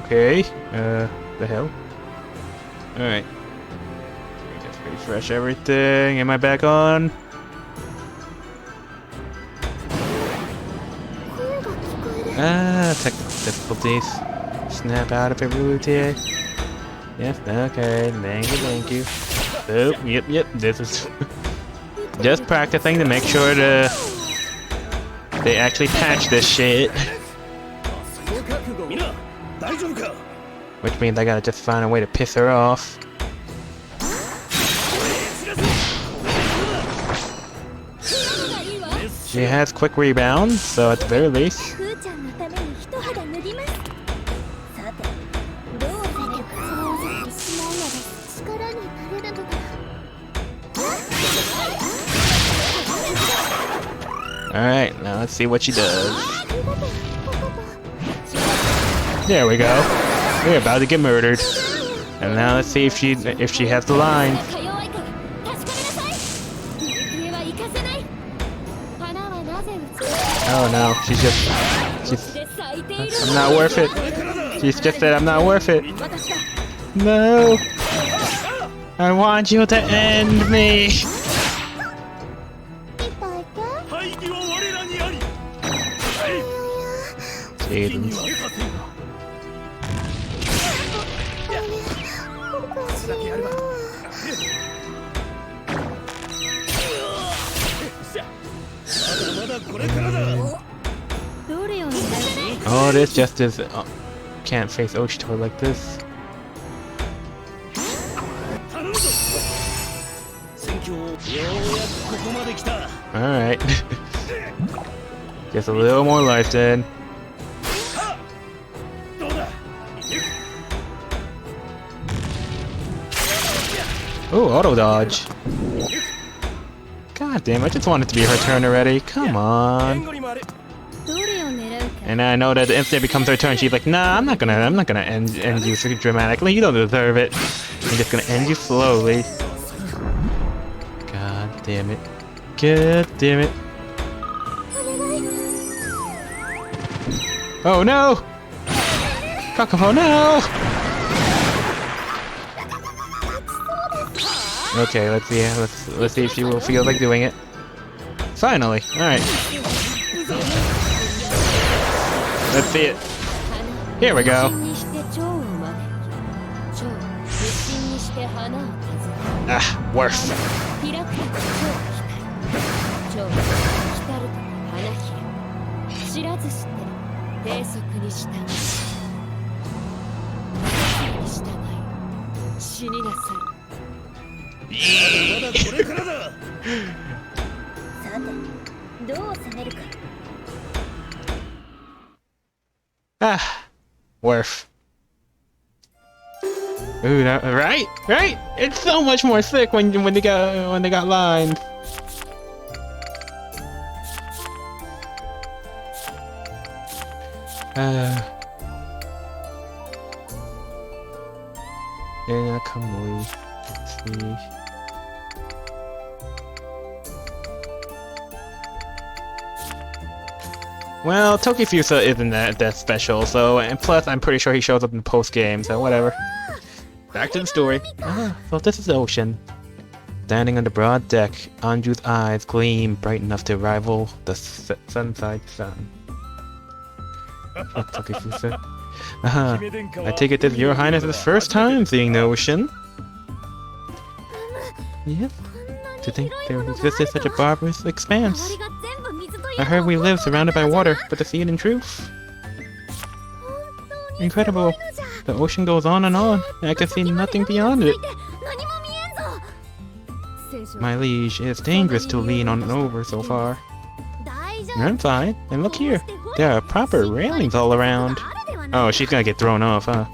Okay. The hell? Alright. Just refresh everything. Am I back on? Technical difficulties. Snap out of it, Routier. Yes, okay. Thank you. Oh, yep. This is just practicing to make sure they actually patch this shit. Which means I gotta just find a way to piss her off. She has quick rebound, so at the very least. Alright, now let's see what she does. There we go. We're about to get murdered. And now let's see if she has the line. Oh no, she's I'm not worth it. She's just said I'm not worth it. No. I want you to end me. Jesus. Oh, this just is. Can't face Oshito like this. Alright. Just a little more life then. Oh, auto dodge. God damn, I just want it to be her turn already. Come on. And I know that the instant it becomes her turn, she's like, nah, I'm not gonna end you so dramatically. You don't deserve it. I'm just gonna end you slowly. God damn it. God damn it. Oh no! Kakafo, no! Okay, let's see if she will feel like doing it. Finally, alright. Let's see it. Here we go. Ah, worse. Ah, worth. Ooh, that, right? It's so much more sick when they got lines. Yeah, come on. Let's see. Well, Tokifusa isn't that special, so, and plus I'm pretty sure he shows up in post-game, so whatever. Back to the story. So this is the ocean. Standing on the broad deck, Anju's eyes gleam bright enough to rival the sunside sun. Tokifusa. I take it this is your highness's first time seeing the ocean. Yep. To think there existed such a barbarous expanse. I heard we live surrounded by water, but to see it in truth. Incredible. The ocean goes on, and I can see nothing beyond it. My liege, it's dangerous to lean on and over so far. I'm fine. And look here. There are proper railings all around. Oh, she's gonna get thrown off, huh?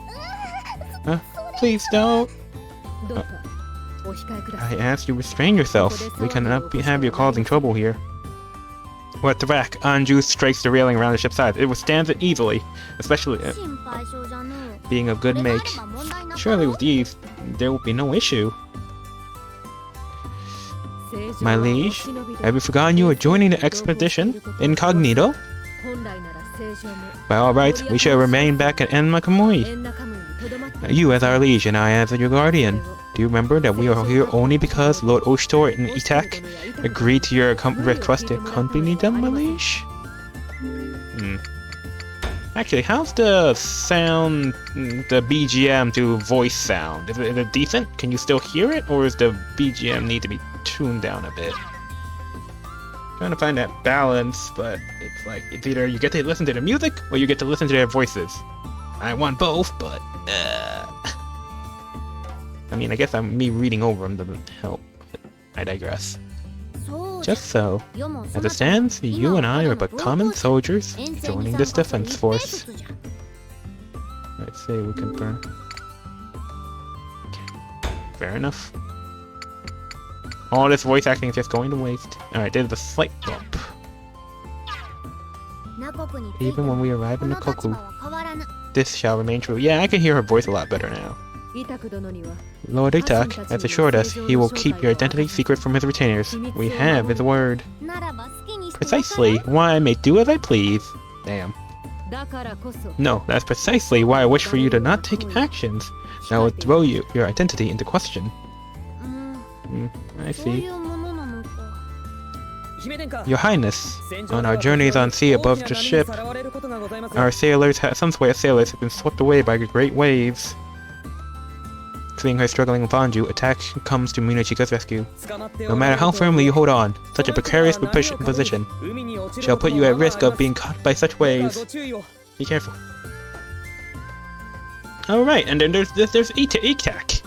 Please don't. I ask you restrain yourself. We cannot have you causing trouble here. What the rack? Anju strikes the railing around the ship's side. It withstands it easily, especially being a good make. Surely with these, there will be no issue. My liege, have you forgotten you are joining the expedition? Incognito? By all rights, we shall remain back at Enmakamui. You as our liege and I as your guardian. Do you remember that we are here only because Lord Oshtor and Itak agreed to your request to accompany them, my liege? Actually, how's the sound, the BGM to voice sound? Is it decent? Can you still hear it? Or does the BGM need to be tuned down a bit? Trying to find that balance, but it's like, it's either you get to listen to the music or you get to listen to their voices. I want both, but I mean, I guess me reading over them doesn't help. I digress. Just so, as it stands, you and I are but common soldiers joining this defense force. Let's say we can burn. Okay. Fair enough. All this voice acting is just going to waste. Alright, there's a slight bump. Even when we arrive in Nakoku, this shall remain true. Yeah, I can hear her voice a lot better now. Lord Itak has assured us he will keep your identity secret from his retainers. We have his word. Precisely why I may do as I please. Damn. No, that's precisely why I wish for you to not take actions that will throw your identity into question. I see. Your Highness, on our journeys on sea above the ship, our sailors some sailors have been swept away by great waves. Seeing her struggling upon you, attack comes to Munechika's rescue. No matter how firmly you hold on, such a precarious position shall put you at risk of being caught by such waves. Be careful. Alright, and then there's Itak,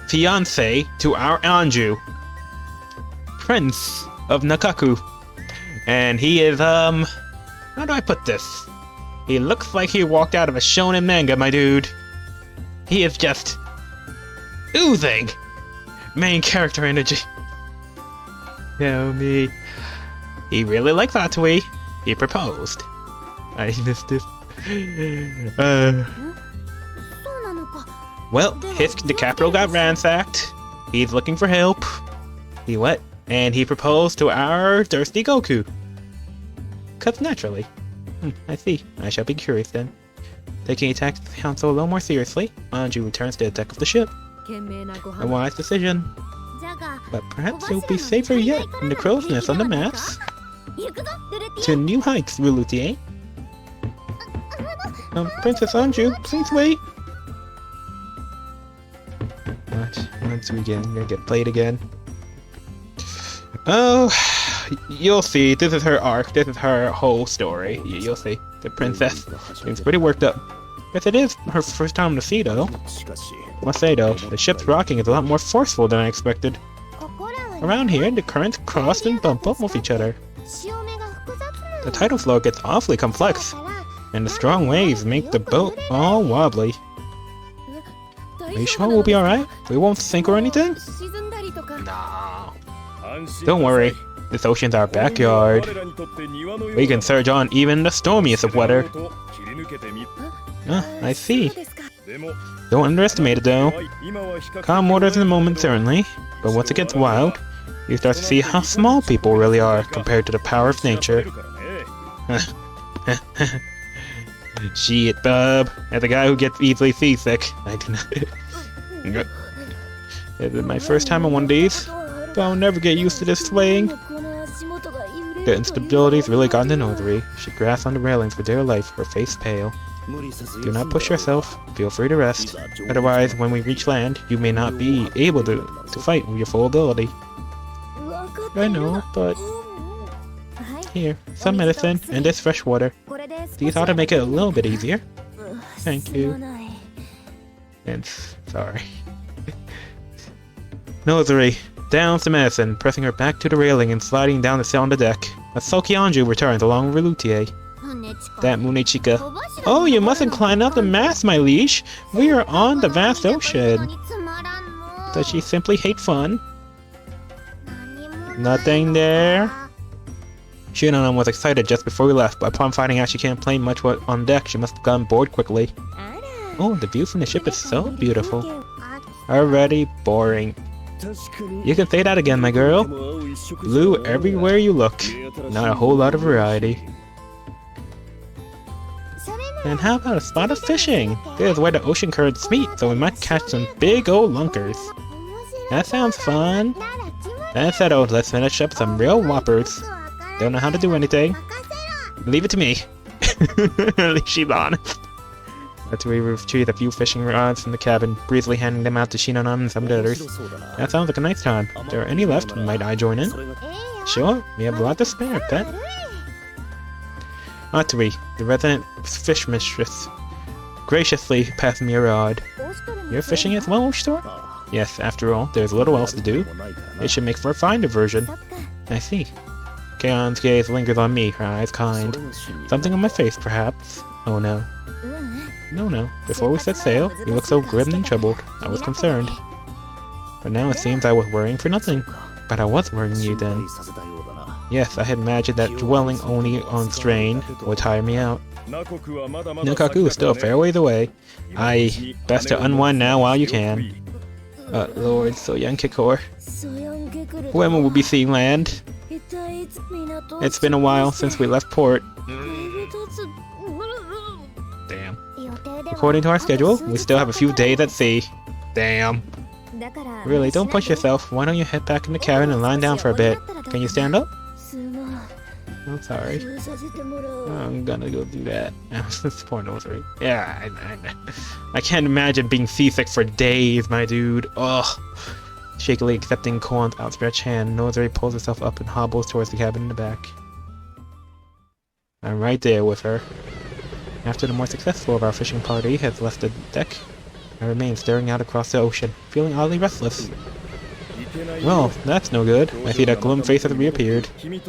fiancé to our Anju, Prince of Nakaku. And he is, how do I put this? He looks like he walked out of a shonen manga, my dude. He is just oozing main character energy. Tell me. He really likes ATUI. He proposed. I missed this. Well, the capital got ransacked. He's looking for help. He what? And he proposed to our thirsty Goku. 'Cause naturally. I see. I shall be curious then. Taking Itak's counsel a little more seriously, Anju returns to the deck of the ship. A wise decision. But perhaps it'll be safer yet in the crow's nest on the maps. To new heights, Relutier. Princess Anju, please wait. Once we gonna get played again. Oh, you'll see. This is her arc. This is her whole story. You'll see. The princess seems pretty worked up. Yes, it is her first time to see, though. Must say, though, the ship's rocking is a lot more forceful than I expected. Around here, the currents cross and bump up with each other. The tidal flow gets awfully complex, and the strong waves make the boat all wobbly. Are you sure we'll be alright? We won't sink or anything? No. Don't worry, this ocean's our backyard. We can surge on even the stormiest of weather. I see. Don't underestimate it though. Calm waters in the moment certainly, but once it gets wild, you start to see how small people really are compared to the power of nature. Shit, bub. As a guy who gets easily seasick, I do not. This is my first time on one of these, but I'll never get used to this swaying. The instability's really gotten to Nozuri. She grasps on the railings for dear life, her face pale. Do not push yourself. Feel free to rest. Otherwise, when we reach land, you may not be able to fight with your full ability. I know, but... Here, some medicine and this fresh water. These ought to make it a little bit easier. Thank you. And sorry. Nozuri downs the medicine, pressing her back to the railing and sliding down the cell on the deck. A sulky Anju returns along with Relutier. That Munechika. Oh, you mustn't climb up the mast, my liege. We are on the vast ocean. Does she simply hate fun? Nothing there. Shinnon was excited just before we left, but upon finding out she can't play much on deck, she must have gotten bored quickly. Oh, the view from the ship is so beautiful. Already boring. You can say that again, my girl. Blue everywhere you look. Not a whole lot of variety. And how about a spot of fishing? This is where the ocean currents meet, so we might catch some big old lunkers. That sounds fun. That's settled. Let's finish up some real whoppers. Don't know how to do anything. Leave it to me. At least she's honest. ATUI retrieved a few fishing rods from the cabin, breezily handing them out to Shinonan and some others. That sounds like a nice time. If there are any left, might I join in? Sure, we have a lot to spare, pet. ATUI, the resident fish mistress, graciously passed me a rod. You're fishing as well, store? Yes, after all, there's little else to do. It should make for a fine diversion. I see. Kaon's gaze lingers on me, her eyes kind. Something on my face, perhaps? Oh no. No. Before we set sail, you looked so grim and troubled. I was concerned. But now it seems I was worrying for nothing. But I was worrying you then. Yes, I had imagined that dwelling only on strain would tire me out. Nakaku is still a fair ways away. Aye, best to unwind now while you can. Lord, so young Kikor. When will we be seeing land? It's been a while since we left port. Damn. According to our schedule, we still have a few days at sea. Damn. Really, don't push yourself. Why don't you head back in the cabin and lie down for a bit? Can you stand up? I'm sorry. I'm gonna go do that. It's pornos, right? Yeah, I can't imagine being seasick for days, my dude. Ugh. Shakily accepting Koan's outstretched hand, Nozari pulls herself up and hobbles towards the cabin in the back. I'm right there with her. After the more successful of our fishing party has left the deck, I remain staring out across the ocean, feeling oddly restless. Well, that's no good. I see that glum face has reappeared.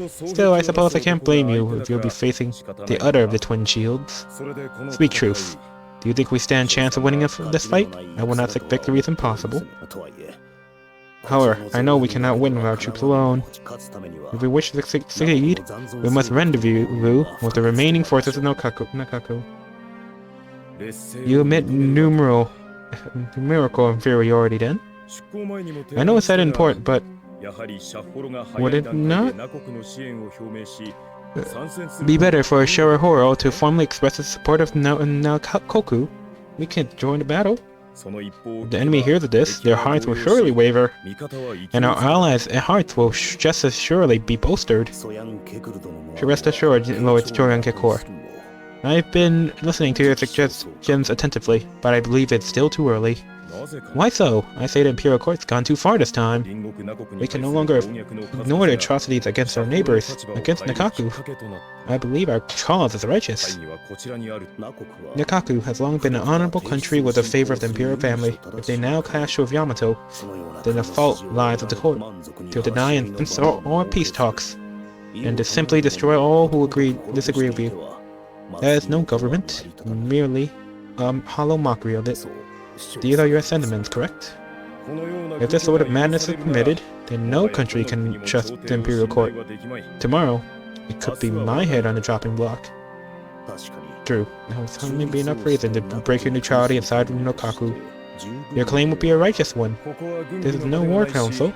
Still, I suppose I can't blame you if you'll be facing the other of the twin shields. Speak truth. Do you think we stand chance of winning this fight? I will not think victory is impossible. However, I know we cannot win with our troops alone. If we wish to succeed, we must rendezvous with the remaining forces of Nakaku. You admit numerical inferiority then? I know it's said in port, but would it not be better for Shirahoro to formally express its support of Nakaku? We can't join the battle. If the enemy hears of this, their hearts will surely waver, and our allies' hearts will just as surely be bolstered. Rest assured, Lord Choryang Kekor. I've been listening to your suggestions attentively, but I believe it's still too early. Why so? I say the Imperial Court's gone too far this time. We can no longer ignore the atrocities against our neighbors, against Nakaku. I believe our cause is righteous. Nakaku has long been an honorable country with the favor of the Imperial family. If they now clash with Yamato, then the fault lies with the court, to deny and insult all peace talks, and to simply destroy all who disagree with you. That is no government, merely hollow mockery of it. These are your sentiments, correct? If this sort of madness is permitted, then no country can trust the Imperial Court. Tomorrow, it could be my head on the chopping block. True, now it's only be enough reason to break your neutrality and side with Nakaku. Your claim would be a righteous one. This is no war council.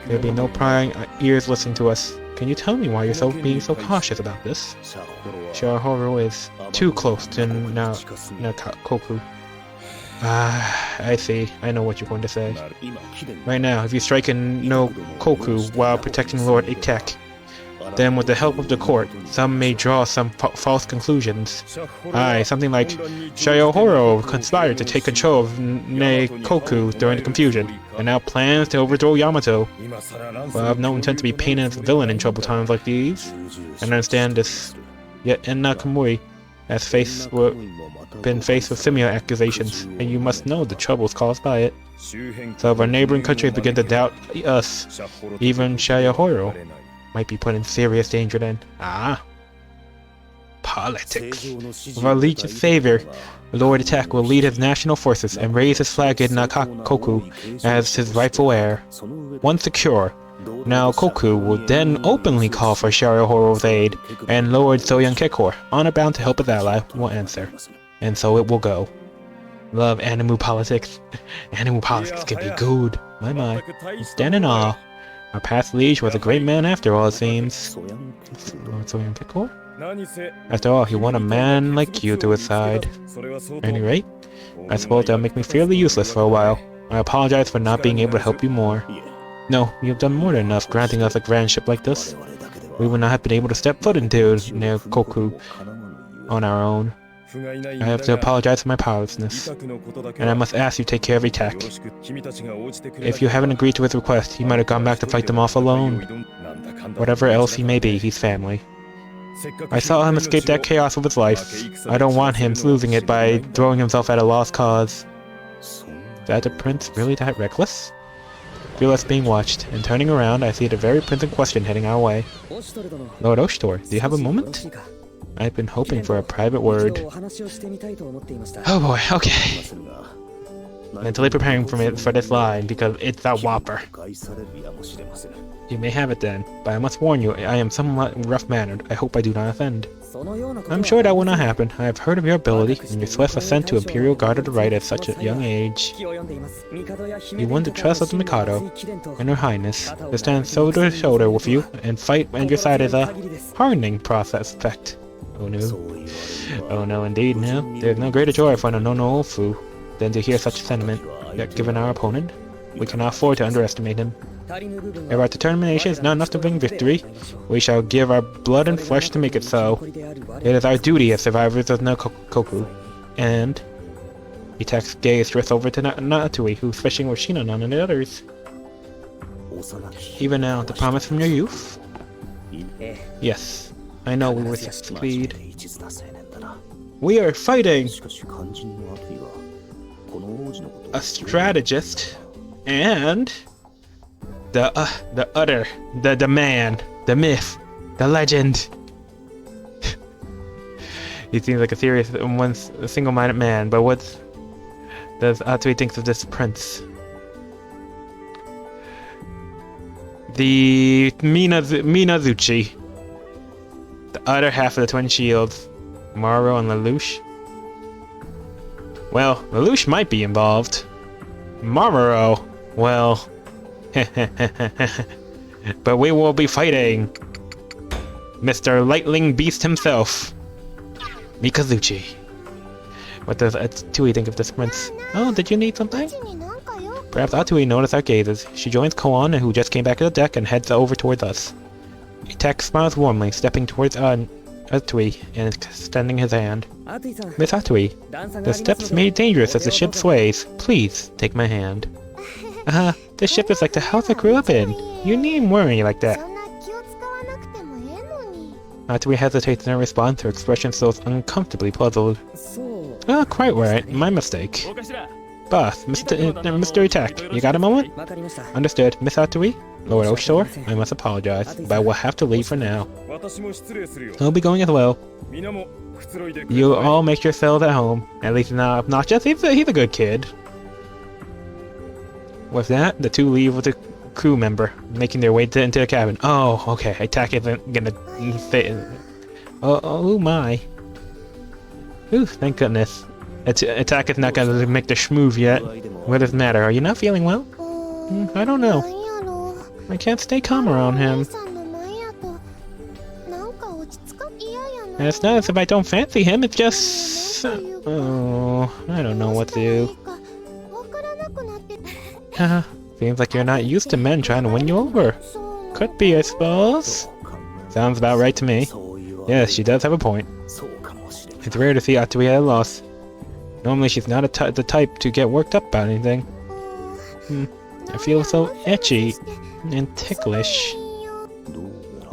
There'll be no prying ears listening to us. Can you tell me why you're being so cautious about this? Shirahoro is too close to Nakaku. I see. I know what you're going to say. Right now, if you strike in no Koku while protecting Lord Ikek, then with the help of the court, some may draw some false conclusions. Aye, something like Shirahoro conspired to take control of Koku during the confusion, and now plans to overthrow Yamato. Well, I have no intent to be painted as a villain in troubled times like these. I understand this. Yet Nakamui has been faced with similar accusations, and you must know the troubles caused by it. So if our neighboring countries begin to doubt us, even Shirahoro might be put in serious danger then. Politics. With our liege savior, Lord Attack will lead his national forces and raise his flag in Nakakoku as his rightful heir. Once secure, now Koku will then openly call for Shirahoro's aid, and Lord Soyoung Kekor, honor bound to help his ally, will answer. And so it will go. Love animu politics. Animu politics can be good. My. Stand in awe. Our past liege was a great man after all, it seems. Lord Soyoung Kekor? After all, he wanted a man like you to his side. At any rate, I suppose that'll make me fairly useless for a while. I apologize for not being able to help you more. No, you have done more than enough granting us a grandship like this. We would not have been able to step foot into near Koku on our own. I have to apologize for my powerlessness, and I must ask you to take care of Attack. If you haven't agreed to his request, he might have gone back to fight them off alone. Whatever else he may be, he's family. I saw him escape that chaos with his life. I don't want him losing it by throwing himself at a lost cause. Is that the prince really that reckless? Feel us being watched, and turning around, I see the very prince in question heading our way. Lord Oshitor, do you have a moment? I've been hoping for a private word. Oh boy, okay. Mentally preparing for this line, because it's a whopper. You may have it then, but I must warn you, I am somewhat rough-mannered. I hope I do not offend. I'm sure that will not happen. I have heard of your ability, and your swift ascent to Imperial Guard of the Right at such a young age. You won the trust of the Mikado, and Her Highness, to stand shoulder to shoulder with you, and fight at your side is a hardening process effect. Oh no. Oh no, indeed, no. There's no greater joy for an Ononofu than to hear such sentiment, that given our opponent, we cannot afford to underestimate him. If our determination is not enough to bring victory, we shall give our blood and flesh to make it so. It is our duty as survivors of Koku. And Itake's gaze drifts over to ATUI, who's fishing with Shinanon and the others. Even now, the promise from your youth? Yes, I know we will succeed. We are fighting a strategist and the man, the myth, the legend. He seems like a serious, a single-minded man, but what does ATUI think of this prince? The Minazuchi, the other half of the Twin Shields, Maru and Lelouch. Well, Lelouch might be involved. Mamoru, well, but we will be fighting Mr. Lightning Beast himself, Mikazuchi. What does ATUI think of this prince? Oh, did you need something? Perhaps ATUI noticed our gazes. She joins Koan, who just came back to the deck, and heads over towards us. Itachi smiles warmly, stepping towards ATUI and extending his hand. Miss ATUI, the steps may be dangerous as the ship sways. Please, take my hand. This ship is like the house I grew up in. You needn't worry like that. ATUI hesitates in her response, her expression feels uncomfortably puzzled. Oh, quite right. My mistake. Boss, Mr. Itachi, you got a moment? Understood. Miss ATUI? Lord Oshitor, I must apologize, but I will have to leave for now. I'll be going as well. You all make yourselves at home. At least not obnoxious. He's a good kid. With that, the two leave with a crew member, making their way into the cabin. Oh, okay. Attack isn't gonna fit. Oh my. Ooh, thank goodness. Attack is not gonna make the schmoove yet. What does it matter? Are you not feeling well? I don't know. I can't stay calm around him. And it's not as if I don't fancy him, it's just... Oh, I don't know what to do. Seems like you're not used to men trying to win you over. Could be, I suppose. Sounds about right to me. Yes, she does have a point. It's rare to see ATUI at a loss. Normally she's not the type to get worked up about anything. I feel so itchy and ticklish.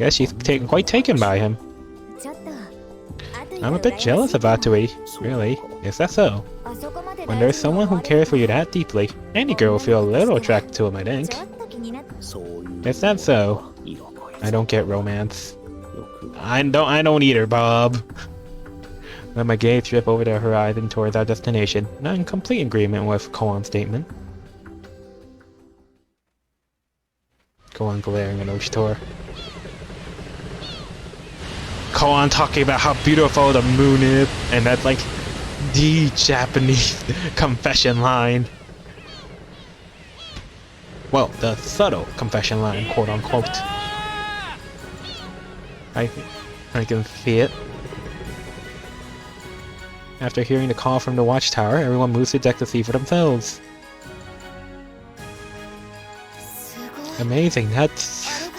Yes, she's quite taken by him. I'm a bit jealous of ATUI, really. Is that so? When there's someone who cares for you that deeply, any girl will feel a little attracted to him, I think. Is that so? I don't get romance. I don't either, Bob. Let my gaze drift over the horizon towards our destination, not in complete agreement with Koan's statement. Koan glaring at Oshitor. Koan talking about how beautiful the moon is, and that's like the Japanese confession line. Well, the subtle confession line, quote unquote. I can see it. After hearing the call from the watchtower, everyone moves to deck to see for themselves. Amazing, that's...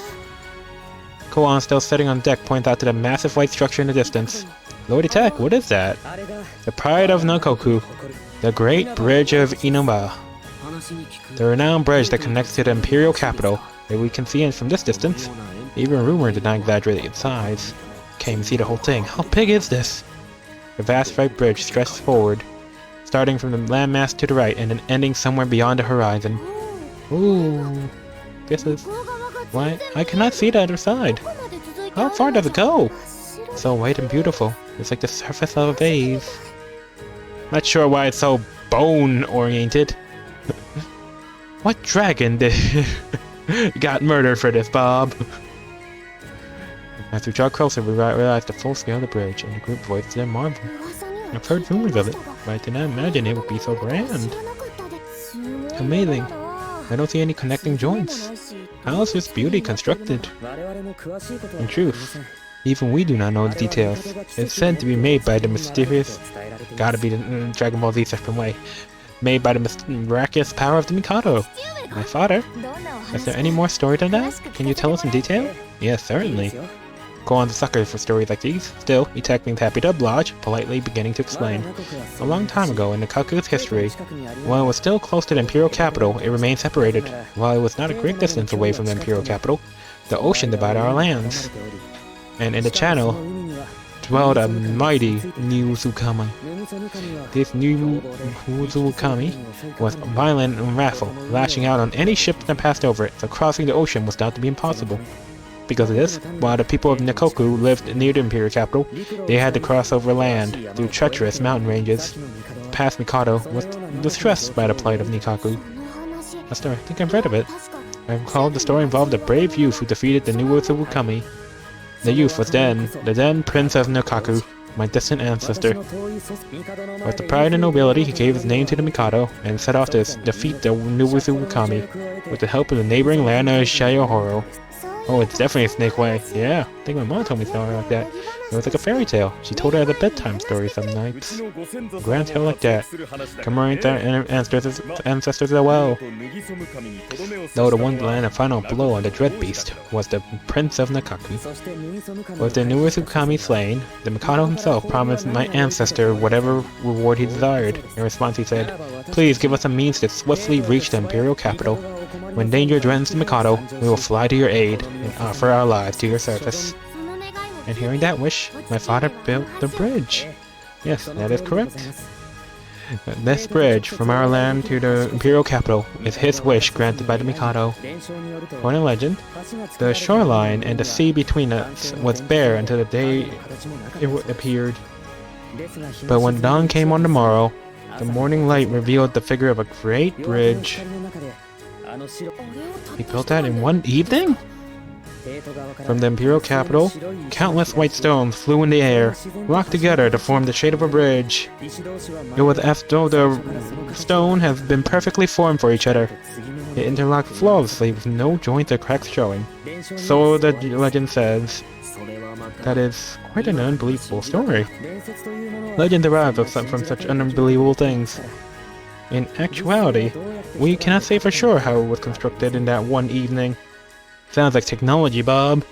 Koan, still sitting on deck, points out to the massive white structure in the distance. Lordy Tech, what is that? The pride of Nakaku, the great bridge of Inaba. The renowned bridge that connects to the imperial capital, that we can see it from this distance. Even rumor did not exaggerate its size. Can't even see the whole thing. How big is this? The vast white bridge stretched forward, starting from the landmass to the right and then ending somewhere beyond the horizon. Ooh, this is... Why? I cannot see the other side. How far does it go? So white and beautiful. It's like the surface of a vase. Not sure why it's so bone-oriented. What dragon did... got murdered for this, Bob? As we draw closer, we realize the full scale of the bridge, and the group voiced their marvel. I've heard rumors of it, but I did not imagine it would be so grand. Amazing. I don't see any connecting joints. How is this beauty constructed? In truth, even we do not know the details. It's said to be made by the mysterious... Gotta be the Dragon Ball Z certain way. Made by the miraculous power of the Mikado. My father? Is there any more story than that? Can you tell us in detail? Yes, certainly. Koan's a sucker for stories like these. Still, he technically happy to oblige, politely beginning to explain. A long time ago in Nakaku's history, while it was still close to the imperial capital, it remained separated. While it was not a great distance away from the imperial capital, the ocean divided our lands. And in the channel dwelled a mighty Uzukami. This new Uzukami was violent and wrathful, lashing out on any ship that passed over it, so crossing the ocean was thought to be impossible. Because of this, while the people of Nikoku lived near the imperial capital, they had to cross over land through treacherous mountain ranges. The past Mikado was distressed by the plight of Nikaku. I think I've read of it. I recall the story involved a brave youth who defeated the new Uzukami. The youth was the then Prince of Nikaku, my distant ancestor. With the pride and nobility, he gave his name to the Mikado and set off to defeat the new Uzukami with the help of the neighboring land of Shayohoro. Oh, it's definitely a snake way. Yeah, I think my mom told me something like that. It was like a fairy tale. She told it as a bedtime story some nights. A grand tale like that. Commemorate our ancestors as well. Though the one land and final blow on the dread beast was the Prince of Nakaku. With the new Uzukami slain, the Mikado himself promised my ancestor whatever reward he desired. In response he said, "Please give us a means to swiftly reach the imperial capital. When danger threatens the Mikado, we will fly to your aid and offer our lives to your service." And hearing that wish, my father built the bridge. Yes, that is correct. This bridge from our land to the imperial capital is his wish granted by the Mikado. According to legend, the shoreline and the sea between us was bare until the day it appeared. But when dawn came on the morrow, the morning light revealed the figure of a great bridge. He built that in one evening? From the imperial capital, countless white stones flew in the air, locked together to form the shape of a bridge. It was as though the stone has been perfectly formed for each other. It interlocked flawlessly with no joints or cracks showing. So the legend says. That is quite an unbelievable story. Legends arise from such unbelievable things. In actuality, we cannot say for sure how it was constructed in that one evening. Sounds like technology, Bob.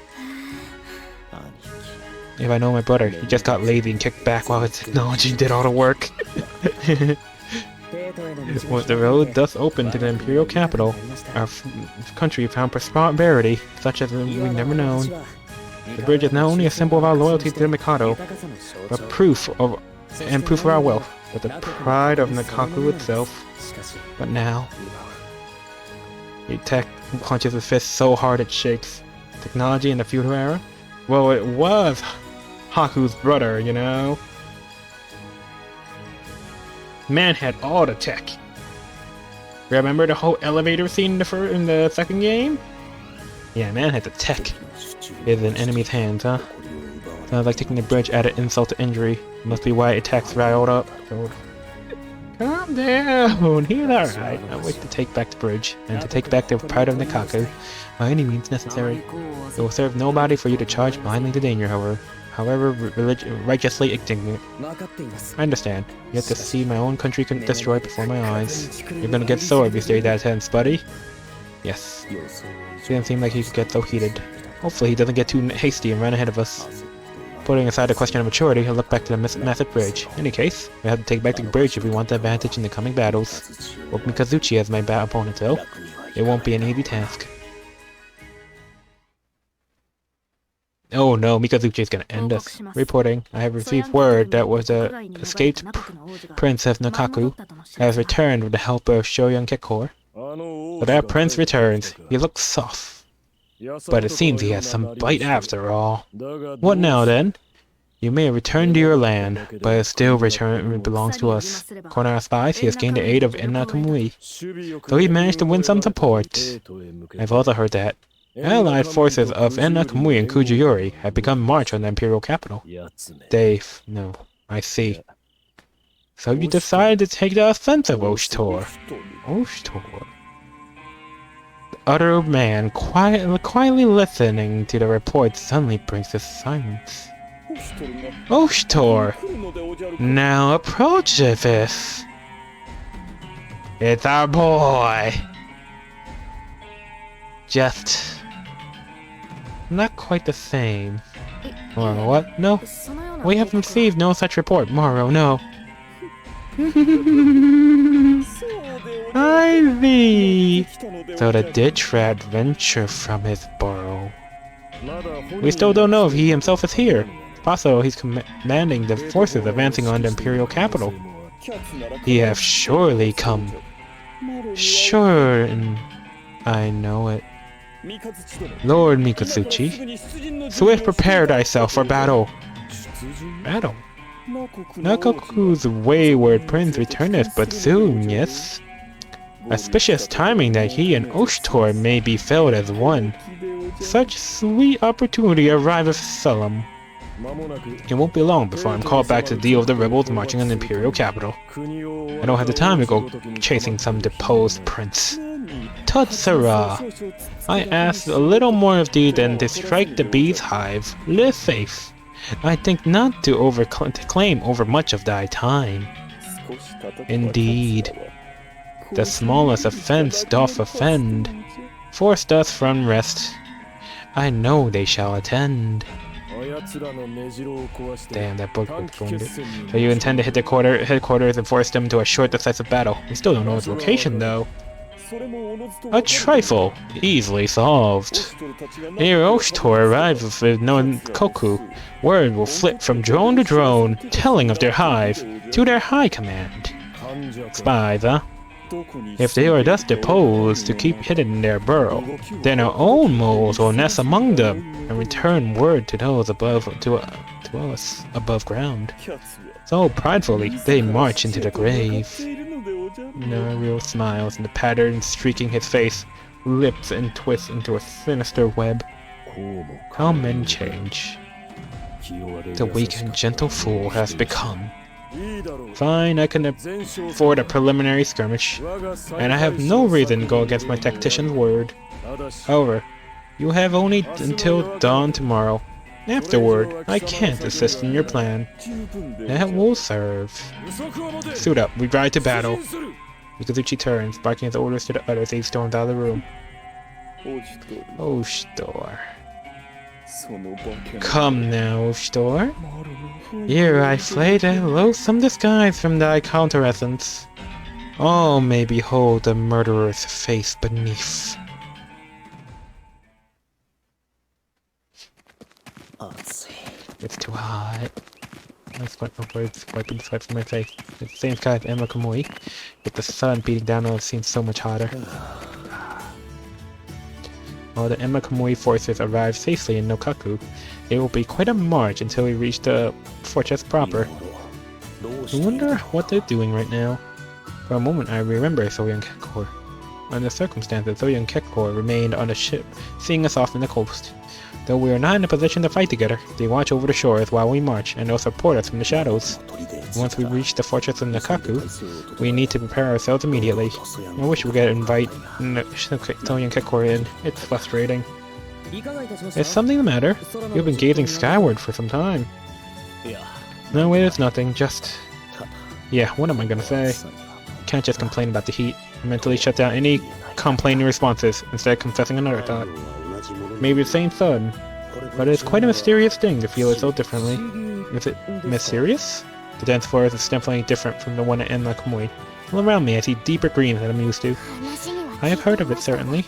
If I know my brother, he just got lazy and kicked back while his technology did all the work. With the road thus open to the imperial capital, our country found prosperity such as we've never known. The bridge is not only a symbol of our loyalty to the Mikado, but proof of our wealth, with the pride of Nakaku itself. But now, Tech punches his fist so hard it shakes. Technology in the feudal era? Well, it was Haku's brother, you know? Man had all the tech. Remember the whole elevator scene in the second game? Yeah, man had the tech. It's in enemy's hands, huh? Sounds like taking the bridge added insult to injury. Must be why it attacks riled up. So, calm down, he's alright. I wish to take back the bridge, and to take back the pride of Nakaku by any means necessary. It will serve nobody for you to charge blindly to danger, however. however righteously indignant. I understand. You have to see my own country destroyed before my eyes. You're gonna get sore if you stay that tense, buddy. Yes. Didn't seem like he could get so heated. Hopefully he doesn't get too hasty and run ahead of us. Putting aside the question of maturity, I'll look back to the massive bridge. In any case, we have to take back the bridge if we want the advantage in the coming battles. With Mikazuchi as my opponent though, it won't be an easy task. Oh no, Mikazuchi is gonna end us. Reporting, I have received word that was the escaped Princess Nakaku has returned with the help of Shoyun Kekor. So that prince returns. He looks soft, but it seems he has some bite after all. What now then? You may return to your land, but it still belongs to us. According to our spies, he has gained the aid of Enna Kamui, so he managed to win some support. I've also heard that allied forces of Enna Kamui and Kujiyori have begun march on the imperial capital. No, I see. So you decided to take the offensive, Oshtor. Oshtor. The other man, quietly listening to the report, suddenly breaks his silence. Oshtor! Now approach this. It's our boy! Just not quite the same. Moro, what? No. We have received no such report, Moro, no. I see. So the ditch rat venture from his burrow. We still don't know if he himself is here. Also, he's commanding the forces advancing on the imperial capital. He have surely come. Sure, and I know it. Lord Mikazuchi, swift prepare thyself for battle. Battle? Nakaku's wayward prince returneth but soon, yes? Auspicious timing that he and Oshtor may be felled as one. Such sweet opportunity arriveth seldom. It won't be long before I'm called back to deal with the rebels marching on the imperial capital. I don't have the time to go chasing some deposed prince. Tutsura! I ask a little more of thee than to strike the bee's hive. Live safe. I think not to claim over much of thy time. Indeed, the smallest offense doth offend. Forced us from rest. I know they shall attend. Damn, that book was going to... So you intend to hit the headquarters and force them to a short, decisive battle. We still don't know its location, though. A trifle, easily solved. Here Oshtor arrives with no Koku. Word will flit from drone to drone, telling of their hive to their high command. Spies, huh? If they are thus deposed to keep hidden in their burrow, then our own moles will nest among them and return word to those above to us above ground. So pridefully they march into the grave. Nario smiles, and the pattern streaking his face lips and twists into a sinister web. How men change. The weak and gentle fool has become. Fine, I can afford a preliminary skirmish, and I have no reason to go against my tactician's word. However, you have only until dawn tomorrow. Afterward, I can't assist in your plan. That will serve. Suit up, we ride to battle. Mikazuchi turns, barking his orders to the others as he storms out of the room. Oshtor. Come now, Oshtor. Here I flay thy loathsome disguise from thy counter-essence. All may behold the murderer's face beneath. It's too hot. Let's wipe my words, wiping the sweat from my face. It's the same sky as Enna Kamui, with the sun beating down on it seems so much hotter. While the Enna Kamui forces arrive safely in Nokaku, it will be quite a march until we reach the fortress proper. I wonder what they're doing right now. For a moment I remember Soyoung Kekor. Under the circumstances, Soyoung Kekor remained on the ship, seeing us off in the coast. Though we are not in a position to fight together, they watch over the shores while we march, and they'll support us from the shadows. Once we reach the fortress of Nakaku, we need to prepare ourselves immediately. I wish we could invite Soyoung Kekor in. It's frustrating. Is something the matter? You've been gazing skyward for some time. No, wait, it's nothing. Just... Yeah, what am I gonna say? Can't just complain about the heat. Mentally shut down any complaining responses, instead confessing another thought. Maybe the same thought, but it's quite a mysterious thing to feel it so differently. Is it mysterious? The dance forest is definitely different from the one at Nakamui. All around me I see deeper greens than I'm used to. I have heard of it, certainly.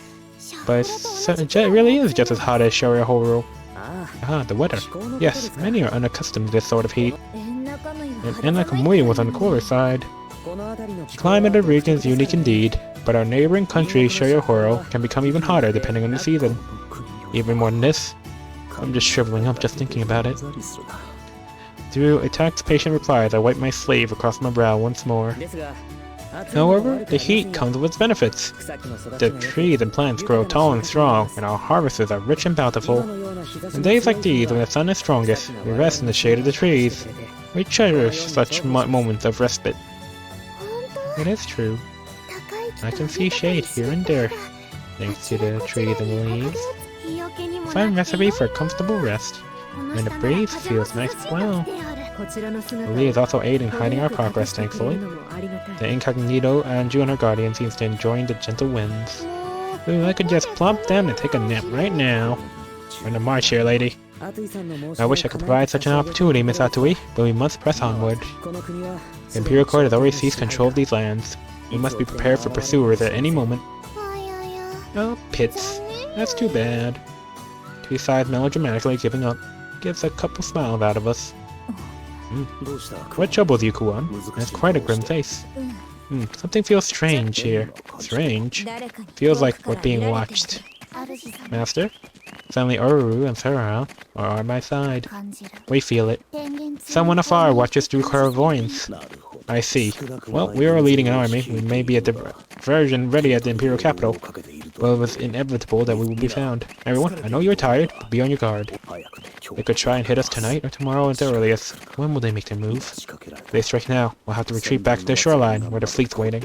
But it really is just as hot as Shorehoro. Ah, the weather. Yes, many are unaccustomed to this sort of heat. And Nakamui was on the cooler side. The climate of the region is unique indeed, but our neighboring country, Shorehoro, can become even hotter depending on the season. Even more than this, I'm just shriveling up just thinking about it. Through a tax-patient reply, I wipe my sleeve across my brow once more. However, the heat comes with its benefits. The trees and plants grow tall and strong, and our harvests are rich and bountiful. On days like these, when the sun is strongest, we rest in the shade of the trees. We cherish such moments of respite. It is true. I can see shade here and there, thanks to the trees and leaves. Fine recipe for a comfortable rest, and the breeze feels nice as well. The leaves also aid in hiding our progress, thankfully. The incognito Anju and her guardian seems to enjoy the gentle winds. Ooh, I could just plop down and take a nap right now. We're in the march here, lady. I wish I could provide such an opportunity, Miss Atui, but we must press onward. The Imperial Court has already seized control of these lands. We must be prepared for pursuers at any moment. Oh, pits. That's too bad. He sighs melodramatically, giving up. Gives a couple smiles out of us. What troubles you, Kuan? That's quite a grim face. Something feels strange here. Strange? Feels like we're being watched. Master? Family Oruru and Farah are on my side. We feel it. Someone afar watches through clairvoyance. I see. Well, we are leading an army. We may be at the version ready at the Imperial capital, but it was inevitable that we will be found. Everyone, I know you're tired, but be on your guard. They could try and hit us tonight or tomorrow at the earliest. When will they make their move? If they strike now, we'll have to retreat back to the shoreline where the fleet's waiting.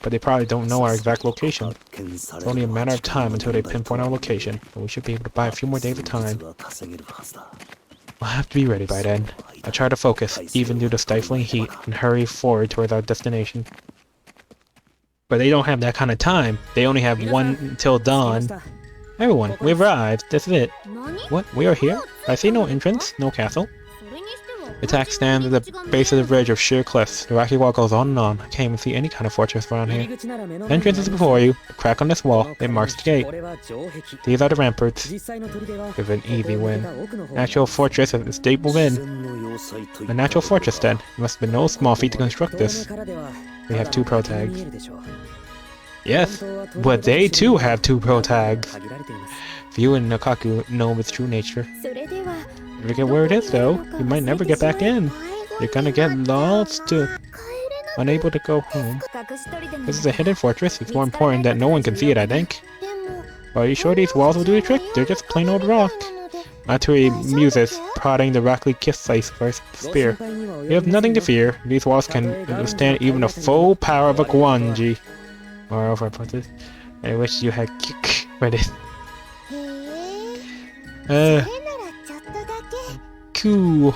But they probably don't know our exact location. It's only a matter of time until they pinpoint our location, but we should be able to buy a few more days of time. We'll have to be ready by then. I try to focus, even due to stifling heat, and hurry forward towards our destination. But they don't have that kind of time. They only have one until dawn. Everyone, we've arrived. This is it. What? We are here? I see no entrance, no castle. The attack stands at the base of the ridge of sheer cliffs. The rocky wall goes on and on. I can't even see any kind of fortress around here. The entrance is before you. The crack on this wall. It marks the gate. These are the ramparts. Give an easy win. Natural fortress is deep within. A natural fortress then. It must have been no small feat to construct this. We have 2 pro tags. Yes, but they too have 2 pro tags. Few and Nakaku know of its true nature. Forget where it is though. You might never get back in. You're gonna get lost, unable to go home. This is a hidden fortress. It's more important that no one can see it, I think. Are you sure these walls will do the trick? They're just plain old rock. Atui muses, prodding the rocky face for his spear. You have nothing to fear. These walls can withstand even the full power of a Guanji. Moreover, I wish you had read it. Cool.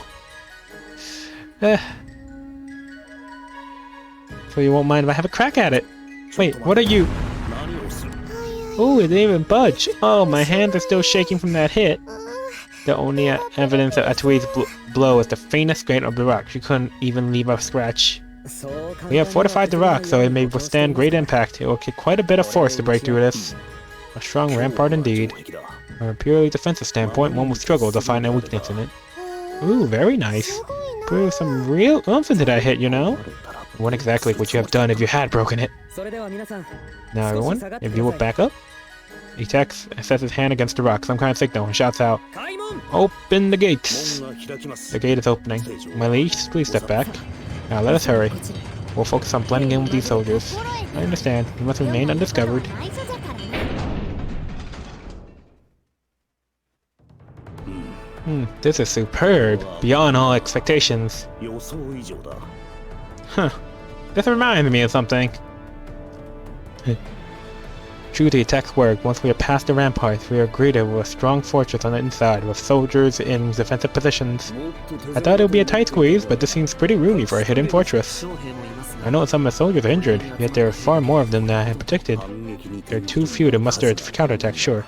So you won't mind if I have a crack at it? Wait, what are you? Oh, it didn't even budge. Oh, my hands are still shaking from that hit. The only evidence of Atui's blow is the faintest grain of the rock. She couldn't even leave a scratch. We have fortified the rock, so it may withstand great impact. It will take quite a bit of force to break through this. A strong rampart indeed. From a purely defensive standpoint, one would struggle to find a weakness in it. Ooh, very nice. Put some real oomph into that hit, you know? What exactly would you have done if you had broken it? Now everyone, if you will back up. He sets his hand against the rock, some kind of signal, and shouts out, "Open the gates!" The gate is opening. My liege, please step back. Now let us hurry. We'll focus on blending in with these soldiers. I understand. You must remain undiscovered. This is superb. Beyond all expectations. Huh. This reminds me of something. true the attacks work. Once we are past the ramparts, we are greeted with a strong fortress on the inside, with soldiers in defensive positions. I thought it would be a tight squeeze, but this seems pretty roomy for a hidden fortress. I know some of the soldiers are injured, yet there are far more of them than I had predicted. There are too few to muster a counterattack, sure.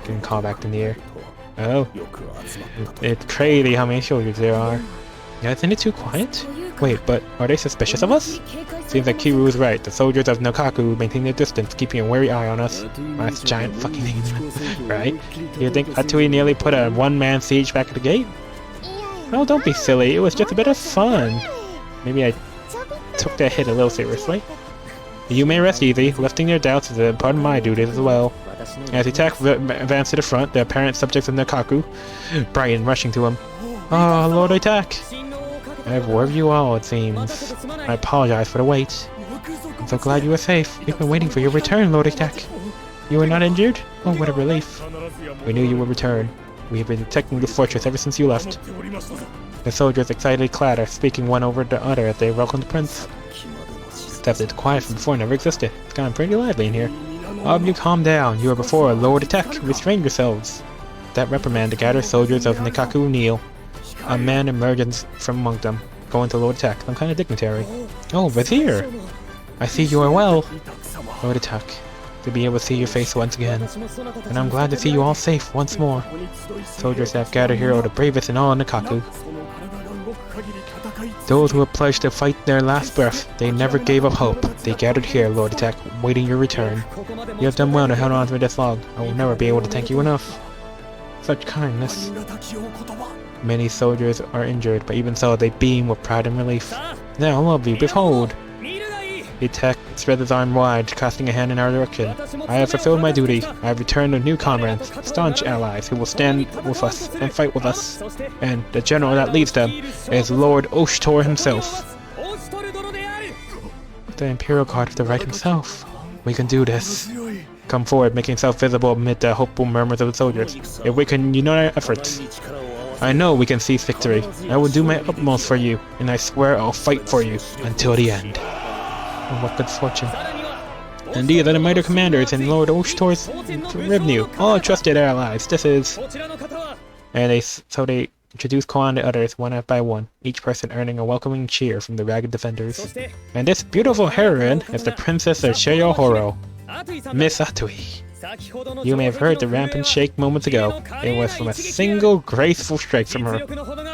Didn't call back in the air. Oh. It's crazy how many soldiers there are. Yeah, isn't it too quiet? Wait, but are they suspicious of us? Seems like Kiru is right. The soldiers of Nakaku maintain their distance, keeping a wary eye on us. That's a giant fucking thing, right? You think Atui nearly put a one-man siege back at the gate? Oh, don't be silly. It was just a bit of fun. Maybe I took that hit a little seriously. You may rest easy. Lifting their doubts is a part of my duties as well. As the attack advanced to the front, the apparent subjects of Nakaku brightened, rushing to him. Oh, Lord Attack! I have warned you all, it seems. I apologize for the wait. I'm so glad you are safe. We've been waiting for your return, Lord Attack. You are not injured? Oh, what a relief. We knew you would return. We have been protecting the fortress ever since you left. The soldiers excitedly clatter, speaking one over the other as they welcome the prince. Except that the quiet from before never existed. It's gotten pretty lively in here. All of you calm down. You are before a Lord Attack. Restrain yourselves. That reprimand, the gathered soldiers of Nikaku kneel. A man emerges from among them, going to Lord Attack, some kind of dignitary. Oh, Vizier! I see you are well. Lord Attack, to be able to see your face once again. And I'm glad to see you all safe once more. Soldiers that have gathered here are the bravest in all Nikaku. Those who have pledged to fight their last breath, they never gave up hope. They gathered here, Lord Attack, waiting your return. You have done well to hold on to me this long. I will never be able to thank you enough. Such kindness. Many soldiers are injured, but even so, they beam with pride and relief. Now, lovely, behold! The attack spread his arm wide, casting a hand in our direction. I have fulfilled my duty. I have returned with new comrades, staunch allies who will stand with us and fight with us. And the general that leads them is Lord Oshtor himself. The Imperial Guard of the Right himself. We can do this. Come forward, making himself visible amid the hopeful murmurs of the soldiers. If we can unite our efforts, I know we can seize victory. I will do my utmost for you, and I swear I'll fight for you until the end. Oh, what good fortune. And these are the mighty commanders in Lord Oshtor's revenue. All trusted allies. This is... And so they introduce Koan to others one by one, each person earning a welcoming cheer from the ragged defenders. And this beautiful heroine is the Princess of Sheyouhoro, Miss Atui. You may have heard the rampant shake moments ago. It was from a single graceful strike from her.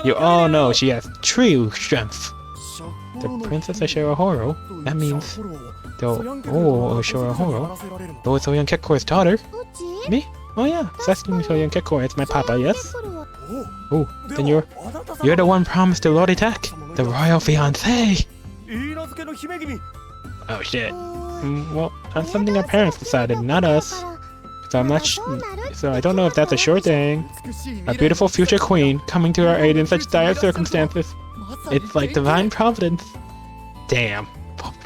You all know she has true strength. The Princess of Sheyouhoro? That means... Sheyouhoro? Lord Soyeon Kekko's daughter? Me? Oh yeah, Seskin Soyeon Kekko, it's my papa, yes? Oh, then you're the one promised to Lord Attack, the royal fiancé! Oh shit. Well, that's something our parents decided, not us. So I don't know if that's a sure thing. A beautiful future queen coming to our aid in such dire circumstances. It's like divine providence. Damn.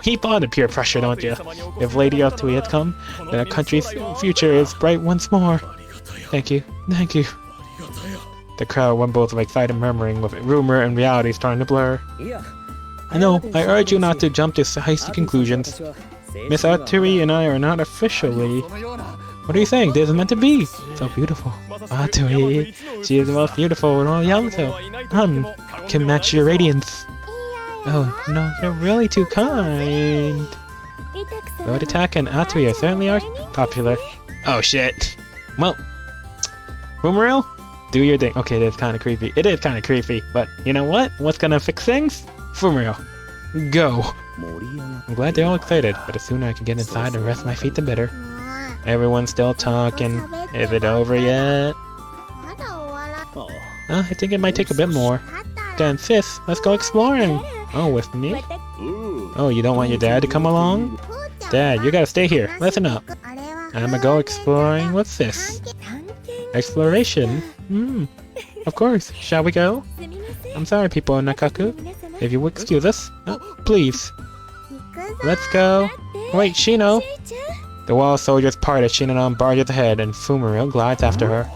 Keep on the peer pressure, don't you? If Lady Atui has come, then our country's future is bright once more. Thank you. Thank you. The crowd went both of excited murmuring, with rumor and reality starting to blur. I know, I urge you not to jump to hasty conclusions. Miss Atui and I are not officially... What are you saying? This is meant to be. So beautiful. Atui, she is the most beautiful in all Yamato. Can match your radiance. Oh, no, you're really too kind. Lord Attack and Atui certainly are popular. Oh shit. Well, Boomerang, do your thing. Okay, that's kind of creepy. It is kind of creepy, but you know what? What's gonna fix things? Boomerang, go. I'm glad they're all excited, but the sooner I can get inside and rest my feet, the better. Everyone's still talking. Is it over yet? I think it might take a bit more. Then, sis, let's go exploring. Oh, with me? Oh, you don't want your dad to come along? Dad, you gotta stay here. Listen up. I'ma go exploring. What's this? Exploration? Of course. Shall we go? I'm sorry, people in Nakaku. If you would excuse us. Please. Let's go. Wait, Shino! The wall of soldiers part as Shino barges ahead and Fumio glides after her.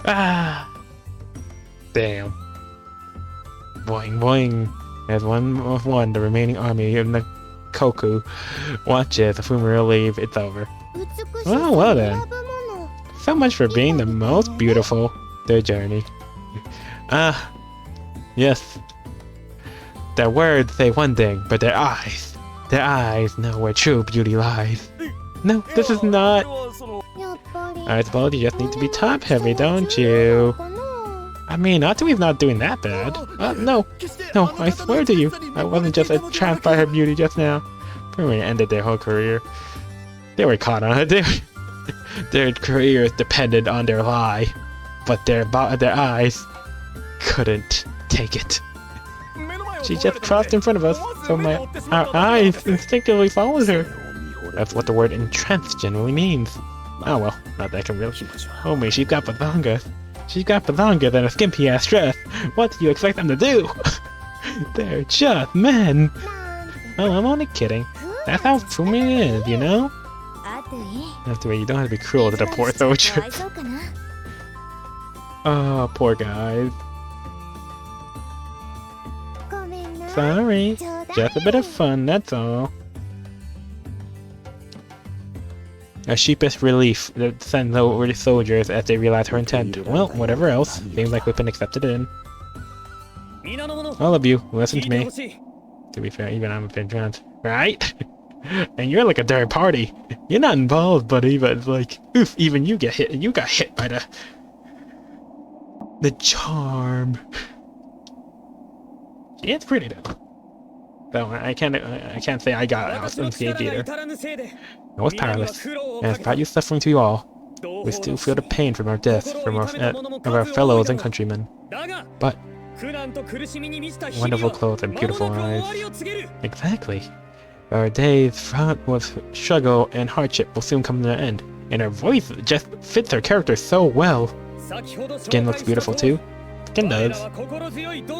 Ah! Damn. Boing boing. As one of one, the remaining army of the Koku watches. If we leave, it's over. Well then. So much for being the most beautiful. Their journey. Yes. Their words say one thing, but their eyes know where true beauty lies. No, this is not. I suppose you just need to be top heavy, don't you? I mean, Atui's not doing that bad. No, I swear to you, I wasn't just entranced by her beauty just now. Pretty much ended their whole career. They were caught on it. Their careers depended on their lie, but their eyes couldn't take it. She just crossed in front of us, so our eyes instinctively followed her. That's what the word entranced generally means. Oh well, not that I can really. Oh me, she's got bazongas. She's got bazongas and a skimpy ass dress. What do you expect them to do? They're just men. Oh, I'm only kidding. That's how Fumi is, you know? After you don't have to be cruel to the poor soldiers. Oh, poor guys. Sorry. Just a bit of fun, that's all. A sheepish relief that sends over the soldiers as they realize her intent. Well, whatever else. Seems like we've been accepted in. All of you, listen to me. To be fair, even I'm a bit drunk. Right? And you're like a third party. You're not involved, buddy, but it's like, oof, even you get hit. You got hit by the charm. She is pretty though. So I can't say I got unscathed either. I was powerless, and despite you suffering to you all, we still feel the pain from our deaths from our fellows and countrymen. But wonderful clothes and beautiful eyes. Exactly. Our days fraught with struggle and hardship will soon come to an end, and her voice just fits her character so well. Skin looks beautiful too. Skin does.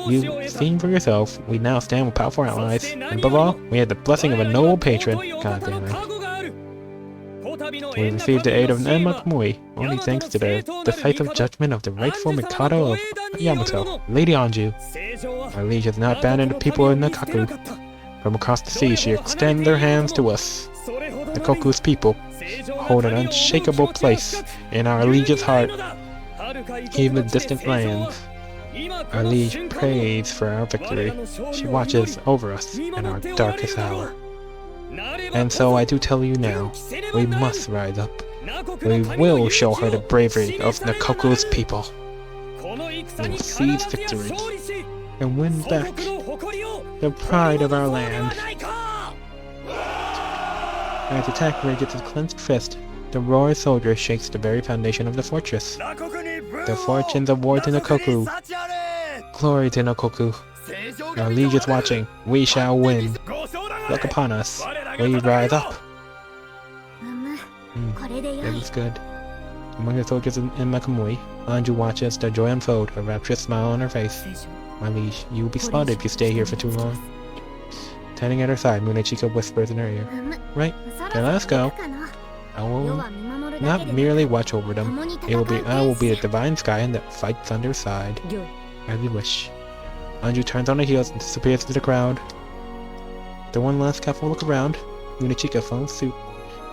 You've seen for yourself, we now stand with powerful allies, and above all, we had the blessing of a noble patron. God damn it. We received the aid of Nenma Kamui, only thanks to the decisive judgment of the rightful Mikado of Yamato, Lady Anju. Our liege has not abandoned the people of Nakaku. From across the sea, she extends their hands to us. The Koku's people hold an unshakable place in our liege's heart, even in distant lands. Our liege prays for our victory. She watches over us in our darkest hour. And so I do tell you now, we must rise up. We will show her the bravery of Nakoku's people. We will seize victory and win back the pride of our land. As the attack rages its clenched fist, the roaring soldier shakes the very foundation of the fortress. The fortunes award to Nakoku. Glory to Nakoku. Our liege is watching. We shall win. Look upon us. We rise up. That is good. Among the soldiers in Makamui, Anju watches their joy unfold, a rapturous smile on her face. My liege, you will be spotted if you stay here for too long. Standing at her side, Munechika whispers in her ear. Right, then let's go. I will not merely watch over them. I will be the divine sky that fights on their side. As you wish. Anju turns on her heels and disappears into the crowd. The one last careful look around, Munechika follows suit.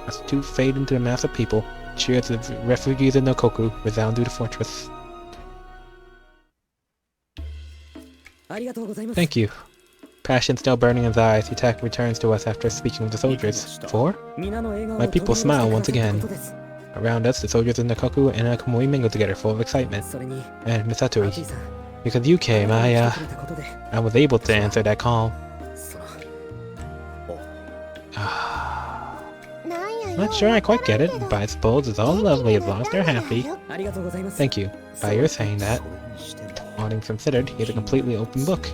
As the two fade into the mass of people, cheers of the refugees in Nakoku resound through the fortress. Thank you. Passion still burning in his eyes, the attack returns to us after speaking with the soldiers. For? My people smile once again. Around us, the soldiers in Nakoku and Akamui mingle together full of excitement. And Miss Atui, because you came, I was able to answer that call. Not sure I quite get it, but I suppose it's all lovely as long as they're happy. Thank you. By your saying that, all things considered, he is a completely open book.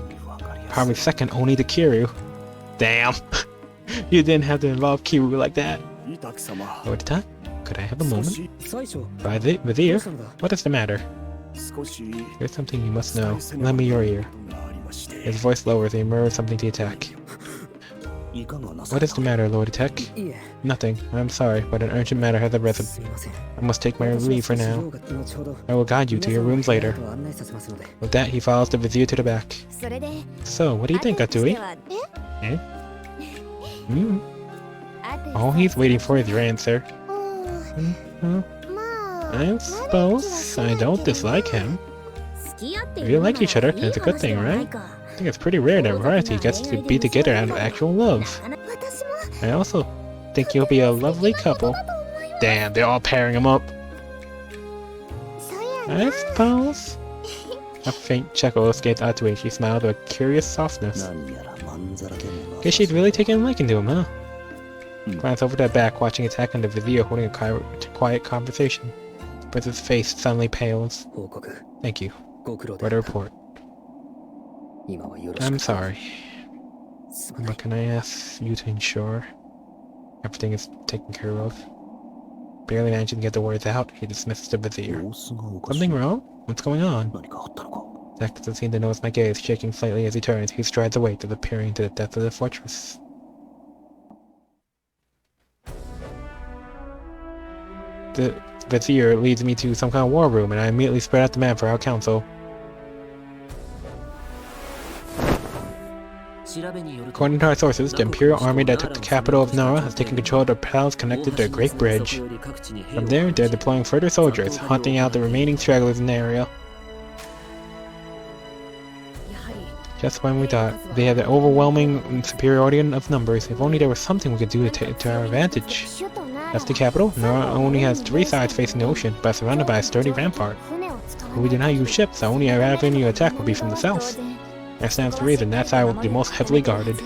Probably second only to Kiryu. Damn! You didn't have to involve Kiryu like that. Lord Time, could I have a moment? Vizier, what is the matter? There's something you must know. Lend me your ear. His voice lowers, he murmurs something to the attack. What is the matter, Lord Tech? Nothing. I'm sorry, but an urgent matter has arisen. I must take my leave for now. I will guide you to your rooms later. With that, he follows the vizier to the back. So, what do you think, Atui? Eh? Hmm? All he's waiting for is your answer. I suppose I don't dislike him. If you like each other, it's a good thing, right? I think it's pretty rare that royalty gets to be together out of actual love. I also think you'll be a lovely couple. Damn, they're all pairing him up. I suppose. A faint chuckle escaped Atui. She smiled with a curious softness. Guess she's really taking a liking to him, huh? Glance over to the back, watching Attack and the vizier holding a quiet conversation. The prince's face suddenly pales. Thank you. For the report. I'm sorry. What can I ask you to ensure everything is taken care of? Barely managing to get the words out, he dismisses the vizier. Something wrong? What's going on? Zack doesn't seem to notice my gaze, shaking slightly as he turns. He strides away, disappearing into the depths of the fortress. The vizier leads me to some kind of war room, and I immediately spread out the map for our council. According to our sources, the Imperial army that took the capital of Nara has taken control of the paths connected to the Great Bridge. From there, they're deploying further soldiers, hunting out the remaining stragglers in the area. Just when we thought they had the overwhelming superiority of numbers, if only there was something we could do to our advantage. That's the capital. Nara only has 3 sides facing the ocean, but surrounded by a sturdy rampart. If we do not use ships, the only avenue of attack will be from the south. That stands to reason that side will be most heavily guarded.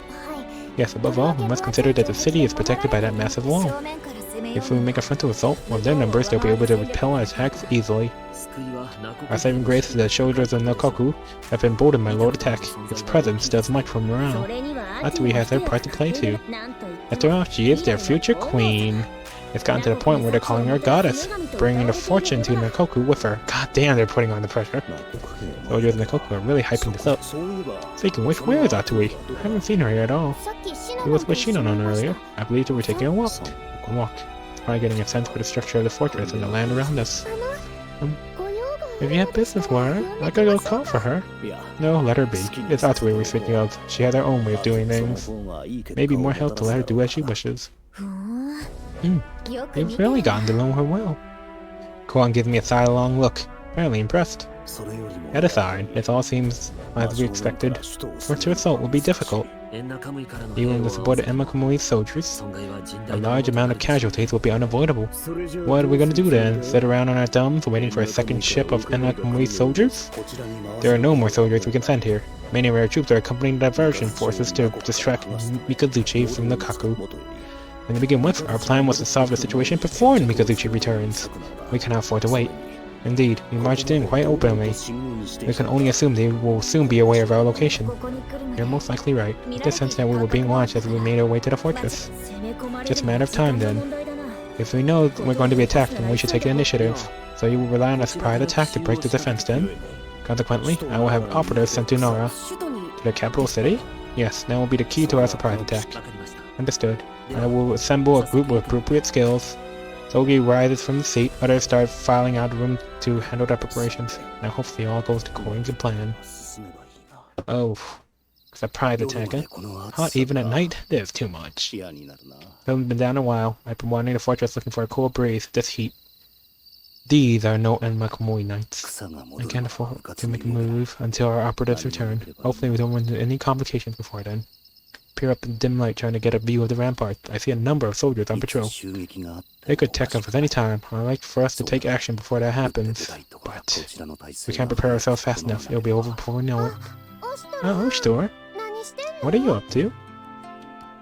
Yes, above all, we must consider that the city is protected by that massive wall. If we make a frontal assault, with their numbers, they'll be able to repel our attacks easily. Our saving grace is that the shoulders of Nakoku have been emboldened by Lord Attack. Its presence does much for morale. Atui has their part to play too. After all, she is their future queen. It's gotten to the point where they're calling her goddess, bringing the fortune to Nakoku with her. God damn, they're putting on the pressure. Soldiers of Nakoku are really hyping this up. Speaking of which, where is Atui? I haven't seen her here at all. She was with Shinonon earlier. I believe they were taking a walk. Probably getting a sense for the structure of the fortress and the land around us. If you have business with her, I could go call for her. No, let her be. It's Atui we're speaking of. She has her own way of doing things. Maybe more help to let her do as she wishes. They've really gotten to know her well. Koan gives me a sidelong look, apparently impressed. That aside, it all seems as we expected. For to assault will be difficult. Even with the support of Enma Kamui's soldiers, a large amount of casualties will be unavoidable. What are we gonna do then? Sit around on our thumbs waiting for a second ship of Enma Kamui's soldiers? There are no more soldiers we can send here. Many of our troops are accompanying diversion forces to distract Mikazuchi from the Kaku. And to begin with, our plan was to solve the situation before Mikazuchi returns. We cannot afford to wait. Indeed, we marched in quite openly. We can only assume they will soon be aware of our location. You're most likely right. Get the sense that we were being watched as we made our way to the fortress. Just a matter of time then. If we know we're going to be attacked, then we should take the initiative. So you will rely on a surprise attack to break the defense then? Consequently, I will have operatives sent to Nara. To the capital city? Yes, that will be the key to our surprise attack. Understood. I will assemble a group with appropriate skills. Sogi rises from the seat, others start filing out of the room to handle their preparations. Now hopefully all goes according to plan. Oh, surprise attack, eh? Hot even at night? There's too much. Haven't been down a while. I've been wandering the fortress looking for a cool breeze. This heat. These are no Enma Kamui nights. I can't afford to make a move until our operatives return. Hopefully we don't run into any complications before then. Peer up in the dim light trying to get a view of the rampart. I see a number of soldiers on patrol. They could attack us at any time. I'd like for us to take action before that happens. But we can't prepare ourselves fast enough. It'll be over before we know it. Oh, Store. What are you up to?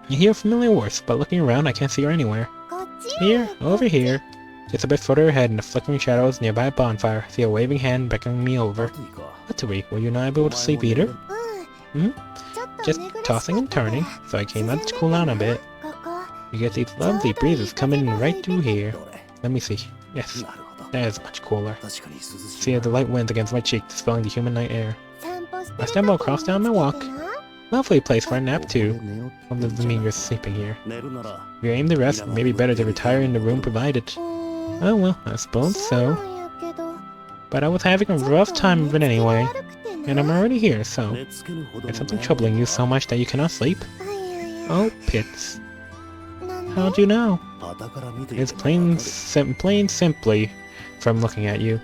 You hear a familiar voice, but looking around I can't see her anywhere. Here, over here. Just a bit further ahead in the flickering shadows nearby a bonfire. I see a waving hand beckoning me over. Atui, were you not able to sleep either? Just tossing and turning, so I came out to cool down a bit. You get these lovely breezes coming right through here. Let me see. Yes, that is much cooler. See the light winds against my cheek, dispelling the humid night air. I stumble across down my walk. Lovely place for a nap too. What does it mean you're sleeping here? If you aim to rest, it may be better to retire in the room provided. Oh well, I suppose so. But I was having a rough time of it anyway. And I'm already here, so... Is something troubling you so much that you cannot sleep? Oh, pits. How'd you know? It's plain simply from looking at you.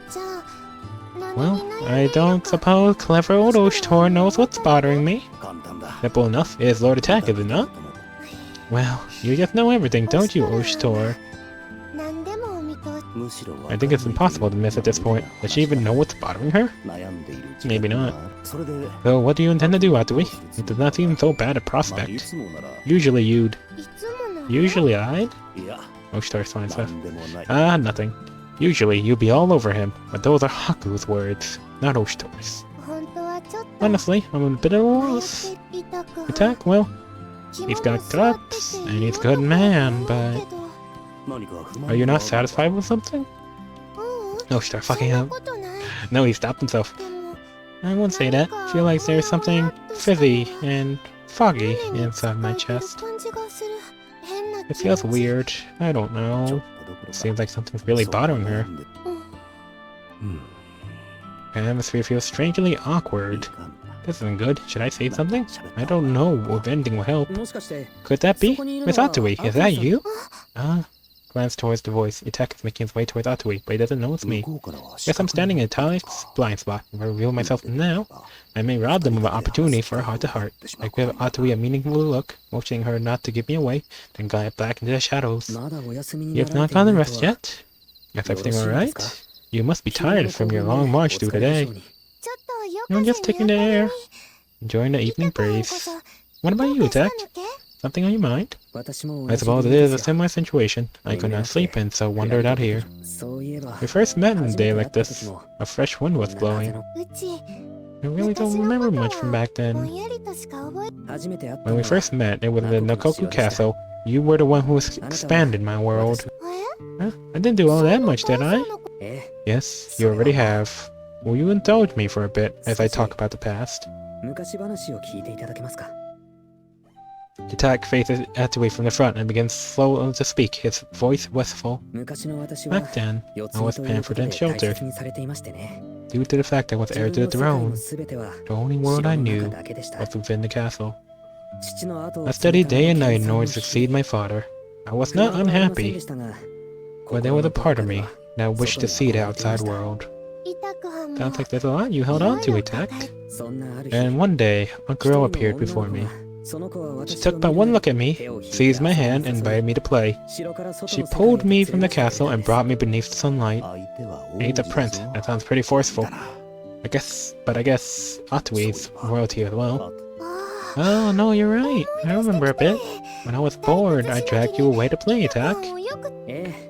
Well, I don't suppose clever old Oshtor knows what's bothering me. Simple enough, it is Lord Attack, is it not? Well, you just know everything, don't you, Oshtor? I think it's impossible to miss at this point. Does she even know what's bothering her? Maybe not. So what do you intend to do, Atui? It does not seem so bad a prospect. Usually you'd... Usually I'd? Oshtor smiles off. Ah, nothing. Usually you'd be all over him, but those are Haku's words, not Oshtor's. Honestly, I'm a bit at a loss. Attack, well, he's got guts, and he's a good man, but... Are you not satisfied with something? Oshtor fucking up. No, he stopped himself. I won't say that. I feel like there's something fizzy and foggy inside my chest. It feels weird. I don't know. It seems like something's really bothering her. The atmosphere feels strangely awkward. This isn't good. Should I say something? I don't know if anything will help. Could that be? Miss Atui, is that you? Glance towards the voice. Attack is making his way towards Atui, but he doesn't know it's me. Guess I'm standing in a tiny blind spot. If I reveal myself now, I may rob them of an opportunity for a heart-to-heart. I give Atui a meaningful look, motioning her not to give me away, then glide back into the shadows. You have not gone to rest yet? Is everything alright? You must be tired from your long march through the day. I'm just taking the air, enjoying the evening breeze. What about you, Attack? Something on your mind? I suppose it is a similar situation. I could not sleep and so wandered out here. We first met on a day like this. A fresh wind was blowing. I really don't remember much from back then. When we first met, it was in the Nokoku Castle. You were the one who expanded my world. Huh? I didn't do all that much, did I? Yes, you already have. Will you indulge me for a bit as I talk about the past? Attack faces Atui from the front and begins slowly to speak, his voice wistful. Back then, I was pampered and sheltered. Due to the fact I was heir to the throne, the only world I knew was within the castle. I studied day and night in order to succeed my father. I was not unhappy, but there was a part of me that wished to see the outside world. Sounds like there's a lot you held on to, Attack. And one day, a girl appeared before me. She took but one look at me, seized my hand, and invited me to play. She pulled me from the castle and brought me beneath the sunlight. He's a prince. That sounds pretty forceful. I guess Atui's royalty as well. Oh, no, you're right. I remember a bit. When I was bored, I dragged you away to play, Attack.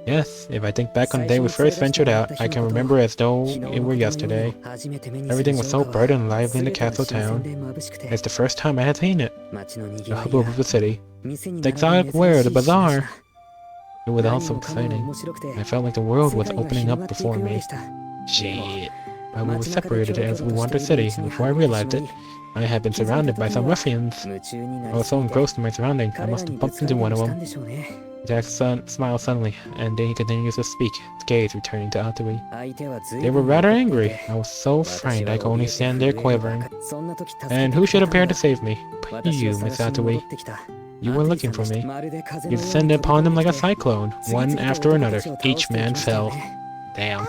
Yes, if I think back on the day we first ventured out, I can remember as though it were yesterday. Everything was so bright and lively in the castle town. It's the first time I had seen it. The hubbub of the city. The exotic wear, the bazaar. It was all so exciting. I felt like the world was opening up before me. Shit. But we were separated as we wandered the city, and before I realized it, I had been surrounded by some ruffians. I was so engrossed in my surroundings, I must have bumped into one of them. Jack smiled suddenly, and then he continues to speak, his gaze returning to Atui. They were rather angry. I was so frightened I could only stand there quivering. And who should appear to save me? But you, Miss Atui. You were looking for me. You descended upon them like a cyclone, one after another. Each man fell. Damn.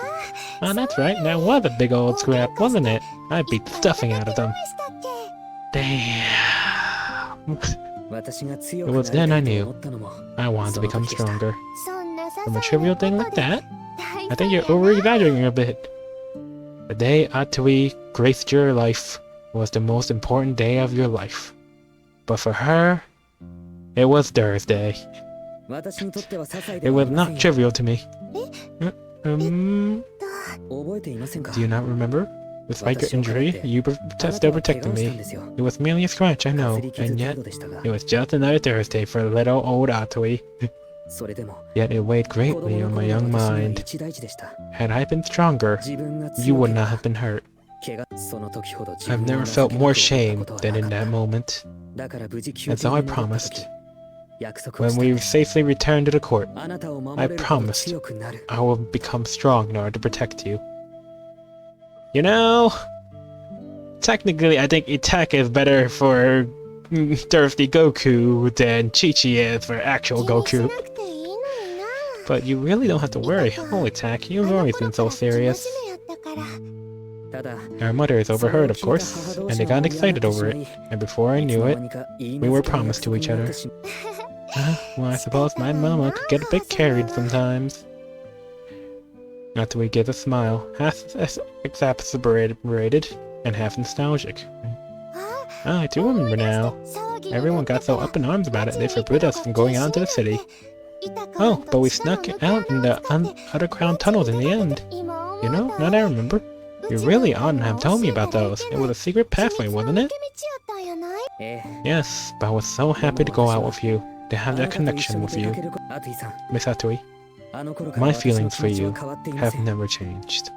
Oh, that's right, that was a big old scrap, wasn't it? I beat the stuffing out of them. Damn. It was then I knew. I wanted to become stronger. From a trivial thing like that? I think you're over-exaggerating a bit. The day Atui graced your life was the most important day of your life. But for her, it was Thursday. It was not trivial to me. Do you not remember? Despite your injury, you still protected me. It was merely a scratch, I know, and yet, it was just another Thursday for little old Atui. Yet it weighed greatly on my young mind. Had I been stronger, you would not have been hurt. I've never felt more shame than in that moment. And so I promised. When we safely return to the court, I promised I will become strong in order to protect you. You know, technically I think Attack is better for thirsty Goku than Chi-Chi is for actual Goku. But you really don't have to worry. Oh, Attack, you've always been so serious. Our mothers overheard, of course, and they got excited over it, and before I knew it, we were promised to each other. Well, I suppose my mama could get a bit carried sometimes. After we give a smile, half exasperated and half nostalgic. I do remember now. Everyone got so up in arms about it, they forbid us from going out into the city. Oh, but we snuck out in the underground tunnels in the end. You know, now that I remember, you really oughtn't have told me about those. It was a secret pathway, wasn't it? Yes, but I was so happy to go out with you, to have that connection with you. Miss Atui, my feelings for you have never changed.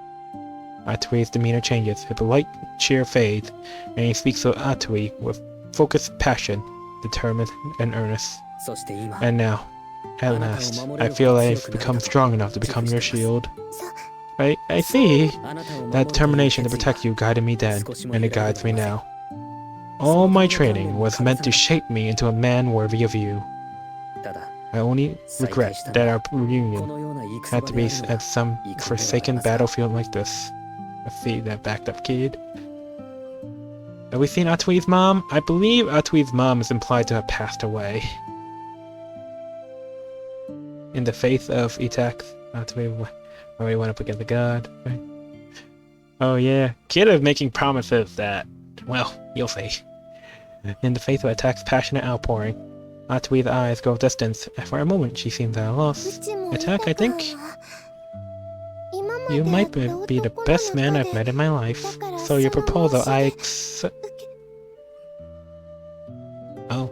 Atui's demeanor changes, his light cheer fades, and he speaks to Atui with focused passion, determined and earnest. And now, at last, I feel I've become strong enough to become your shield. I see. That determination to protect you guided me then, and it guides me now. All my training was meant to shape me into a man worthy of you. I only regret that our reunion had to be at some forsaken battlefield like this. Let's see that backed up kid. Have we seen Atui's mom? I believe Atui's mom is implied to have passed away. In the face of Itax, Atui already went up against the god. Right? Oh yeah, Kid is making promises that, well, you'll see. In the face of Attack's passionate outpouring, Atui's eyes go distance, and for a moment she seems at a loss. Attack, I think you might be the best man I've met in my life, so your proposal I accept. Oh.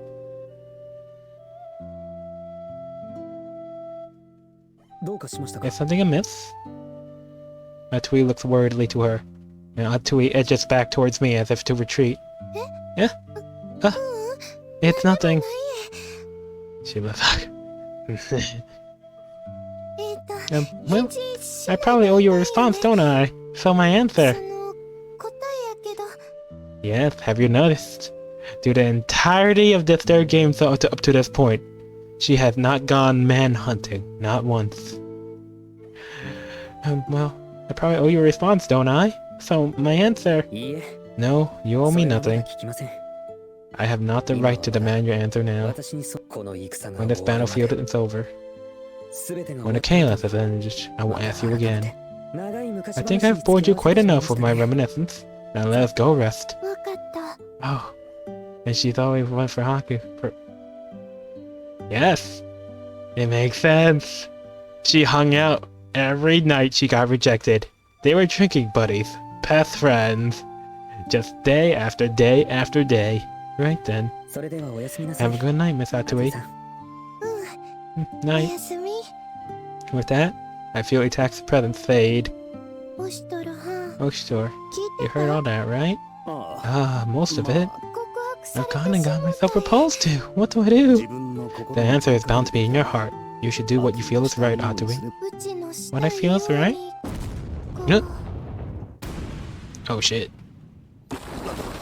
Is something amiss? Atui looks worriedly to her, and Atui edges back towards me as if to retreat. Yeah? It's nothing. She left. Well, I probably owe you a response, don't I? So my answer. Yes, have you noticed? Through the entirety of this third game up to this point, she has not gone man-hunting, not once. Well, I probably owe you a response, don't I? So, my answer... No, you owe me nothing. I have not the right to demand your answer now. When this battlefield is over. When the chaos is ended, I will ask you again. I think I've bored you quite enough with my reminiscence. Now let us go rest. Oh, and she's always went for hockey. Yes, it makes sense. She hung out every night she got rejected. They were drinking buddies, best friends, just day after day after day. Right then. Have a good night, Miss Atui. Night. With that, I feel Itax's presence fade. Oh, sure. You heard all that, right? Most of it. I've gone and got myself proposed to. What do I do? The answer is bound to be in your heart. You should do what you feel is right, Atui. What I feel is right? Oh shit.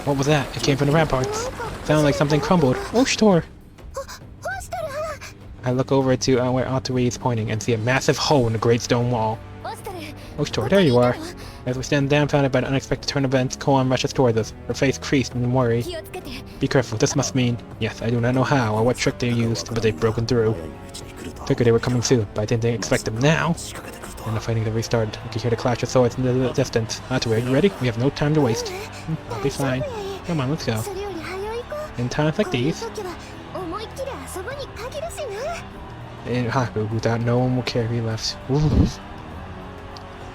What was that? It came from the ramparts. Sounded like something crumbled. Oh, sure. I look over to where Atui is pointing and see a massive hole in the great stone wall. Oh, sure, there you are. As we stand dumbfounded by the unexpected turn of events, Koan rushes towards us, her face creased in worry. Be careful, this must mean... Yes, I do not know how or what trick they used, but they've broken through. Figured they were coming soon, but I didn't expect them now. And the fighting that restarted. I could hear the clash of swords in the distance. Atui, are you ready? We have no time to waste. I'll be fine. Come on, let's go. In times like these... In Haku, who thought no one will care if he left. Oof.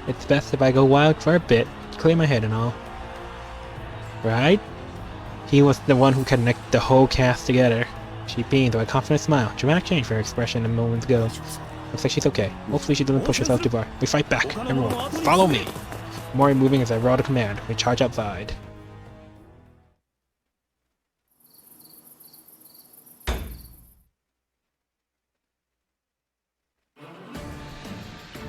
It's best if I go wild for a bit, clear my head and all. Right? He was the one who connected the whole cast together. She beamed with a confident smile, dramatic change for her expression a moment ago. Looks like she's okay. Hopefully she doesn't push herself too far. We fight back. Everyone, follow me! Mori moving as I roll the command. We charge outside.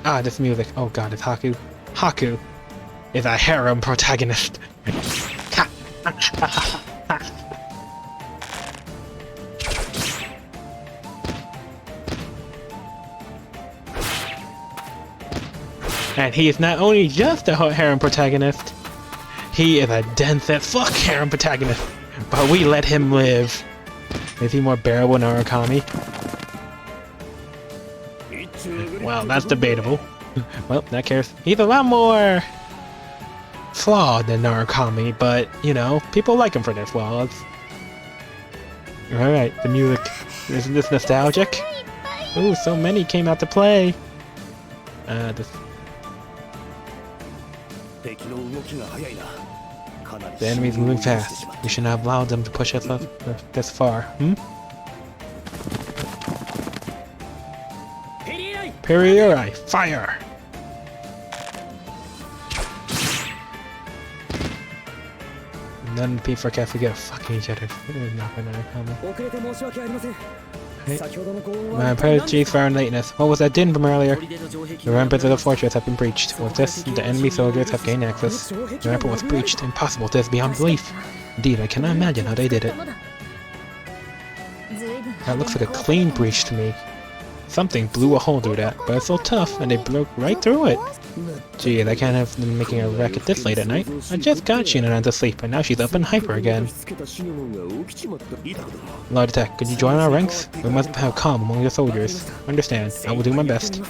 Ah, this music. Oh god, it's Haku. Haku is a harem protagonist. And he is not only just a harem protagonist, he is a dense as fuck harem protagonist. But we let him live. Is he more bearable than Narukami? Well, that's debatable. Well, in that case, he's a lot more flawed than Narukami, but, you know, people like him for their flaws. Alright, the music. Isn't this nostalgic? Ooh, so many came out to play. The enemy's moving fast. We should not allow them to push us up this far. Periori, fire! None of the people forecast to get fucking each other. Not gonna comment. My apologies for our lateness. What was that din from earlier? The ramparts of the fortress have been breached. With this, the enemy soldiers have gained access. The rampart was breached. Impossible. This is beyond belief. Indeed, I cannot imagine how they did it. That looks like a clean breach to me. Something blew a hole through that, but it's so tough, and they broke right through it. Gee, I can't have them making a racket this late at night. I just got Shinon to sleep, and now she's up and hyper again. Lord Attack, could you join our ranks? We must have calm among the soldiers. Understand, I will do my best.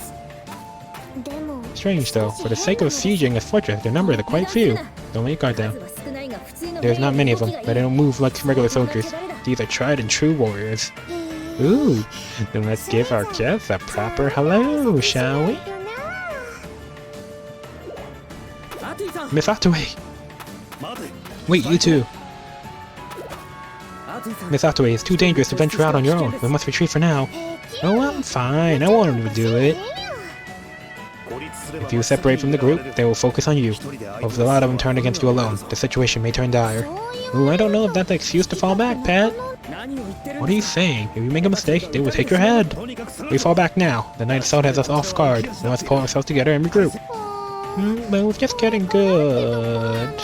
Strange though, for the sake of sieging a fortress, their numbers are quite few. Don't let your guard down. There's not many of them, but they don't move like regular soldiers. These are tried and true warriors. Ooh, then let's give our guests a proper hello, shall we? Miss Atui! Wait, you two! Miss Atui, it's too dangerous to venture out on your own. We must retreat for now. Oh, I'm fine. I want him to do it. If you separate from the group, they will focus on you. If a lot of them turn against you alone, the situation may turn dire. Ooh, I don't know if that's an excuse to fall back, Pat. What are you saying? If you make a mistake, they will take your head. We fall back now. The night assault has us off guard. Now let's pull ourselves together and regroup. But we're just getting good.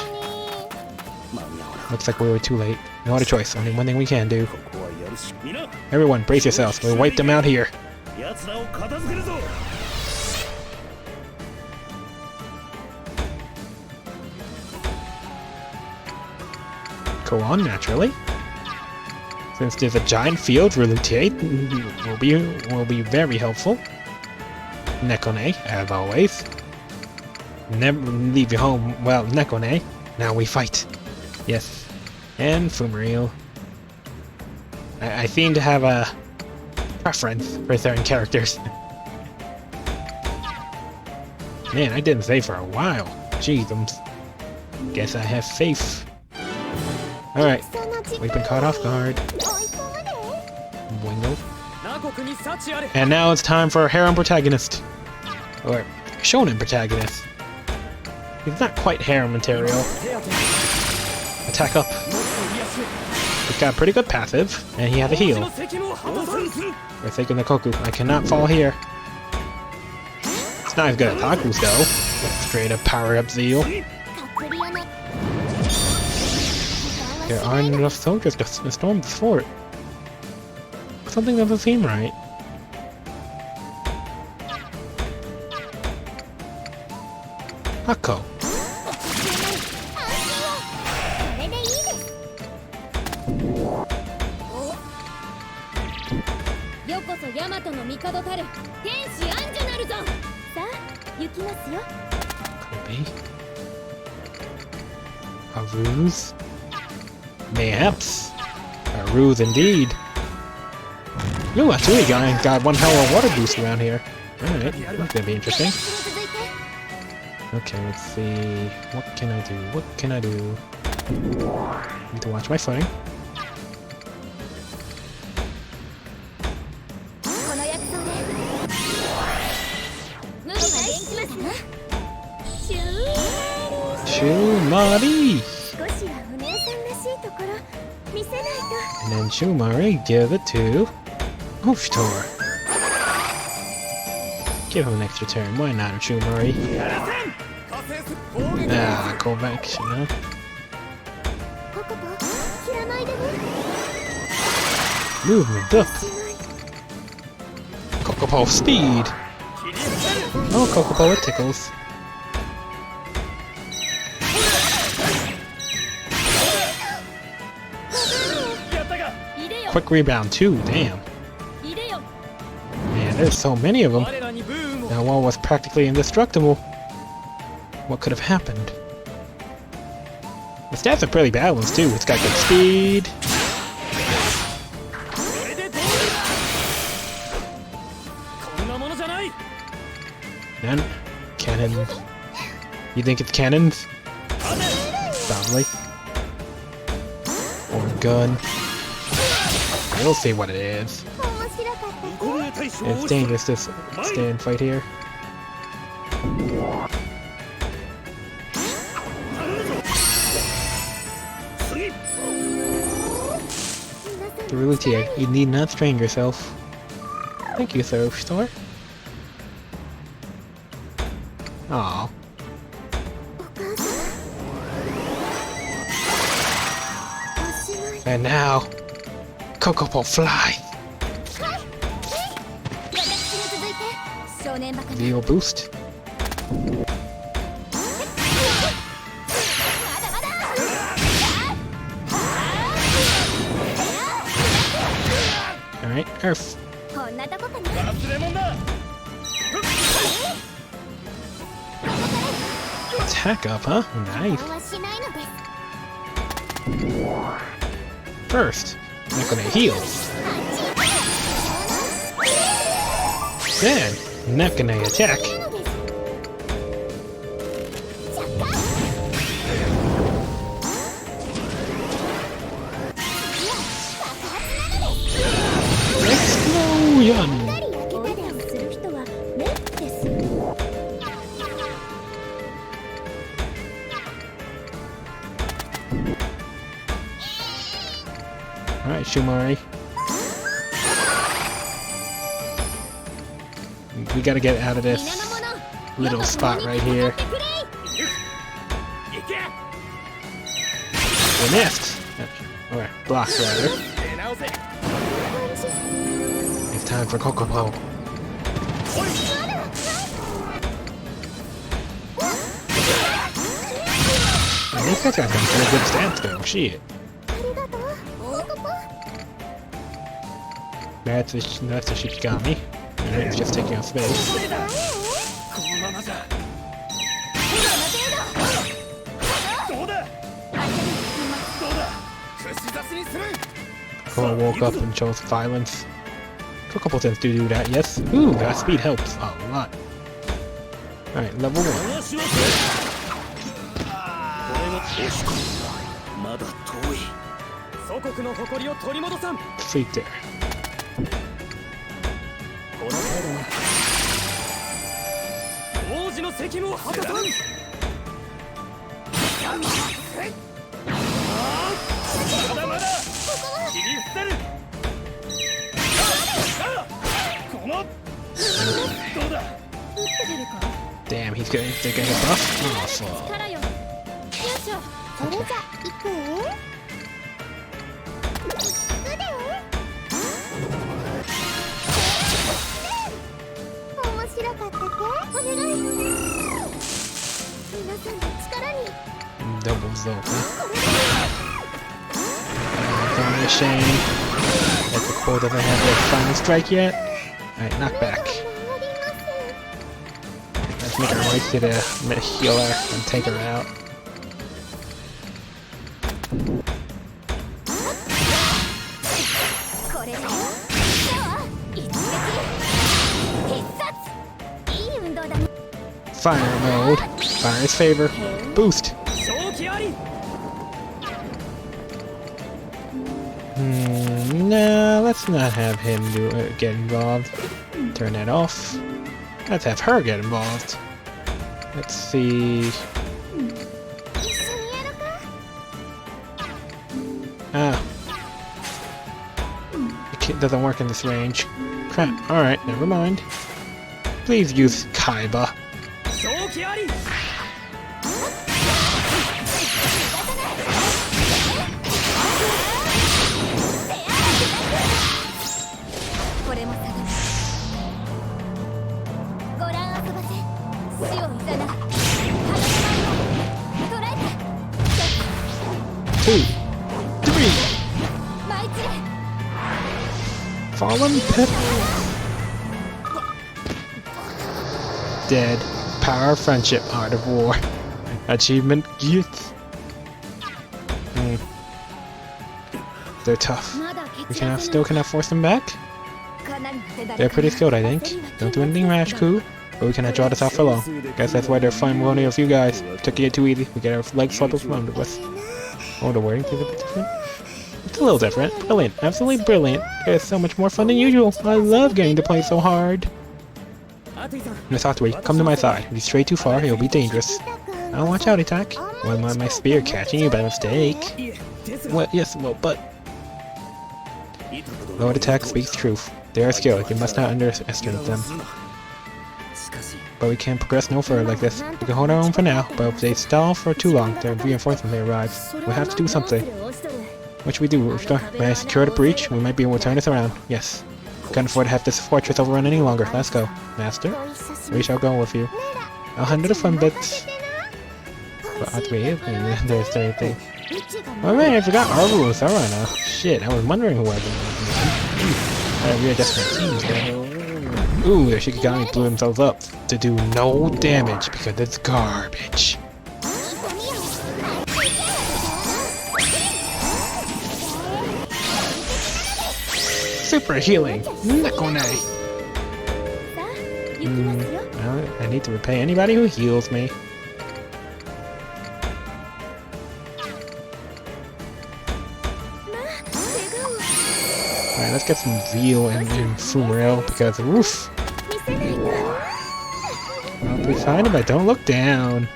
Looks like we were too late. No other choice. Only one thing we can do. Everyone, brace yourselves. We'll wipe them out here. Go on, naturally. Since there's a giant field for Lutiate, will be very helpful. Nekone, as always. Never leave your home. Well, Nekone. Now we fight. Yes. And Fumariel. I seem to have a preference for certain characters. Man, I didn't say for a while. Jeez, guess I have faith. Alright, we've been caught off guard. Wingo. And now it's time for a harem protagonist. Or shonen protagonist. He's not quite harem material. Attack up. He's got a pretty good passive, and he has a heal. We're taking the Koku. I cannot fall here. It's not as good as Haku's though. Straight up power up Zeal. There aren't enough soldiers to storm the fort. Something doesn't seem right. Hako. Kobe. A ruse? Mayhaps. A ruse indeed. Ooh, ATUI got one hell of a water boost around here. Alright, that's gonna be interesting. Okay, let's see. What can I do? What can I do? Need to watch my footing. Shumari! And then Shumari give it to Utawarerumono. Give him an extra turn. Why not, Shumari? Ah, go back, you know? Movement up. Kokopo speed. Oh, Kokopo, it tickles. Quick rebound too, damn. Man, there's so many of them. That wall was practically indestructible. What could have happened? The stats are pretty balanced too. It's got good speed. Then, cannon. You think it's cannons? Probably. Or a gun. We'll see what it is. It's dangerous to stay and fight here. The rule is here. You need not strain yourself. Thank you, Throw Store. Aww. And now, Kokopo fly! Leo boost. Alright, Earth. Attack up, huh? Nice. First, not gonna heal. Then, not gonna attack. Explosion! Alright, Shumari. We gotta get out of this little spot right here. We missed! Or blocked, rather. It's time for Kokopo. And these guys got some pretty good stats though, shit. That's a Shikigami. Alright, it's just taking up space. Kokopo woke up and chose violence. Kokopo tends to do that, yes. Ooh, that speed helps a lot. Alright, level 1. Freak there. Damn, he's gonna get buff? Oh, fuck. Doubles though, huh? Don't be ashamed that the core doesn't have their final strike yet. Alright, knock back. Let's make our way to the healer and take her out. Fire mode. Fire is favor. Boost. No, let's not have him get involved. Turn that off. Let's have her get involved. Let's see. Ah. It doesn't work in this range. Crap. Alright, never mind. Please use Kaiba. Two, three. Fallen Pip. Dead. Power of friendship, art of war. Achievement youth. They're tough. We still cannot force them back. They're pretty skilled, I think. Don't do anything rash, Ku. But we cannot draw this out for long. Guess that's why they're fine with only a few guys. Took it too easy. We get our legs swept from under us. Oh, the wording is a bit different. It's a little different. Brilliant. Absolutely brilliant. It's so much more fun than usual. I love getting to play so hard. Miss ATUI, come to my side. If you stray too far, it'll be dangerous. I'll watch out, attack. Wouldn't mind my spear catching you by mistake. Well, yes, well, but... Lord Attack speaks truth. They are skilled. You must not underestimate them. But we can't progress no further like this. We can hold our own for now, but if they stall for too long, their reinforcements may arrive. We'll have to do something. What should we do? May I secure the breach? We might be able to turn this around. Yes. Can't afford to have this fortress overrun any longer. Let's go. Master? We shall go with you. I'll handle the fun bits. But ATUI is there's everything. Oh man, I forgot our rules. Alright now. Shit, I was wondering who I was. We are just teams. Ooh, the Shikigami blew themselves up to do no damage because it's garbage. Super healing! Nekone! I need to repay anybody who heals me. Alright, let's get some veal and Fumaril because woof! I'll be fine if I don't look down.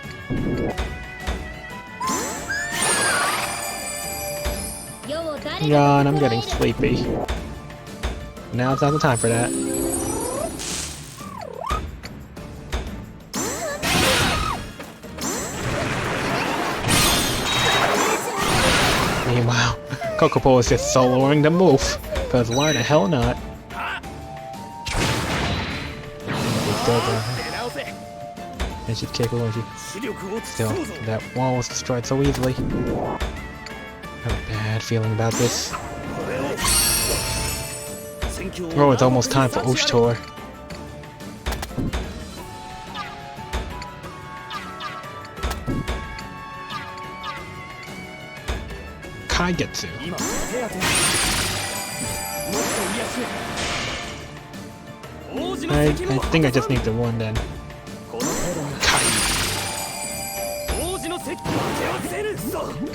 Yawn, I'm getting sleepy. Now it's not the time for that. Meanwhile, Kokopo is just soloing the move. Because why the hell not? And she'd kick her, won't she? Still, that wall was destroyed so easily. I have a bad feeling about this. Oh, it's almost time for Ushtor. Kaigetsu. I think I just need the one then.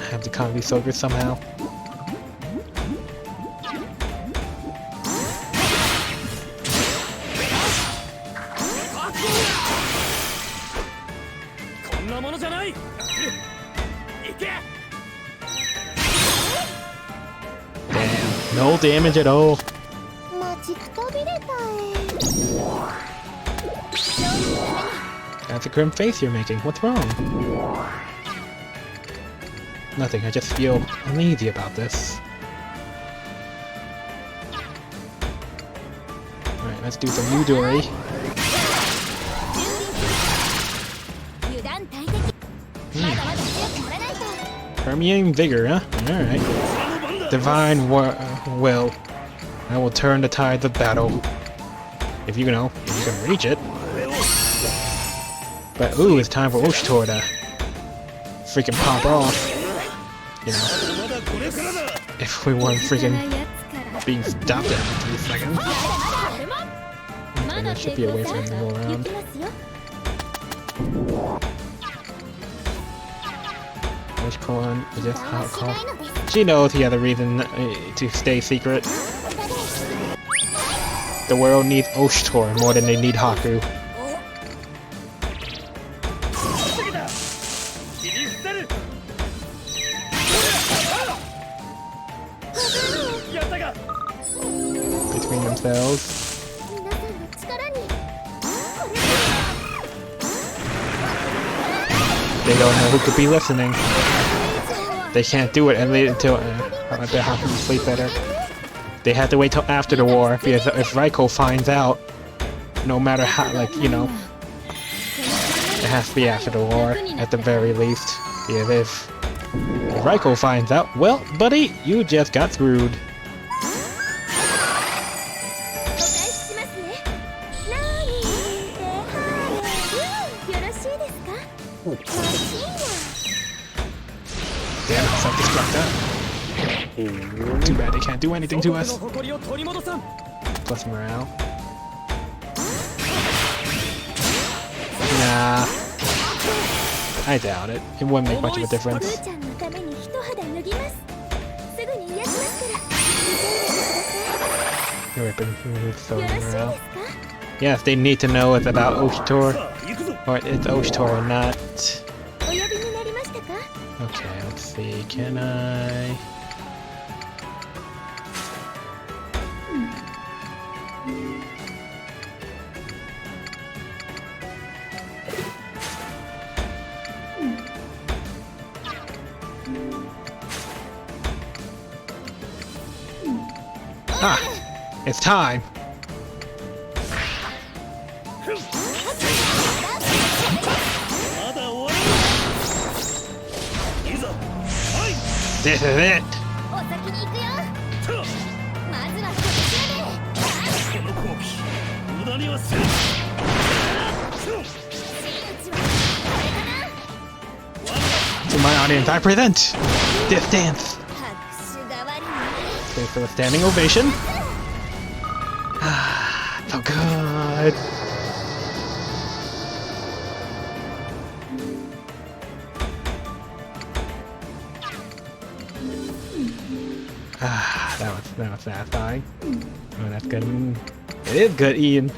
I have the Kanbi Soaker somehow. Damn, no damage at all. That's a grim face you're making. What's wrong? Nothing, I just feel uneasy about this. Alright, let's do some Yudori. Permeating Vigor, huh? Alright. Divine Will. I will turn the tides of battle. If you know, if you can reach it. But ooh, it's time for Ushtor to freaking pop off. You know, if we weren't freaking being stopped every 2 seconds. Okay, there should be a way for him to go around. Which one is this? How it called? She knows he had a reason to stay secret. The world needs Ushtor more than they need Haku. themselves. They don't know who could be listening. They can't do it until they'll have to sleep better. They have to wait till after the war, because if Raiko finds out, no matter how, like, you know, it has to be after the war, at the very least. Because if Raiko finds out, well, buddy, you just got screwed. Damn, self-destruct that. Too bad they can't do anything to us. Plus morale. Nah. I doubt it. It wouldn't make much of a difference. Morale. Yes, they need to know it's about Oshitor. Or it's Oshitor or not. Okay, let's see. Can I... Ah! It's time! This is it! To my audience, I present this dance! Okay, for a standing ovation. Ah, so good! Ah, that was satisfying. Oh, that's good. It is good, Ian.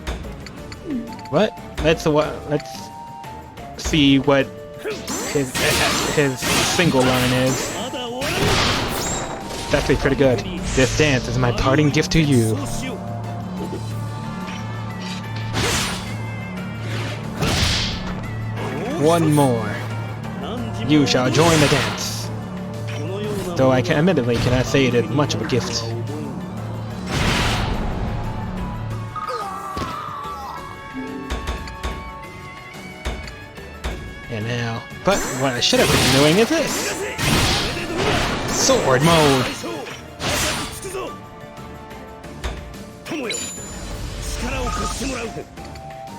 What? Let's see what his single line is. It's actually pretty good. This dance is my parting gift to you. One more. You shall join the dance. Though I admittedly cannot say it is much of a gift. And now, but what I should have been doing is this. Sword mode.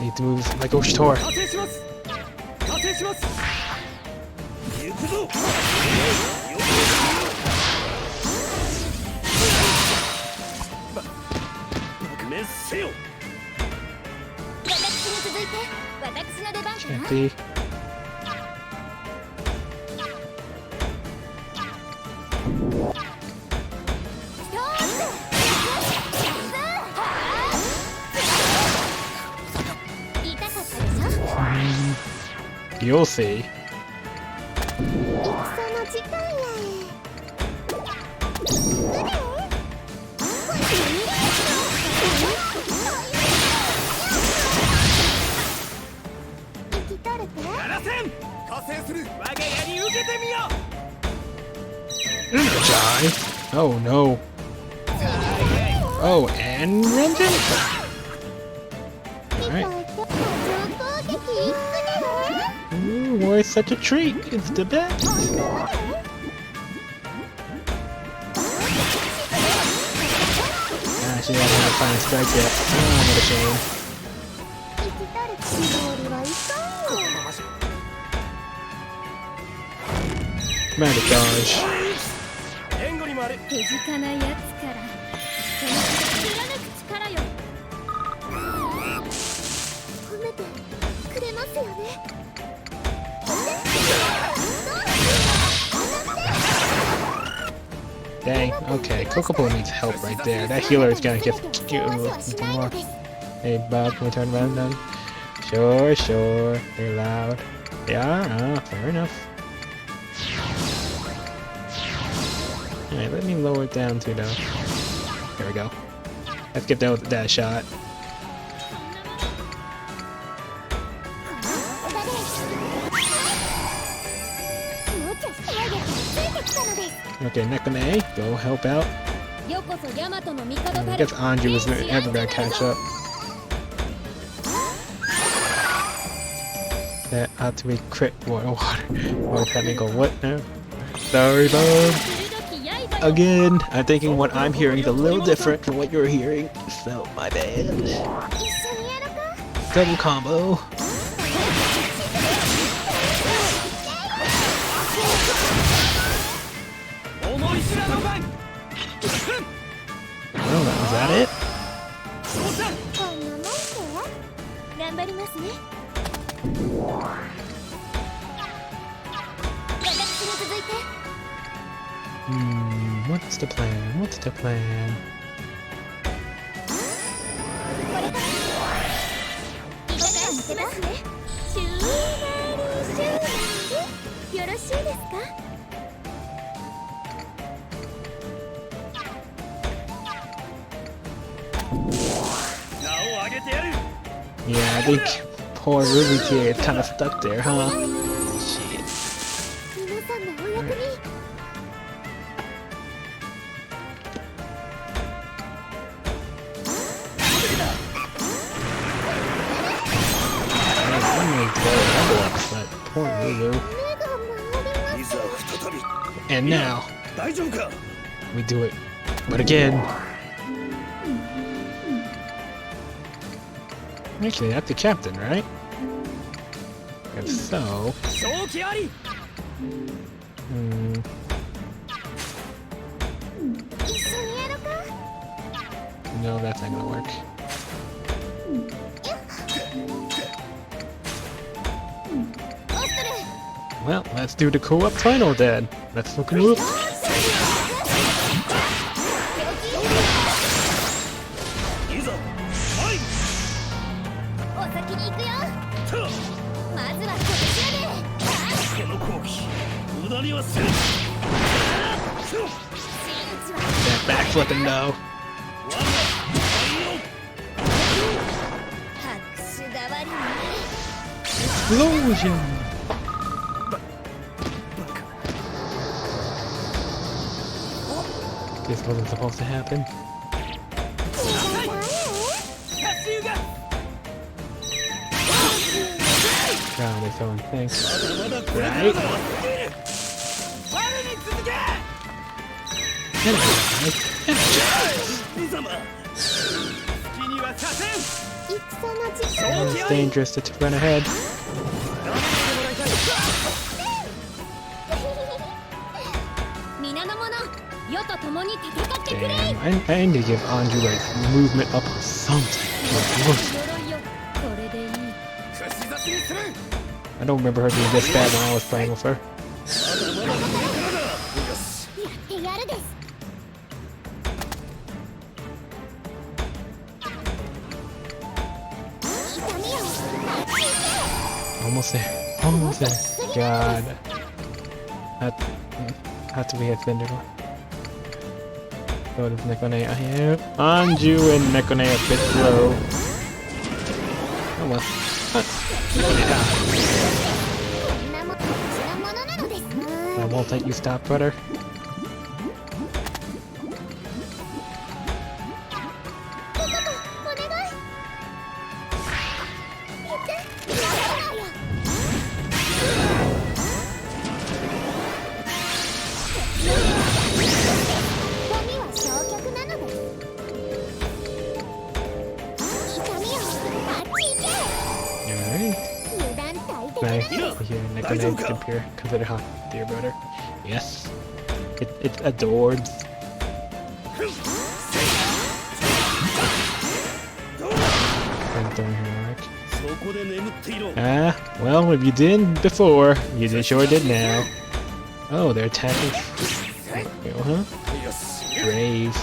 Need to move like Oshitor. Can't be. You'll see. Energize? Oh no. Oh, and Renton? Alright. Ooh, why such a treat? It's the best. Ah, she doesn't have a fine strike yet. Oh, what a shame. Magic dodge. Dang, okay, Kokopo needs help right there. That healer is gonna get something more. Hey Bob, can we turn around then? Sure, sure. They're loud. They are? Ah, fair enough. Alright, let me lower it down to though. There we go. Let's get that shot. Okay, Nekone, go help out. I guess Anju was never gonna catch up. That ATUI crit water. Won't have me go what now? Sorry, Bob. Again, I'm thinking what I'm hearing is a little different from what you're hearing, so my bad. Double combo. Well, was that it? What's the plan? What's the plan? Yeah, I think poor Ruby here is kind of stuck there, huh? Shit. But poor Lulu. And now we do it, but again. Actually, that's the captain, right? If so, no, that's not gonna work. Well, let's do the co-op final then. Let's look it up. That backflipping though. Explosion! This wasn't supposed to happen. God, they're so intense. Right? It's dangerous to run ahead. Damn, I need to give Anju like movement up or something. I don't remember her being this bad when I was playing with her. Almost there. Almost there. God. That had to be a fender one. Go to Nekone here. Anju and Nekone a bit slow. Oh well. I won't let you stop, brother. Nice. Here, Nekone compare, consider how dear brother. Yes. It's adored. Well, if you didn't before, you sure did now. Oh, they're attacking. Huh? Brave.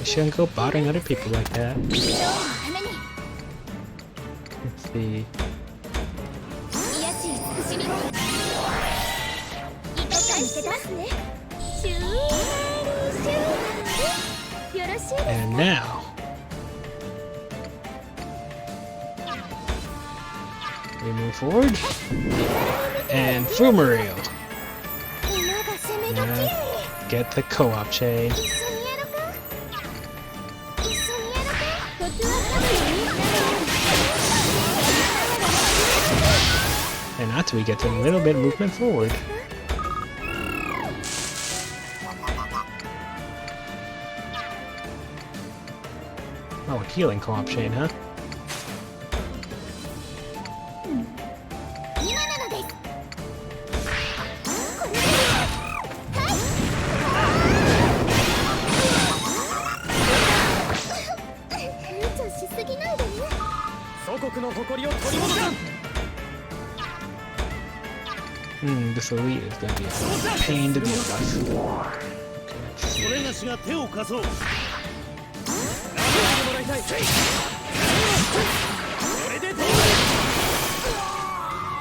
shouldn't go bothering other people like that. Let's see. And now we move forward and Fumaril. Get the co-op chain. And ATUI gets a little bit of movement forward. Oh, healing co-op chain, huh? This elite is gonna be a pain to deal with.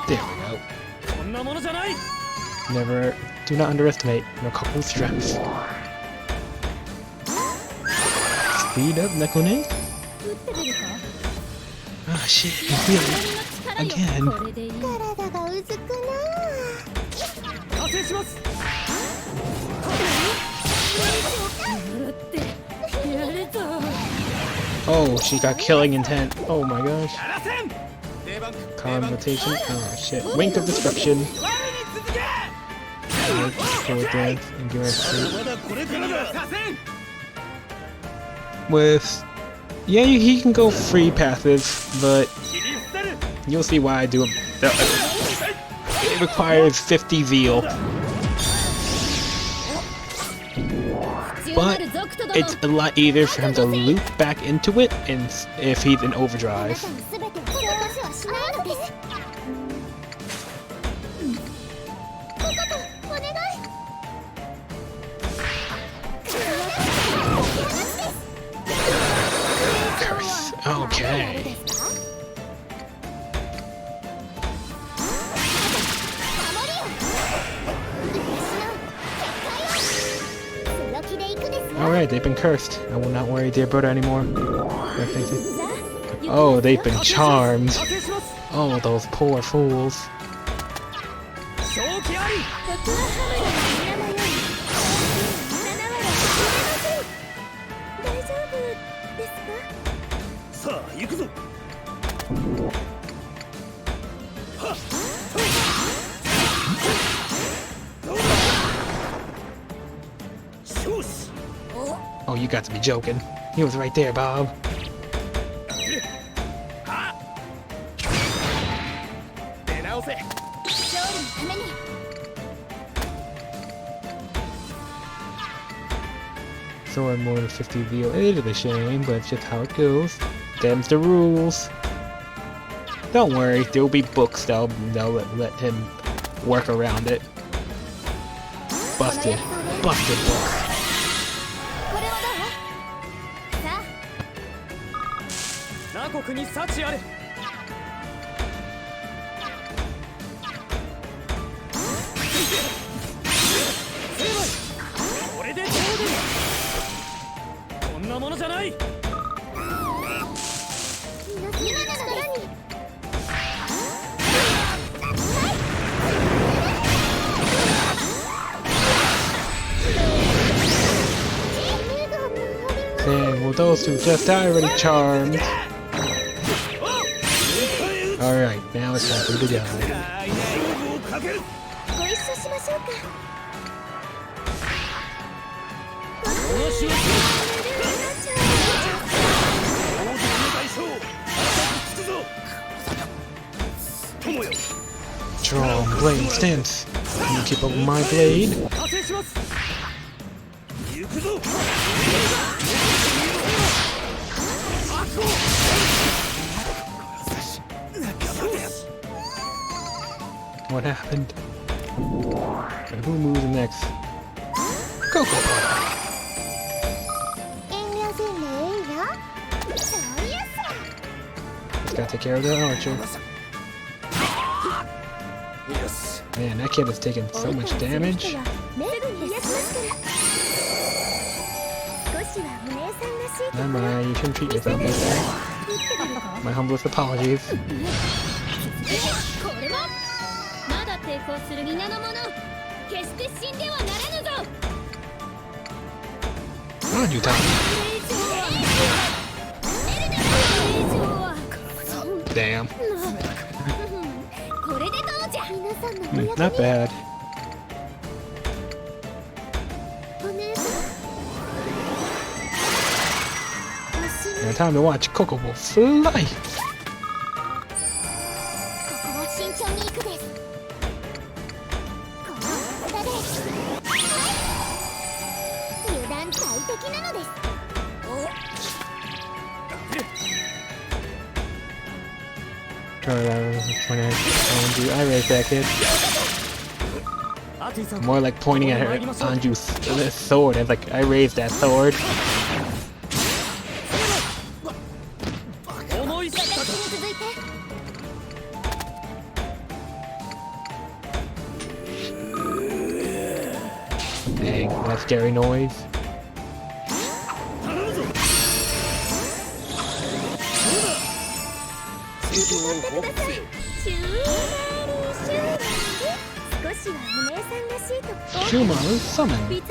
There we go. Never, do not underestimate Nokoku's strength. Speed up, Nekone. Ah, shit, he's healing. Again. Oh, she got killing intent. Oh my gosh. Convocation. Oh shit. Wink of destruction. Forward dance and give us with. Yeah, he can go free passive, but you'll see why I do it. It requires 50 zeal. But it's a lot easier for him to loop back into it if he's in overdrive. Curse. Okay. Alright, they've been cursed. I will not worry, dear brother, anymore. Oh, they've been charmed. Oh, those poor fools. Oh, you got to be joking. He was right there, Bob. So I'm more than 50 VO. It is a shame, but it's just how it goes. Them's the rules. Don't worry, there'll be books that'll let him work around it. Busted. Busted books. Dang, well those two just died already charmed. Alright, now it's time for you to die. Strong blade stance. Can you keep up with my blade? What happened? Okay, who moves next? Coco Puff. gotta take care of the archer. Man, that kid is taking so much damage. Never mind, you shouldn't treat yourself like that. My humblest apologies. Come on, Utah. Damn. Not bad. Now time to watch Coco fly. I raised that kid. More like pointing at her Anju's sword as like I raised that sword. Dang, that scary noise. Shumaru summon.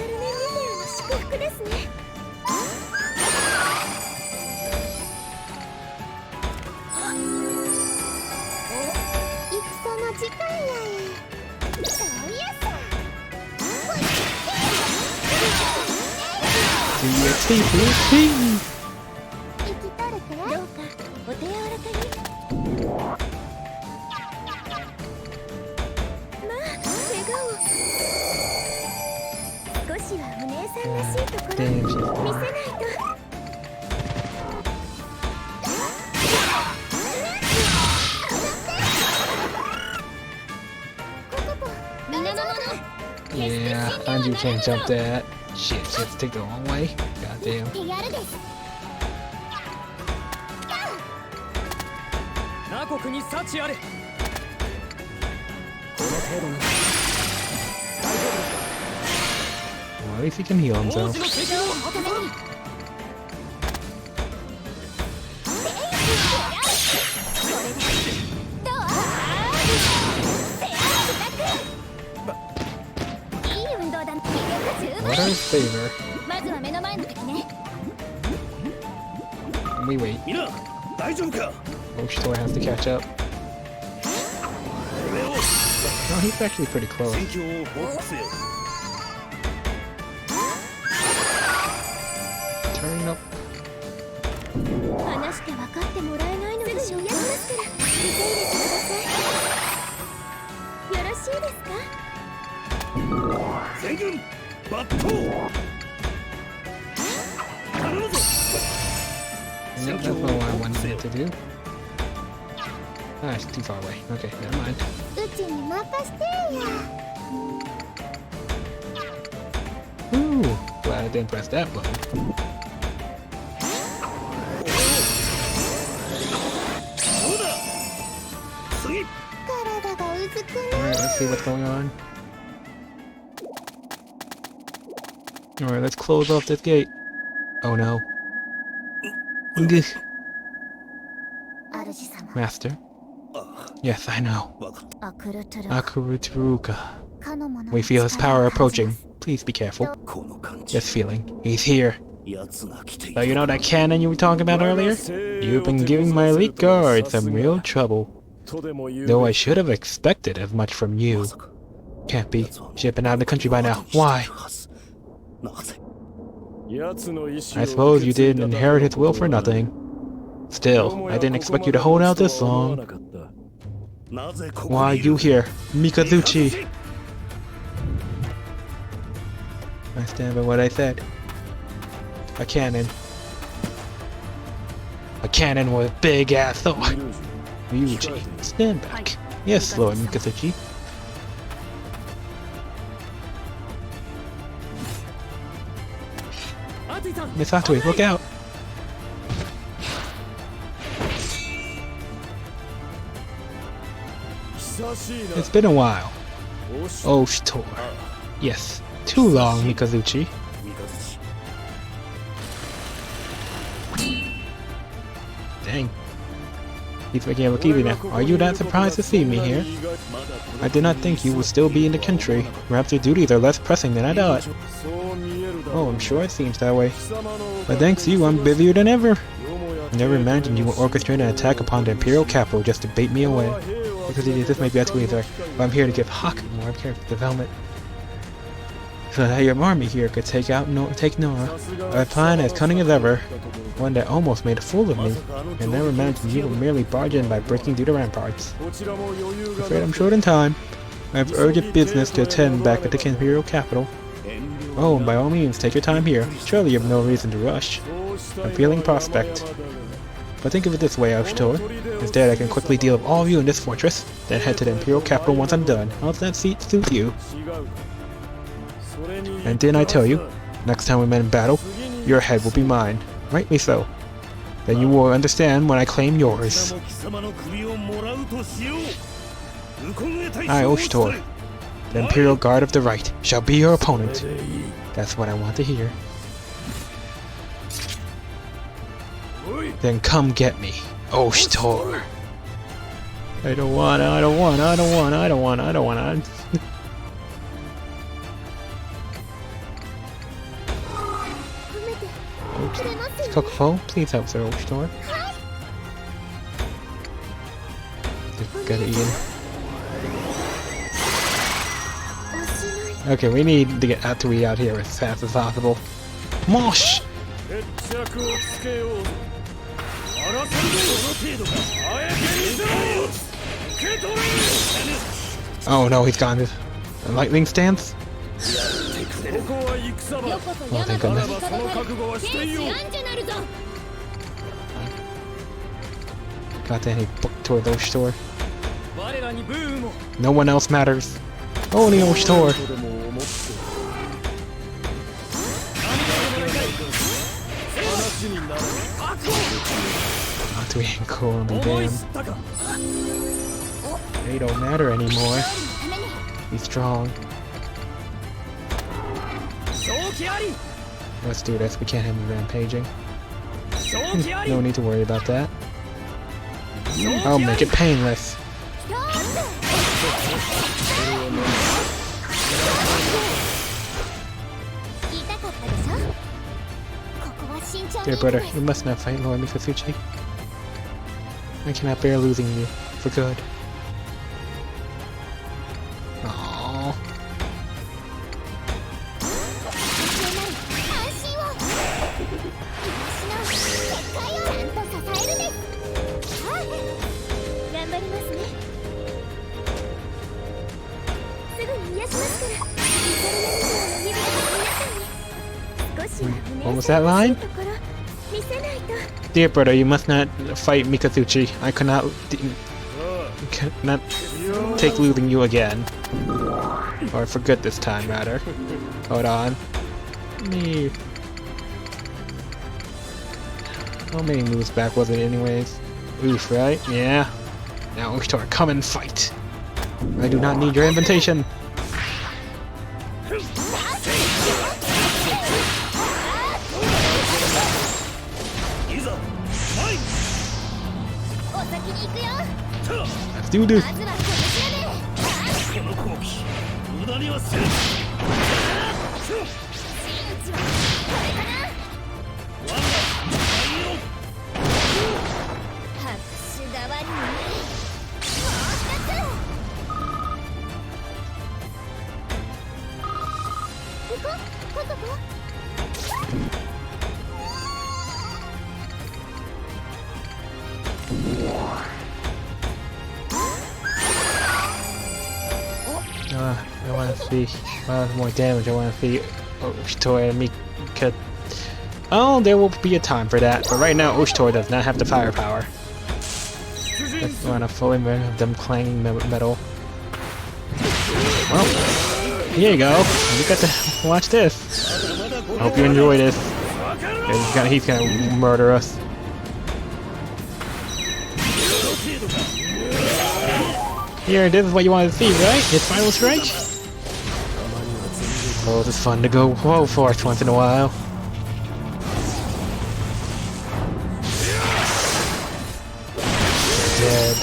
Damn, she's yeah, Anju can't jump that. Shit, she has to take the long way. God damn. Well, at least he can heal himself. What is favor? We wait. Oh, she still has to catch up. No, he's actually pretty close. Turn up. Nope, that's not what I wanted to do. Ah, it's too far away. Okay, never mind. Ooh, glad I didn't press that button. Alright, let's see what's going on. Alright, let's close off this gate. Oh no. Master? Yes, I know. Akuruturuka. We feel his power approaching. Please be careful. This feeling. He's here. So you know that cannon you were talking about earlier? You've been giving my elite guard some real trouble. Though I should have expected as much from you. Can't be. She's been out of the country by now. Why? I suppose you didn't inherit his will for nothing. Still, I didn't expect you to hold out this long. Why are you here, Mikazuchi? I stand by what I said. A cannon. A cannon with a big ass sword. Ryuji, stand back. Yes, Lord Mikazuchi. Miss ATUI, look out! It's been a while. Oshtor. Yes, too long, Mikazuchi. Dang. He's making it look easy now. Are you that surprised to see me here? I did not think you would still be in the country. Perhaps your duties are less pressing than I thought. Oh, I'm sure it seems that way. But thanks to you, I'm busier than ever. I never imagined you would orchestrate an attack upon the Imperial capital just to bait me away. Because this may be ATUI Arc, but I'm here to give Hawk more character development. So that your army here could take Nora. I plan as cunning as ever, one that almost made a fool of me. I never imagined you would merely barge in by breaking through the ramparts. I'm afraid I'm short in time. I have urgent business to attend back at the Imperial capital. Oh, by all means, take your time here. Surely you have no reason to rush. I'm feeling prospect. But think of it this way, Oshtor. Instead, I can quickly deal with all of you in this fortress, then head to the Imperial capital once I'm done. How does that suit you? And didn't I tell you? Next time we met in battle, your head will be mine. Rightly so. Then you will understand when I claim yours. I, Oshtor, the Imperial Guard of the Right, shall be your opponent. That's what I want to hear. Then come get me, Oshtor. I don't want. Kokofo, please help Sir Oshtor. Got it, Ian. Okay, we need to get ATUI out here as fast as possible. Mosh! Oh no, he's gone. A lightning stance? Oh, thank goodness. God damn, he booked toward Oshtor. No one else matters. Only Oshtor. ATUI ain't cool, be damned. They don't matter anymore. He's strong. Let's do this. We can't have him rampaging. No need to worry about that. I'll make it painless. Dear brother, you must not fight Lord Mikazuchi. I cannot bear losing you for good. Aww. What was that line? Dear brother, you must not fight Mikazuchi. I cannot take losing you again. Or for good this time, rather. Hold on. Me. How many moves back was it anyways? Oof, right? Yeah. Now Oshtor, come and fight. I do not need your invitation. Let's do this. I want to see more damage. I want to see Oshtor and Mika. Oh, there will be a time for that. But right now, Oshtor does not have the firepower. Just want to fully rid of them clanging metal. Well, here you go. You got to watch this. I hope you enjoy this. He's gonna murder us. Here, this is what you wanted to see, right? His final strike? Oh, it's fun to go forth once in a while. Dead.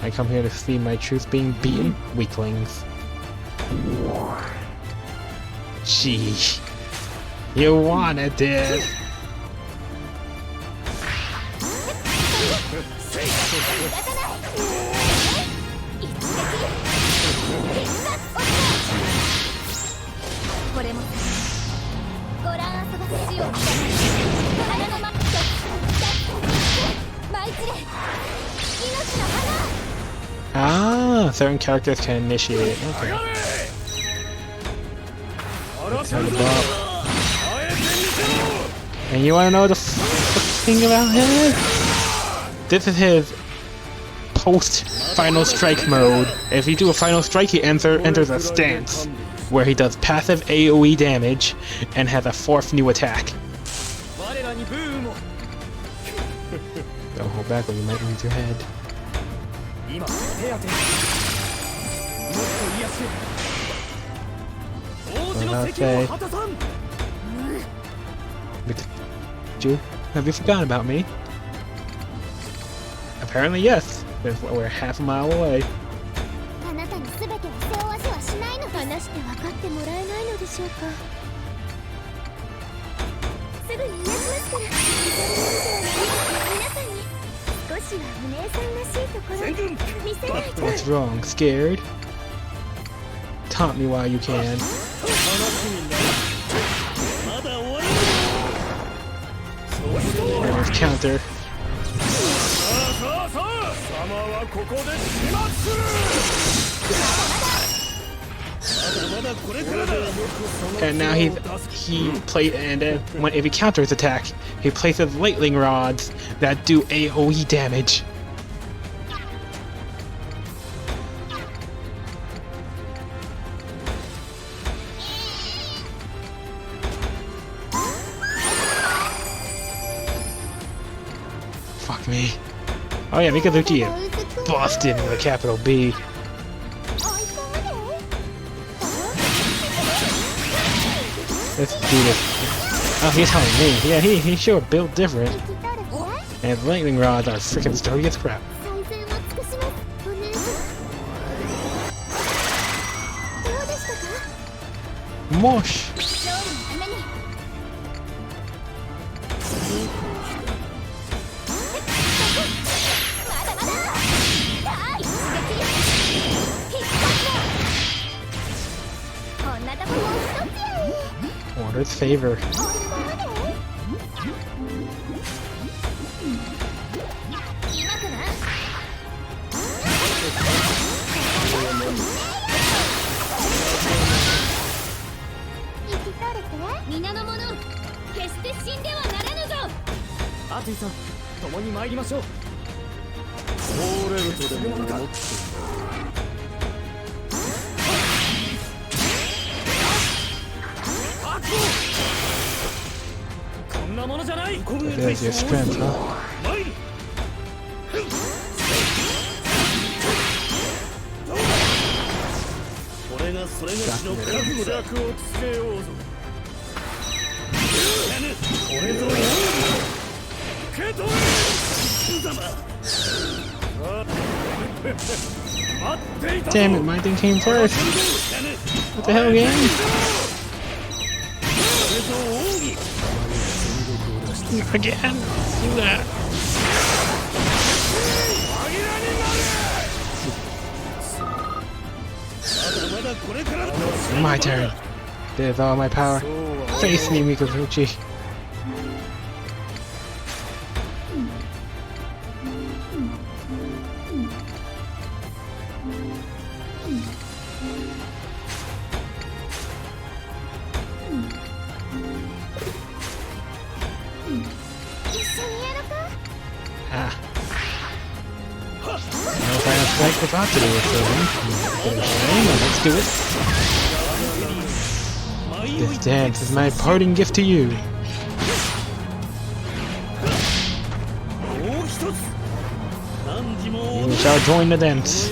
I come here to see my troops being beaten. Weaklings. Gee. You wanted it. Ah, certain characters can initiate. Okay. And you wanna know the thing about him? This is his post-final strike mode. If you do a final strike, he enters a stance, where he does passive AOE damage and has a 4th new attack. Don't hold back or you might lose your head. Have you forgotten about me? Apparently yes. We're half a mile away. What's wrong? Scared? Taunt me while you can. There's counter. And now he played, and if he counters attack, he places lightning rods that do AOE damage. Fuck me. Oh yeah, Mikazuchi is busted with a capital B. Let's do this. Oh, he's telling me. Yeah, he sure built different. And lightning rods are freaking sturdy as crap. Mosh! Order's favor. There's your strength, huh? Damn it, my thing came first. What the hell, game? Again? Do that. My turn. There's all my power. Face me, Mikazuchi. like we're about to do it, so let's do it. This dance is my parting gift to you. You shall join the dance.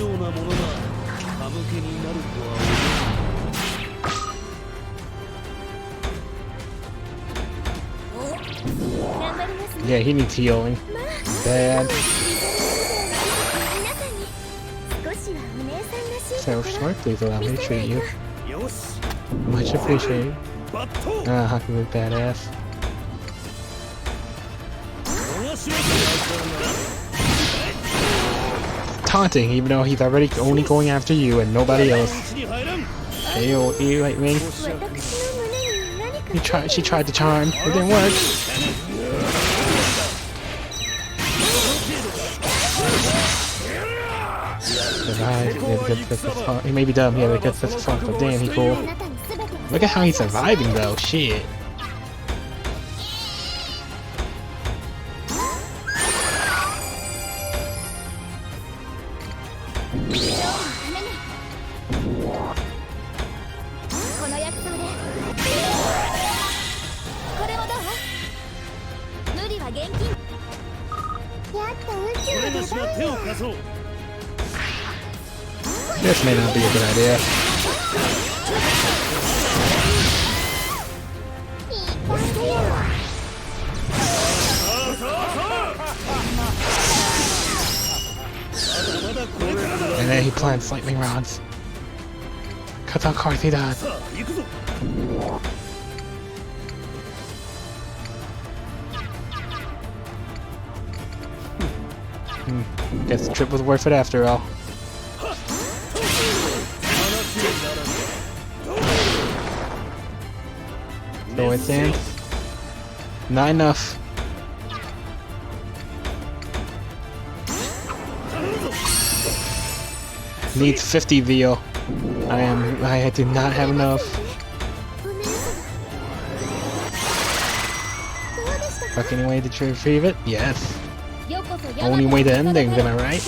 Yeah, he needs healing. Bad. So smart, please allow me to treat you. Much appreciated. Hockey with badass. Taunting, even though he's already only going after you and nobody else. Hey, you like me? She tried to charm. It didn't work. He may be dumb, yeah, because that's fun, but damn, he cool. Look at how he's surviving though, shit. This may not be a good idea. And then he plants lightning rods. Katakarthidan. Guess the trip was worth it after all. So it's in. Not enough. Needs 50 VO. I do not have enough. Fucking way to retrieve it? Yes. Only way to end things, am I right?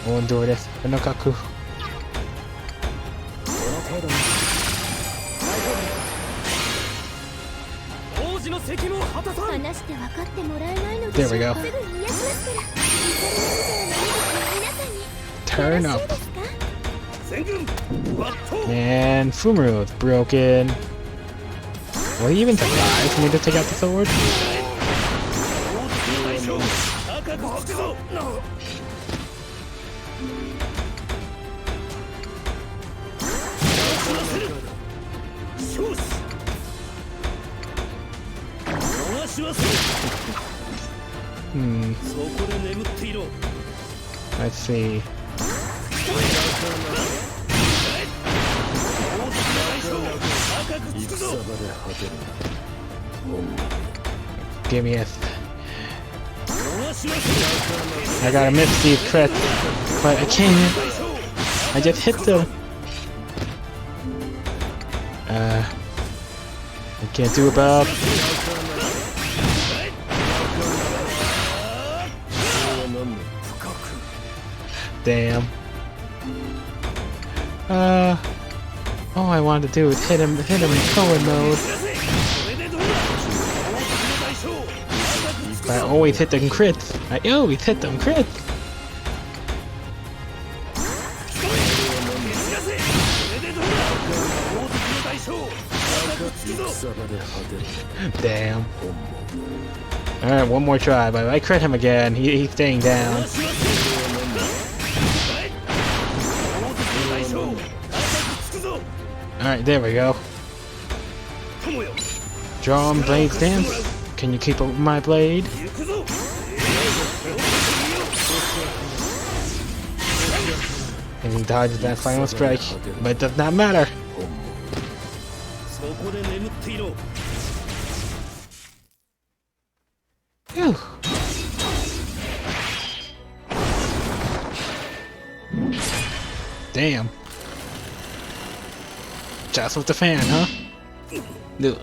We'll endure this. Inokaku. There we go. Turn up. And Fumaru is broken. Will he even survive for me to take out the sword? Let's see. Give me a... I gotta miss these crits, but I can't. I just hit them. I can't do about. Damn. All I wanted to do was hit him in forward mode. But I always hit them crits. I always hit them crits. Damn. Alright, one more try, but if I crit him again, he's staying down. Alright, there we go. Draw and blade stance. Can you keep up with my blade? And he dodges that final strike, but it does not matter. Phew. Damn. Just with the fan, huh? Ugh.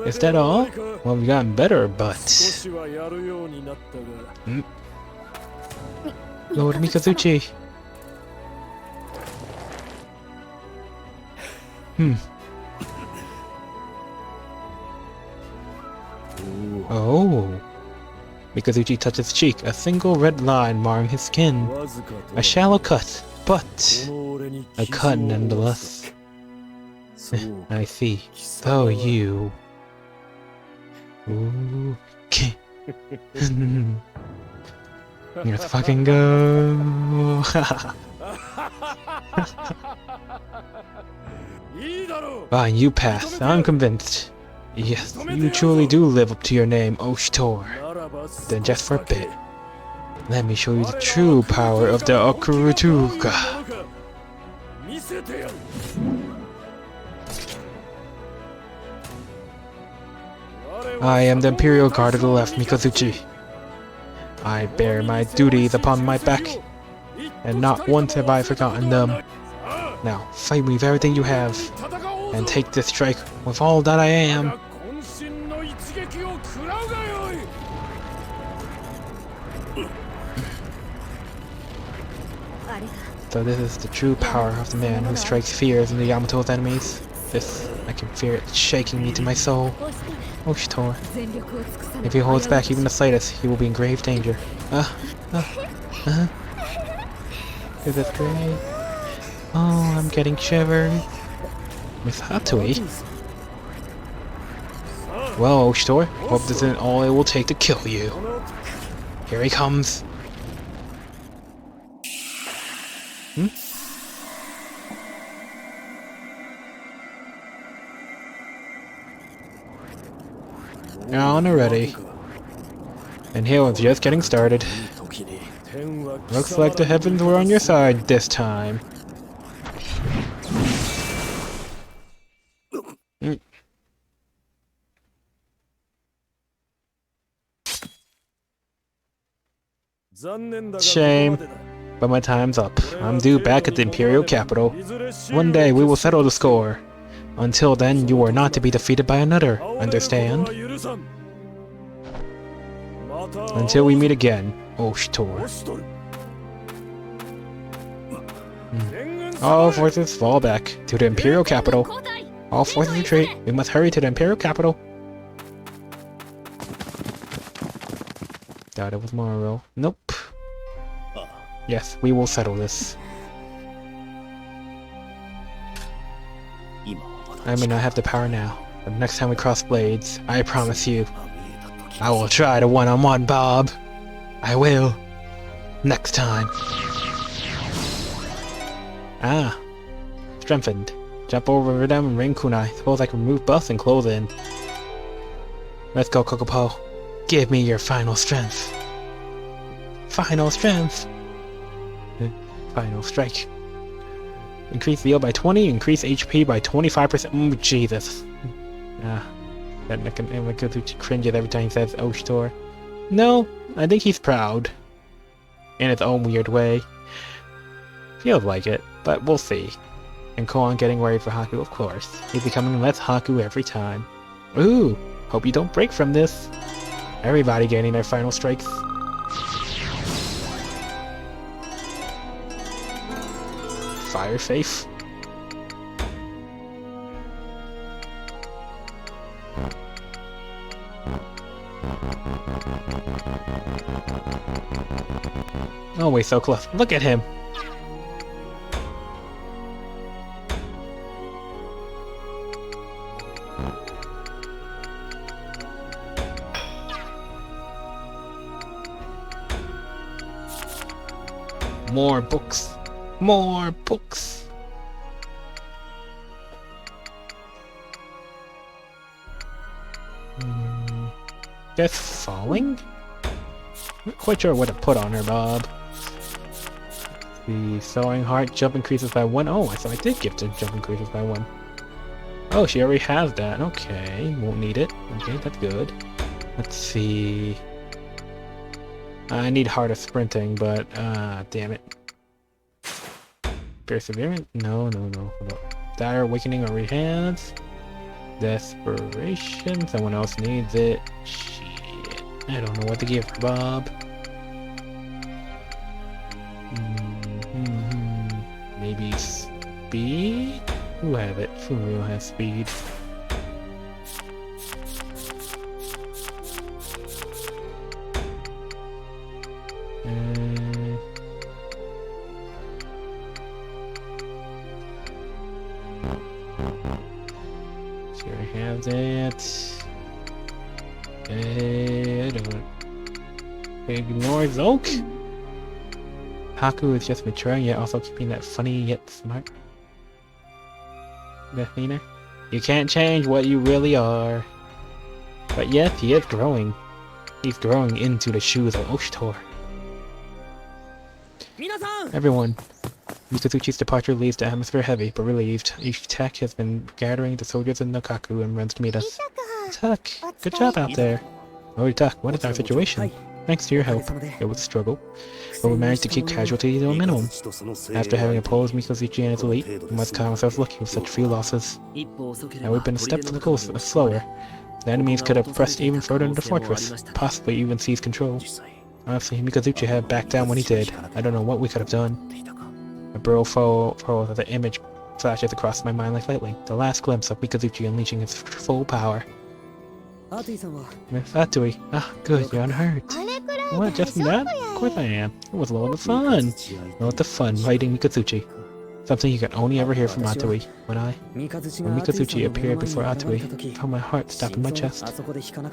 Is that all? Well, we've gotten better, but... Lord Mikazuchi. Oh. Mikazuchi touches cheek, a single red line marring his skin. A shallow cut, but a cut nonetheless. I see. So you... Ooh. Let's fucking go. Fine, you pass. I'm convinced. Yes, you truly do live up to your name, Oshitor. Then just for a bit, let me show you the true power of the Akurutuka. I am the Imperial Guard of the left, Mikazuchi. I bear my duties upon my back, and not once have I forgotten them. Now, fight me with everything you have, and take this strike with all that I am. So this is the true power of the man who strikes fears in the Yamato's enemies. This, I can feel it shaking me to my soul. Oshitor. If he holds back even the slightest, he will be in grave danger. Is this great? Oh, I'm getting shivers. Miss ATUI? Well, Oshitor, hope this isn't all it will take to kill you. Here he comes. On already. And here was just getting started. Looks like the heavens were on your side this time. Shame, but my time's up. I'm due back at the Imperial capital. One day we will settle the score. Until then, you are not to be defeated by another, understand? Until we meet again, Oshitor. All forces fall back to the Imperial capital. All forces retreat. We must hurry to the Imperial capital. Thought it was Morrow. Nope. Yes, we will settle this. I may not have the power now, but next time we cross blades, I promise you, I will try to one-on-one Bob. I will. Next time. Ah. Strengthened. Jump over them and ring kunai. Suppose I can remove buffs and close in. Let's go, Kokopo. Give me your final strength. Final strength. Final strike. Increase VO by 20, increase HP by 25%. Jesus. That Mikazuchi cringes every time he says Oshitor. No, I think he's proud. In its own weird way. Feels like it, but we'll see. And Koan getting worried for Haku, of course. He's becoming less Haku every time. Ooh, hope you don't break from this. Everybody getting their final strikes. Fire safe. Oh wait, so close. Look at him. More books. More books. Guess falling? Not quite sure what to put on her, Bob. The Soaring Heart jump increases by 1. Oh, so I did gift it jump increases by 1. Oh, she already has that. Okay, won't need it. Okay, that's good. Let's see. I need Heart of Sprinting, but damn it. Perseverance? No. Dire Awakening already has. Desperation? Someone else needs it. Shit. I don't know what to give for Bob. Maybe speed? Who have it? Furu has speed. Sure I have that. I don't ignore Zoke. Haku is just maturing yet also keeping that funny yet smart demeanor. You can't change what you really are. But yes, he is growing. He's growing into the shoes of Oshitor. Everyone. Mikazuchi's departure leaves the atmosphere heavy, but relieved. Ishitake has been gathering the soldiers in Nokaku and runs to meet us. Tuck, good job out there. Oh, Tuck, what is our situation? Thanks to your help, it was a struggle, but we managed to keep casualties to a minimum. After having opposed Mikazuchi and his elite, we must count ourselves lucky with such few losses. Now we've been a step slower. The enemies could have pressed even further into the fortress, possibly even seized control. Honestly, Mikazuchi had backed down when he did. I don't know what we could have done. A bro froze as the image flashes across my mind like lightning. The last glimpse of Mikazuchi unleashing his full power. Miss Atui. Ah, good, you're unhurt. What, just that? Of course I am. It was a lot of fun. Loads of fun fighting Mikazuchi. Something you can only ever hear from Atui. When Mikazuchi appeared before Atui, I felt my heart stop in my chest.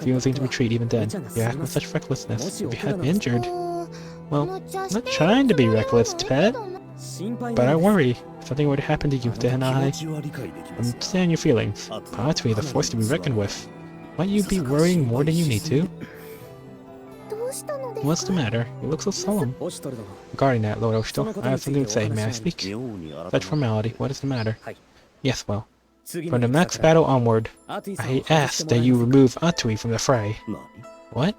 Feelings seemed to retreat even then. You act with such recklessness. If you had been injured... Well, I'm not trying to be reckless, pet. But I worry. If something were to happen to you, then I understand your feelings. Atui is a force to be reckoned with. Might you be worrying more than you need to? What's the matter? You look so solemn. Regarding that, Lord Oshito, I have something to say. May I speak? Such formality. What is the matter? Yes, well. From the next battle onward, I ask that you remove Atui from the fray. What?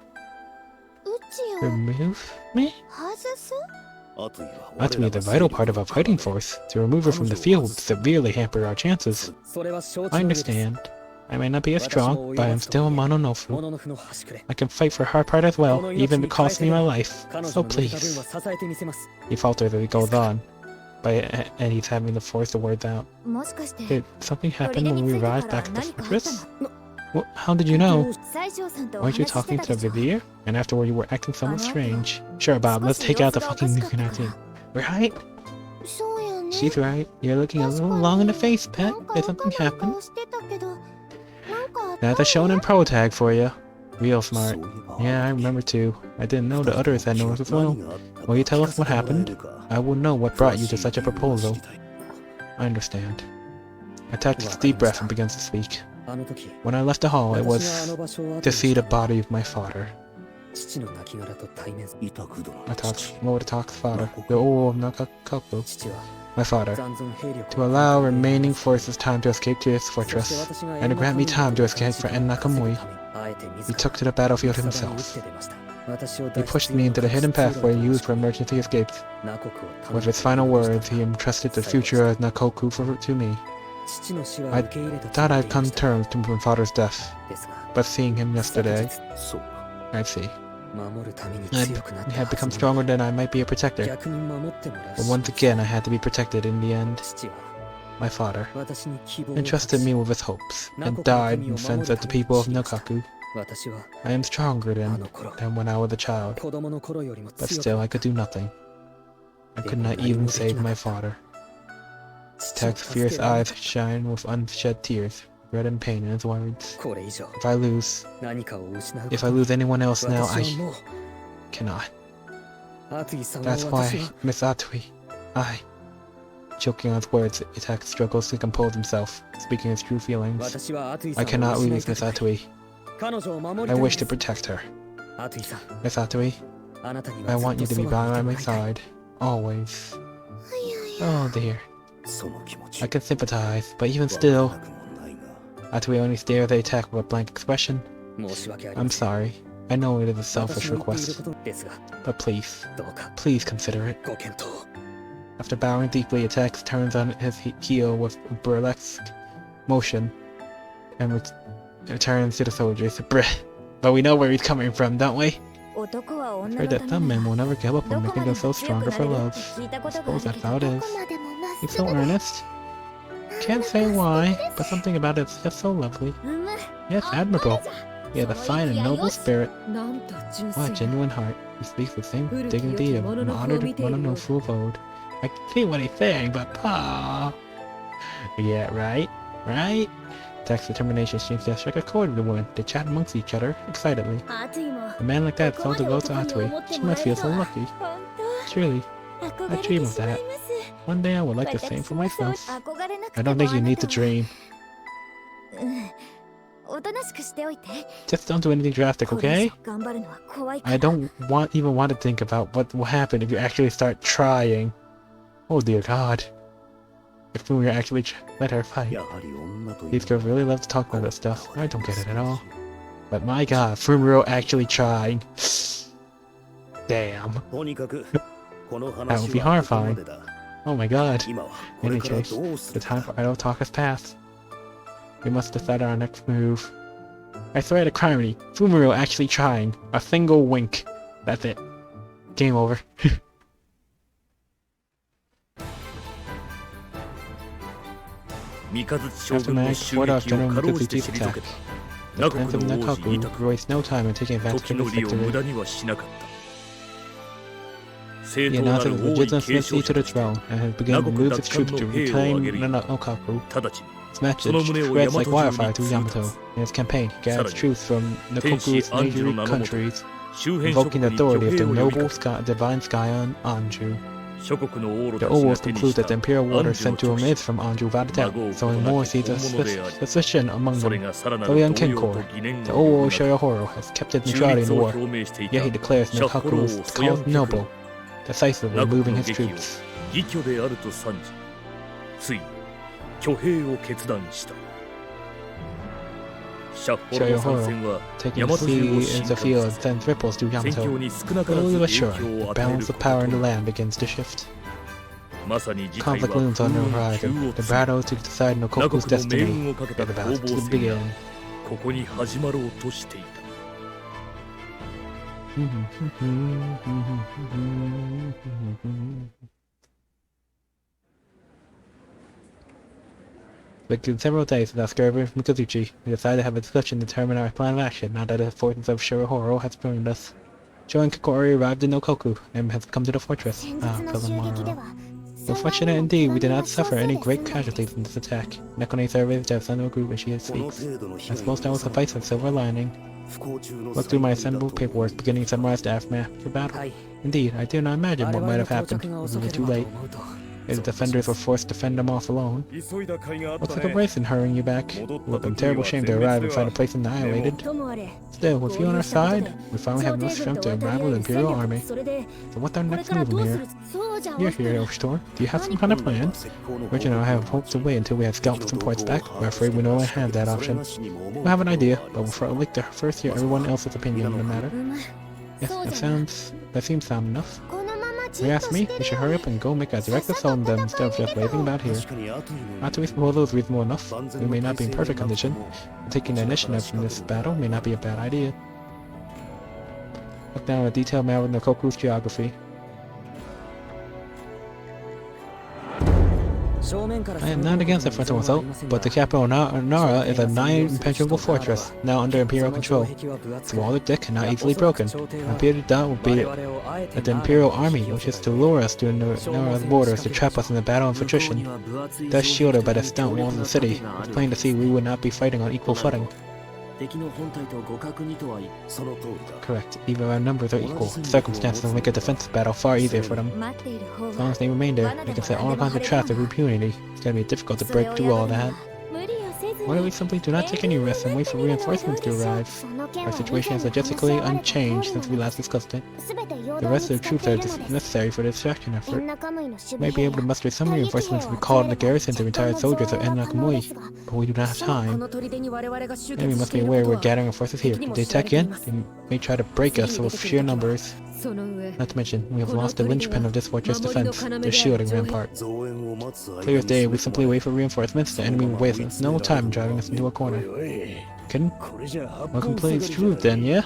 Remove me? Atui is a vital part of our fighting force. To remove her from the field would severely hamper our chances. I understand. I may not be as strong, but I am still a Mononofu. I can fight for her part as well, even if it costs me my life. So please. He falters as he goes on, and he's having to force the words out. Did something happen when we arrived back at the fortress? Well, how did you know? Weren't you talking to the vizier? And afterward you were acting somewhat strange. Sure, Bob, let's take out the fucking nuke. Right? She's right. You're looking a little long in the face, pet. Did something happen? That's a Shonen Pro tag for you. Real smart. Yeah, I remember too. I didn't know the others had noticed as well. Will you tell us what happened? I will know what brought you to such a proposal. I understand. I takes a deep breath and begins to speak. When I left the hall, it was to see the body of my father. Lord Atak's father, the old Nakakoku. My father, to allow remaining forces time to escape to his fortress, and to grant me time to escape for En Nakamui. He took to the battlefield himself. He pushed me into the hidden pathway used for emergency escapes. With his final words, he entrusted the future of Nakoku to me. I thought I'd come to terms with my father's death, but seeing him yesterday, I see. I had become stronger than I might be a protector. But once again, I had to be protected in the end. My father entrusted me with his hopes, and died in defense of the people of Nokaku. I am stronger than when I was a child, but still I could do nothing. I could not even save my father. Tak's fierce eyes shine with unshed tears. Dread and pain in his words. If I lose anyone else now, I cannot. That's why, Miss Atui, choking on his words, Itak struggles to compose himself, speaking his true feelings. I cannot lose Miss Atui. I wish to protect her. Miss Atui, I want you to be by my side, always. Oh dear. I can sympathize, but even still, Atui only stares at Itak with a blank expression. I'm sorry. I know it is a selfish request, but please consider it. After bowing deeply, Itak turns on his heel with a burlesque motion and returns to the soldiers. But we know where he's coming from, don't we? I've heard that some men will never give up on making themselves stronger for love. I suppose that's how it is. He's so earnest. Can't say why, but something about it's just so lovely. Yes, admirable. He has a fine and noble spirit. What a genuine heart. He speaks with the same dignity of an honored wonderful ode. I can see what he's saying, but yeah, right? Right? Jack's determination seems to have struck a chord with the woman. They chat amongst each other, excitedly. A man like that told to go to ATUI. She must feel so lucky. Truly, I dream of that. One day I would like the same for myself. I don't think you need to dream. Just don't do anything drastic, okay? I don't even want to think about what will happen if you actually start trying. Oh dear God. If we were actually let her fight. These girls really love to talk about that stuff. I don't get it at all. But my God, Fumuro actually trying. Damn. That would be horrifying. Oh my God. In any case, the time for idle talk has passed. We must decide our next move. I swear to Criminy, Fumuro actually trying. A single wink. That's it. Game over. After Mag, fought off General Mikazuchi's attack. The Prince of Nakaku wasted no time in taking advantage of his victory. He announced his legitimacy to the throne and has begun to move his troops to reclaim Nakaku. His message spreads like wildfire through Yamato. In his campaign, he gathers troops from Nakoku's neighboring countries, invoking the authority of the noble divine sky on Anju. The Owls conclude that the imperial water sent to him is from Anju without doubt, sowing more seeds of suspicion among them. Though young Kenkor, the Owo Shirahoro has kept his neutrality in the war, yet he declares Nakaku is called noble, decisively moving his troops. Shirahoro, taking the sea in the field, sends ripples through Yamato. Slowly but surely, the balance of power in the land begins to shift. Conflict looms on the horizon. The battle to decide Nakoku's destiny is about to begin. Within several days without skirting from Mikazuchi, we decided to have a discussion to determine our plan of action now that the forces of Shirahoro has joined us. Sho and Kokori arrived in Nokoku and has come to the fortress. We're fortunate indeed we did not suffer any great casualties in this attack. Nekone surveys the son of a group and she speaks. I suppose that will suffice a silver lining. Look through my assembled paperwork beginning to summarize the aftermath of the battle. Indeed, I do not imagine what might have happened. It was only too late. If the defenders were forced to fend them off alone. Looks like a race in hurrying you back. It would have been terrible shame to arrive and find a place annihilated. Still, with you on our side, we finally have enough strength to rival the Imperial Army. So what's our next move in here? You're here, Elfstor. Do you have some kind of plan? Richard and I have hoped to wait until we have scouts and reports back. We're afraid we no longer have that option. We have an idea, but we'll like to first hear everyone else's opinion on the matter. Yes, that seems sound enough. If you ask me, we should hurry up and go make a direct assault on them instead of just waiting about here. ATUI's proposal is reasonable enough. We may not be in perfect condition, but taking the initiative in this battle may not be a bad idea. Look down at a detailed map of Nakoku's geography. I am not against a frontal assault, but the capital Nara is a nigh-impenetrable fortress, now under Imperial control. Its walls are thick and not easily broken. My bearded doubt will be that the Imperial Army wishes to lure us to Nara's borders to trap us in the battle of attrition. Thus shielded by the stout walls of the city, it's plain to see we would not be fighting on equal footing. Correct. Even our numbers are equal. Circumstances will make a defensive battle far easier for them. As long as they remain there, they can set all kinds of traps of impunity. It's gonna be difficult to break through all that. Why don't we simply do not take any risks and wait for reinforcements to arrive? Our situation is logistically unchanged since we last discussed it. The rest of the troops are necessary for the distraction effort. We might be able to muster some reinforcements recalled in the garrison to retired soldiers of Nakamui, but we do not have time. And we must be aware we're gathering our forces here. If they attack in, they may try to break us with sheer numbers. Not to mention, we have lost the linchpin of this fortress defense, the shielding rampart. Clear as day, we simply wait for reinforcements, the enemy will waste no time driving us into a corner. Kidding? Well, complete truth then, yeah?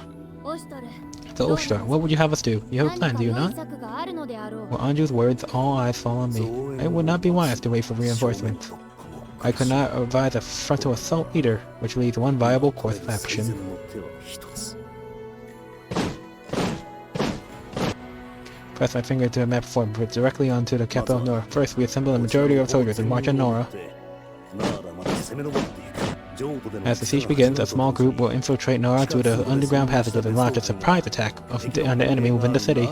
So Oshtar, what would you have us do? You have a plan, do you not? Well, Anju's words, all eyes fall on me. It would not be wise to wait for reinforcements. I could not advise a frontal assault either, which leaves one viable course of action. Press my finger to the map before we directly onto the capital Nora. First, we assemble the majority of soldiers and march on Nora. As the siege begins, a small group will infiltrate Nora through the underground passages and launch a surprise attack on the enemy within the city.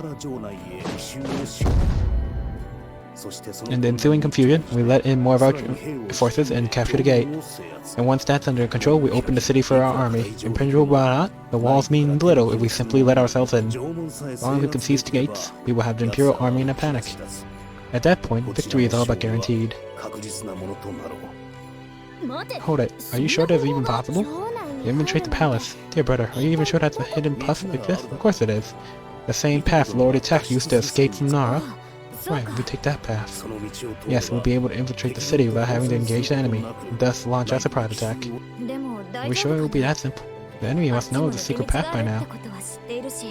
In the ensuing confusion, we let in more of our forces and capture the gate. And once that's under control, we open the city for our army. Impenetrable or not, the walls mean little if we simply let ourselves in. As long as we can seize the gates, we will have the Imperial army in a panic. At that point, victory is all but guaranteed. Hold it, are you sure that's even possible? You infiltrate the palace. Dear brother, are you even sure that's a hidden path exists? Of course it is. The same path Lord Attack used to escape from Nara. Right, we take that path. Yes, we'll be able to infiltrate the city without having to engage the enemy, and thus launch our surprise attack. Are we sure it will be that simple? The enemy must know the secret path by now.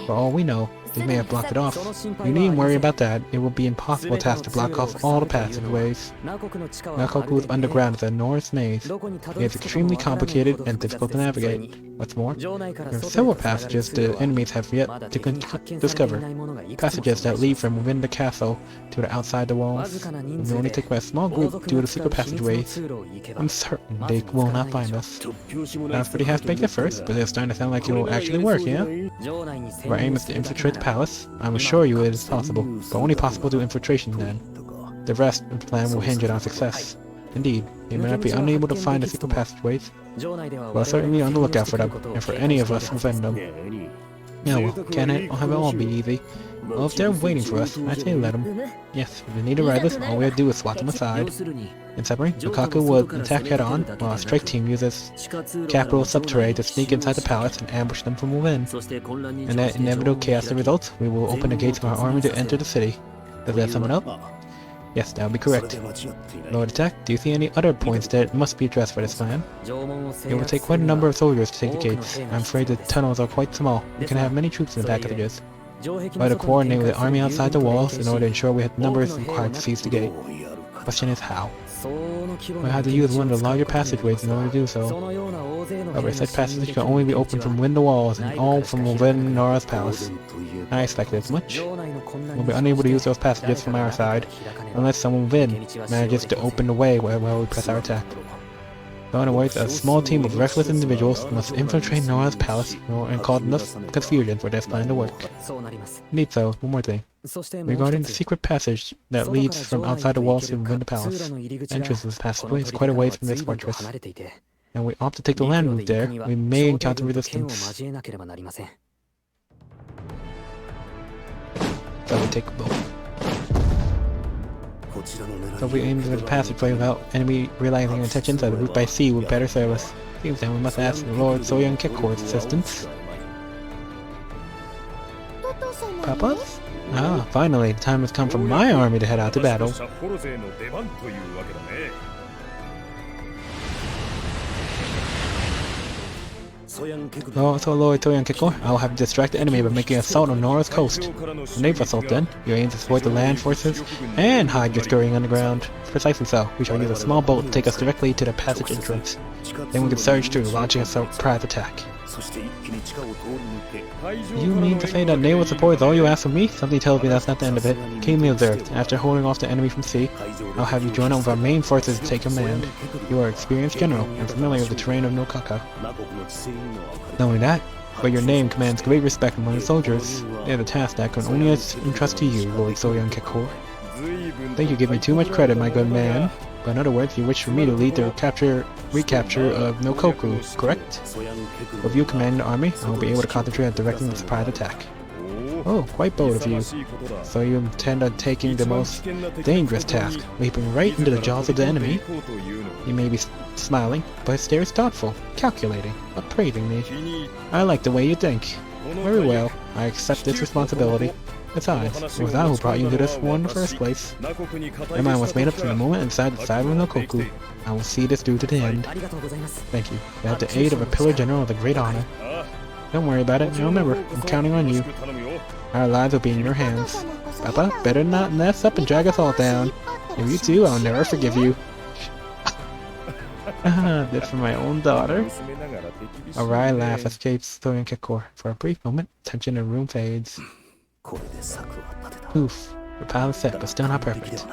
For all we know, they may have blocked it off. You needn't worry about that. It will be impossible task to block off all the passageways. Nakoku's underground is a Norse maze. It is extremely complicated and difficult to navigate. What's more, there are several passages the enemies have yet to discover. Passages that lead from within the castle to the outside the walls. We only take by a small group due to the secret passageways. I'm certain they will not find us. Sounds pretty half-baked at first, but it's starting to sound like it will actually work, yeah? Our aim is to infiltrate the palace. I'm assure you it is possible, but only possible through infiltration then. The rest of the plan will hinge on our success. Indeed, they may not be unable to find the secret passageways. We'll certainly be on the lookout for them, and for any of us who defend them. Yeah, well, can it have it all be easy? Well, if they're waiting for us, I say let them. Yes, if they need to ride us, all we have to do is swat them aside. In summary, Lukaku will attack head-on, while our strike team uses capital subterrae to sneak inside the palace and ambush them from within. And that inevitable chaos that results, we will open the gates for our army to enter the city. Does that sum it up? Yes, that would be correct. Lord Attack, do you see any other points that must be addressed for this plan? It will take quite a number of soldiers to take the gates. I'm afraid the tunnels are quite small. We can have many troops in the passages. We'll have to coordinate with the army outside the walls in order to ensure we have the numbers required to seize the gate. The question is how. We'll have to use one of the larger passageways in order to do so. However, such passages can only be opened from within the walls and all from within Nora's palace. I expected as much. We'll be unable to use those passages from our side unless someone within manages to open the way while we press our attack. So in other words, a small team of reckless individuals must infiltrate Nora's palace and cause enough confusion for this plan to work. Indeed so, one more thing. Regarding the secret passage that leads from outside the walls to within the palace, the entrance to this passageway is quite a ways from this fortress. And we opt to take the land route there, we may encounter resistance. So we take a boat. So we aim for the passageway without enemy realizing our intentions, so the route by sea would better serve us. Seems then we must ask the Lord Soyoung Kekkor's assistance. Papas? Ah, finally, the time has come for my army to head out to battle. So Lord Soyoung Kekkor, I will have to distract the enemy by making an assault on Nora's coast. A naval assault then, you aim to exploit the land forces and hide your scurrying underground. Precisely so, we shall use a small boat to take us directly to the passage entrance. Then we can surge through, launching a surprise attack. You mean to say that naval support is all you ask from me? Something tells me that's not the end of it. Keenly observed, after holding off the enemy from sea, I'll have you join up with our main forces to take command. You are an experienced general and familiar with the terrain of Nokaka. Not only that, but your name commands great respect among the soldiers. They have a task that I can only entrust to you, Lord Soyoung Kekkor. I think you give me too much credit, my good man. But in other words, you wish for me to lead the recapture of Nokoku, correct? With you commanding the army, I will be able to concentrate on directing the surprise attack. Oh, quite bold of you. So you intend on taking the most dangerous task, leaping right into the jaws of the enemy? You may be smiling, but his stare is thoughtful, calculating, not praising me. I like the way you think. Very well, I accept this responsibility. Besides, it was I who brought you into this war in the first place. My mind was made up from the moment inside the side of Nokoku. I will see this through to the end. Thank you. You have the aid of a pillar general of a great honor. Don't worry about it, and remember, I'm counting on you. Our lives will be in your hands. Papa, better not mess up and drag us all down. If you do, I'll never forgive you. That's for my own daughter. A wry laugh escapes Kekor. For a brief moment, tension in the room fades. Oof. The plan is set, but still not perfect.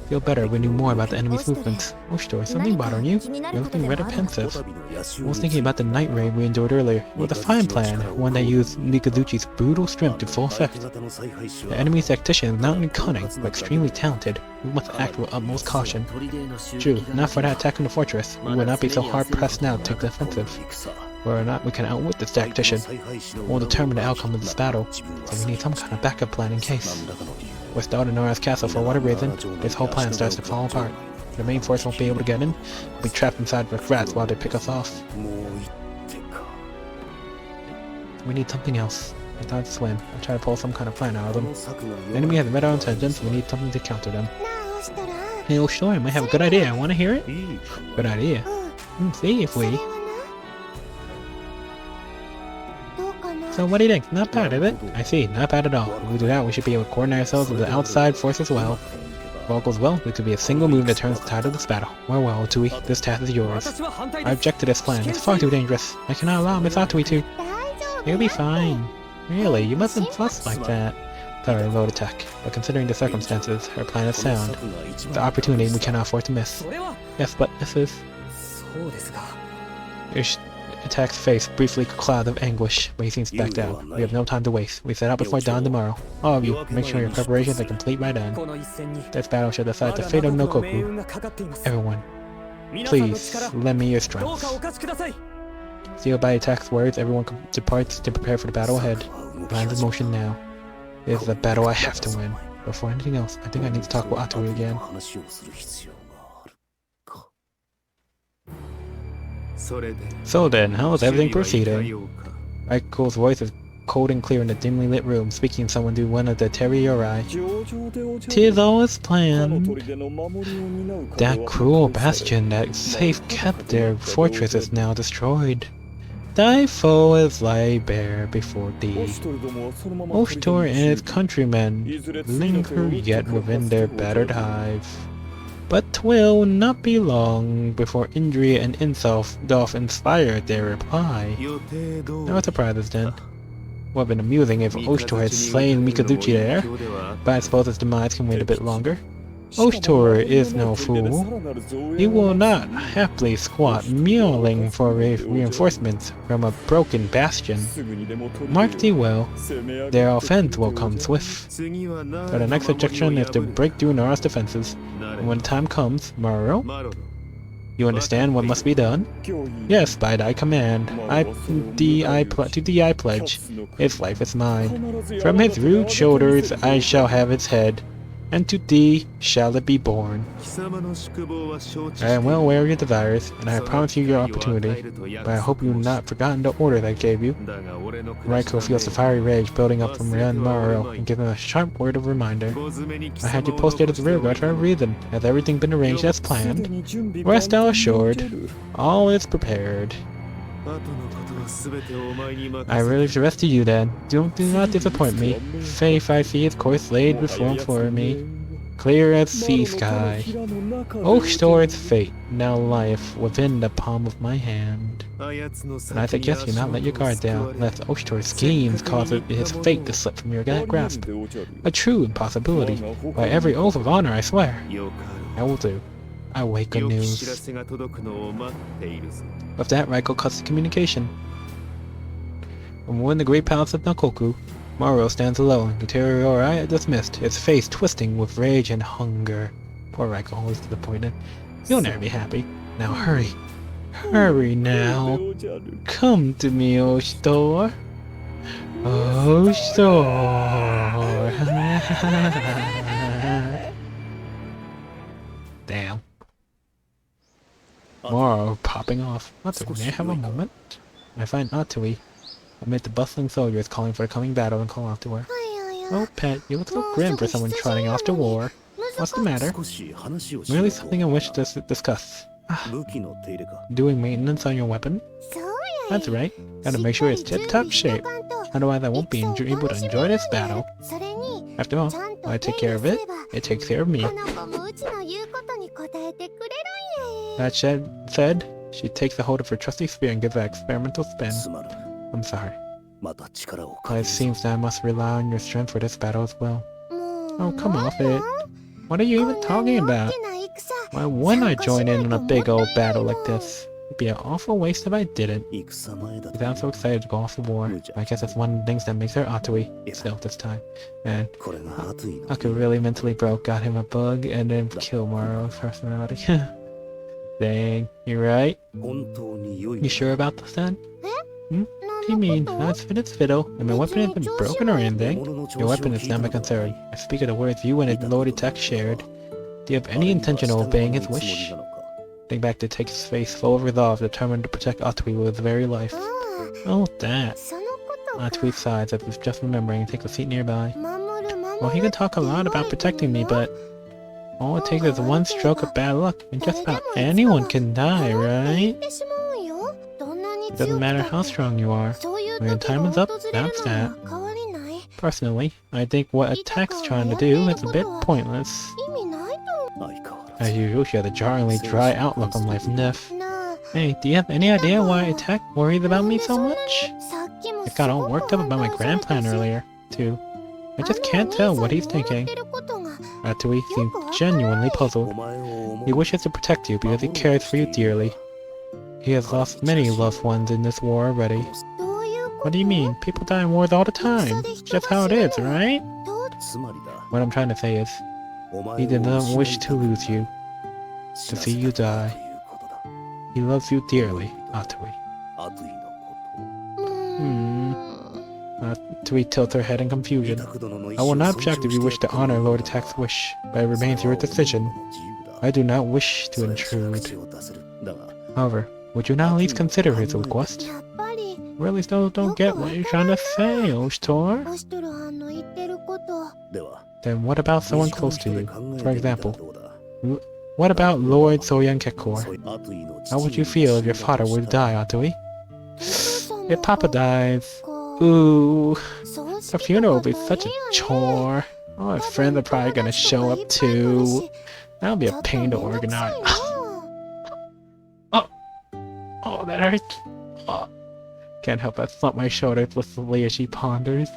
Feel better when we knew more about the enemy's movements. Oh, Story, something bothering you? You're looking rather pensive. I was thinking about the night raid we endured earlier. It was a fine plan, one that used Mikazuchi's brutal strength to full effect. The enemy's tactician is not only cunning, but extremely talented. We must act with utmost caution. True, not for that attack on the fortress. We would not be so hard-pressed now to take the offensive. Whether or not we can outwit this tactician will determine the outcome of this battle, so we need some kind of backup plan in case. We're starting Nora's castle for whatever reason, this whole plan starts to fall apart. The main force won't be able to get in, we'll be trapped inside with rats while they pick us off. We need something else. I thought I'd swim. I'll try to pull some kind of plan out of them. The enemy has better intelligence, we need something to counter them. Hey, old Story, I might have a good idea. Wanna hear it? Good idea. See if we... So what do you think? Not bad, is it? I see, not bad at all. If we do that, we should be able to coordinate ourselves with the outside force as well. If all goes well, it could be a single move that turns the tide of this battle. Well, ATUI, this task is yours. I object to this plan. It's far too dangerous. I cannot allow Miss ATUI to... You'll be fine. Really, you mustn't fuss like that. Sorry, load attack. But considering the circumstances, her plan is sound. The opportunity we cannot afford to miss. Yes, but this is... Attack's face briefly a cloud of anguish, but he seems back down. We have no time to waste. We set out before dawn tomorrow. All of you, make sure your preparations are complete by then. This battle shall decide the fate of Nokoku. Everyone, please lend me your strength. Sealed by attack's words, everyone departs to prepare for the battle ahead. Plans in motion now. It is a battle I have to win. Before anything else, I think I need to talk with ATUI again. So then, how is everything proceeding? Aiko's voice is cold and clear in the dimly lit room, speaking someone through one of the Utawarerumono. 'Tis all as planned. That cruel bastion that safe kept their fortress is now destroyed. Thy foe is lie bare before thee. Oshtor and his countrymen linger yet within their battered hive. But 'twill not be long before injury and insult doth inspire their reply. No surprises then. Would have been amusing if Oshtor had slain Mikazuchi there, but I suppose his demise can wait a bit longer. Oshtor is no fool. He will not happily squat mewling for reinforcements from a broken bastion. Mark thee well, their offense will come swift. So the next objection is to break through Nora's defenses. And when the time comes, Maro, you understand what must be done? Yes, by thy command. To thee I pledge. Its life is mine. From his rude shoulders I shall have its head, and to thee shall it be born. I am well aware of your desires, and I have promised you your opportunity, but I hope you have not forgotten the orders I gave you. Raiko feels the fiery rage building up from Ryan Maro and gives him a sharp word of reminder. I had you posted as a rearguard for a reason. Has everything been arranged as planned? Rest thou assured, all is prepared. I relieve the rest of you then. Do not disappoint me. Faith I see is course laid before me, clear as sea sky. Oshtor's fate now lieth within the palm of my hand. And I suggest you not let your guard down, lest Oshtor's schemes cause his fate to slip from your grasp. A true impossibility. By every oath of honor I swear. I will do. I await good news. With that, Raiko cuts the communication. From within the great palace of Nakoku, Maro stands alone, the Utawarerumono dismissed, his face twisting with rage and hunger. Poor Raiko, always disappointed. You'll never be happy. Now hurry. Hurry now. Come to me, Oshtor. Oshtor. Damn. Maro popping off. May I have a moment? I find ATUI amid the bustling soldiers calling for the coming battle and call off to her. Oh, pet, you look so grim for someone trotting off to war. What's the matter? Merely something I wish to discuss. Doing maintenance on your weapon? That's right. Gotta make sure it's tip-top shape. Otherwise I won't be able to enjoy this battle. After all, I take care of it, it takes care of me. That said, she takes a hold of her trusty spear and gives that experimental spin. I'm sorry. But it seems that I must rely on your strength for this battle as well. Oh, come off it. What are you even talking about? Why wouldn't I join in a big old battle like this? It'd be an awful waste if I didn't. You sound so excited to go off to war. I guess that's one of the things that makes her ATUI still this time. And I could really mentally broke, got him a bug, and then kill Maro's personality. Dang, you right? You sure about this then? What do you mean? It's fiddle, and my weapon hasn't been broken or anything. Your weapon is not my concern. I speak of the words you and Lord Attack shared. Do you have any intention of obeying his wish? Think back to take his face full of resolve, determined to protect ATUI with his very life. Oh, that. ATUI sighs as if just remembering and takes a seat nearby. Well, he can talk a lot about protecting me, but all it takes is one stroke of bad luck, and just about anyone can die, right? It doesn't matter how strong you are. When your time is up, that's that. Personally, I think what Attack's trying to do is a bit pointless. As usual, she has a jarringly dry outlook on life and death. Hey, do you have any idea why Attack worries about me so much? I got all worked up about my grand plan earlier, too. I just can't tell what he's thinking. ATUI seems genuinely puzzled. He wishes to protect you because he cares for you dearly. He has lost many loved ones in this war already. What do you mean? People die in wars all the time. It's just how it is, right? What I'm trying to say is, he did not wish to lose you, to see you die. He loves you dearly, ATUI. ATUI tilts her head in confusion. I will not object if you wish to honor Lord Attack's wish, but it remains your decision. I do not wish to intrude. However, would you not at least consider his request? Really still don't get what you're trying to say, Oshtor. Then what about someone close to you? For example, what about Lord Soyenkekor? How would you feel if your father were to die, ATUI? If Papa dies... Ooh... The funeral will be such a chore. All my friends are probably gonna show up too. That'll be a pain to organize. Oh, that hurts. Oh. Can't help but slump my shoulders blissfully as she ponders.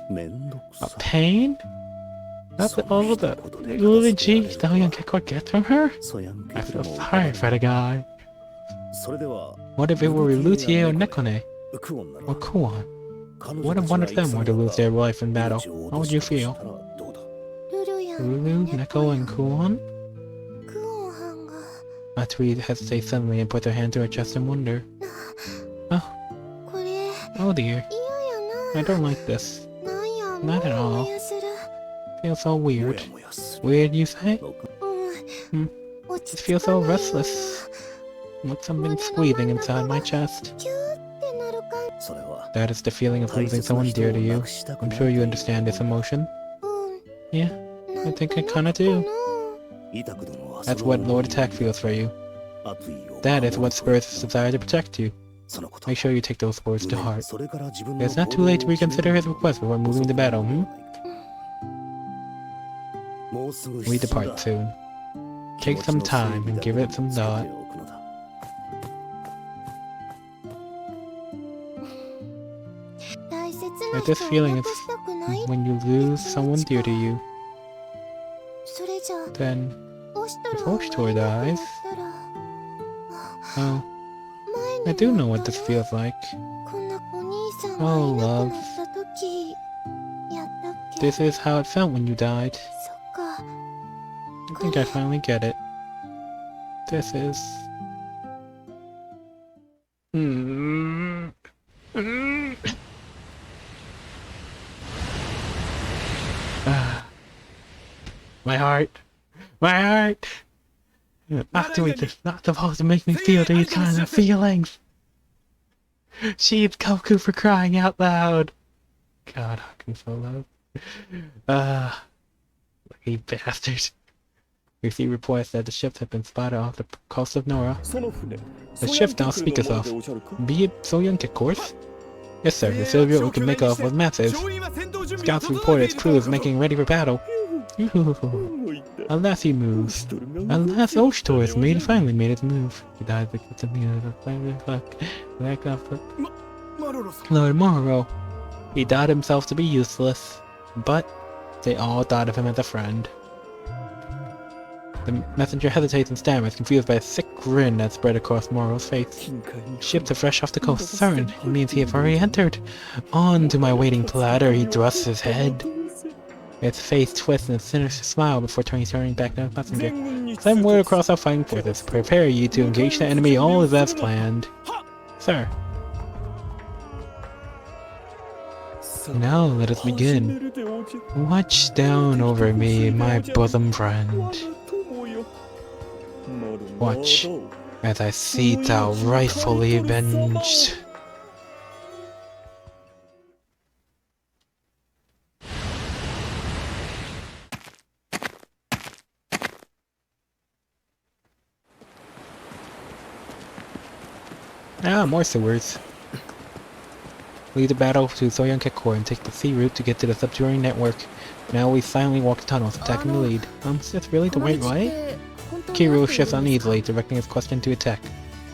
A pain? That's all the eulogy Soyenkekor gets from her? I feel sorry for the guy. What if it were Luthier or Nekone? Or Kuon? What if one of them were to lose their life in battle? How would you feel? Lulu, Neko, and Kuon? ATUI hesitates suddenly and puts her hand to her chest in wonder. Oh dear. I don't like this. Not at all. Feels so weird. Weird, you say? It feels so restless. Like something squeezing inside my chest. That is the feeling of losing someone dear to you. I'm sure you understand this emotion. Yeah, I think I kinda do. That's what Lord Attack feels for you. That is what spurs his desire to protect you. Make sure you take those words to heart. It's not too late to reconsider his request before moving to battle, We depart soon. Take some time and give it some thought. But this feeling is when you lose someone dear to you. Then, if Oshtor dies... Oh, I do know what this feels like. Oh, love. This is how it felt when you died. I think I finally get it. This is... My heart! My heart! ATUI is not supposed to make me feel these kinds of feelings! She's Goku for crying out loud! God, how can so loud? Lucky bastard. We see reports that the ships have been spotted off the coast of Nora. The ship now speaketh of. Be it Soyenkekor? Yes sir, the silver we can make off was massive. Scouts report its crew is making ready for battle. Alas, he moves. Alas, Oshtor has finally made its move. He died because of Lord Morrow. He thought himself to be useless, but they all thought of him as a friend. The messenger hesitates and stammers, confused by a sick grin that spread across Morrow's face. Ships are fresh off the coast, certain. It means he has already entered. On to my waiting platter, he thrusts his head. Its face twists in a sinister smile before turning back to the messenger. Send word across our fighting forces. Prepare you to engage the enemy all is as planned. Sir. Now let us begin. Watch down over me, my bosom friend. Watch as I see thou rightfully avenged. Ah, more sewers. Lead the battle to Soyeon Core and take the sea route to get to the subterranean network. Now we silently walk the tunnels, attacking the lead. Is this really the right way? Kiru shifts uneasily, directing his question to attack,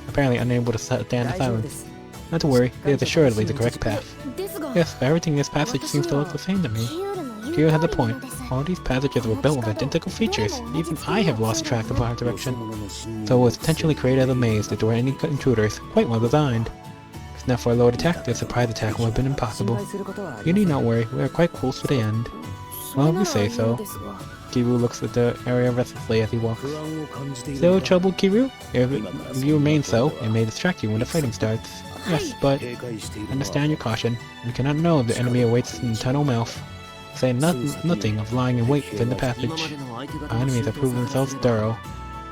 apparently unable to stand in silence. Not to worry, it is assuredly the correct path. Yes, but everything in this passage seems to look the same to me. Kiru has a point. All these passages were built with identical features. Even I have lost track of our direction. So it was intentionally created as a maze to thwart any intruders, quite well designed. If not for a lowered attack, the surprise attack would have been impossible. You need not worry, we are quite close to the end. Well, if you say so. Kiru looks at the area restlessly as he walks. Still trouble, Kiru? If you remain so, it may distract you when the fighting starts. Yes, but understand your caution. You cannot know if the enemy awaits in the tunnel mouth. Say nothing of lying in wait within the passage. Our enemies have proven themselves thorough.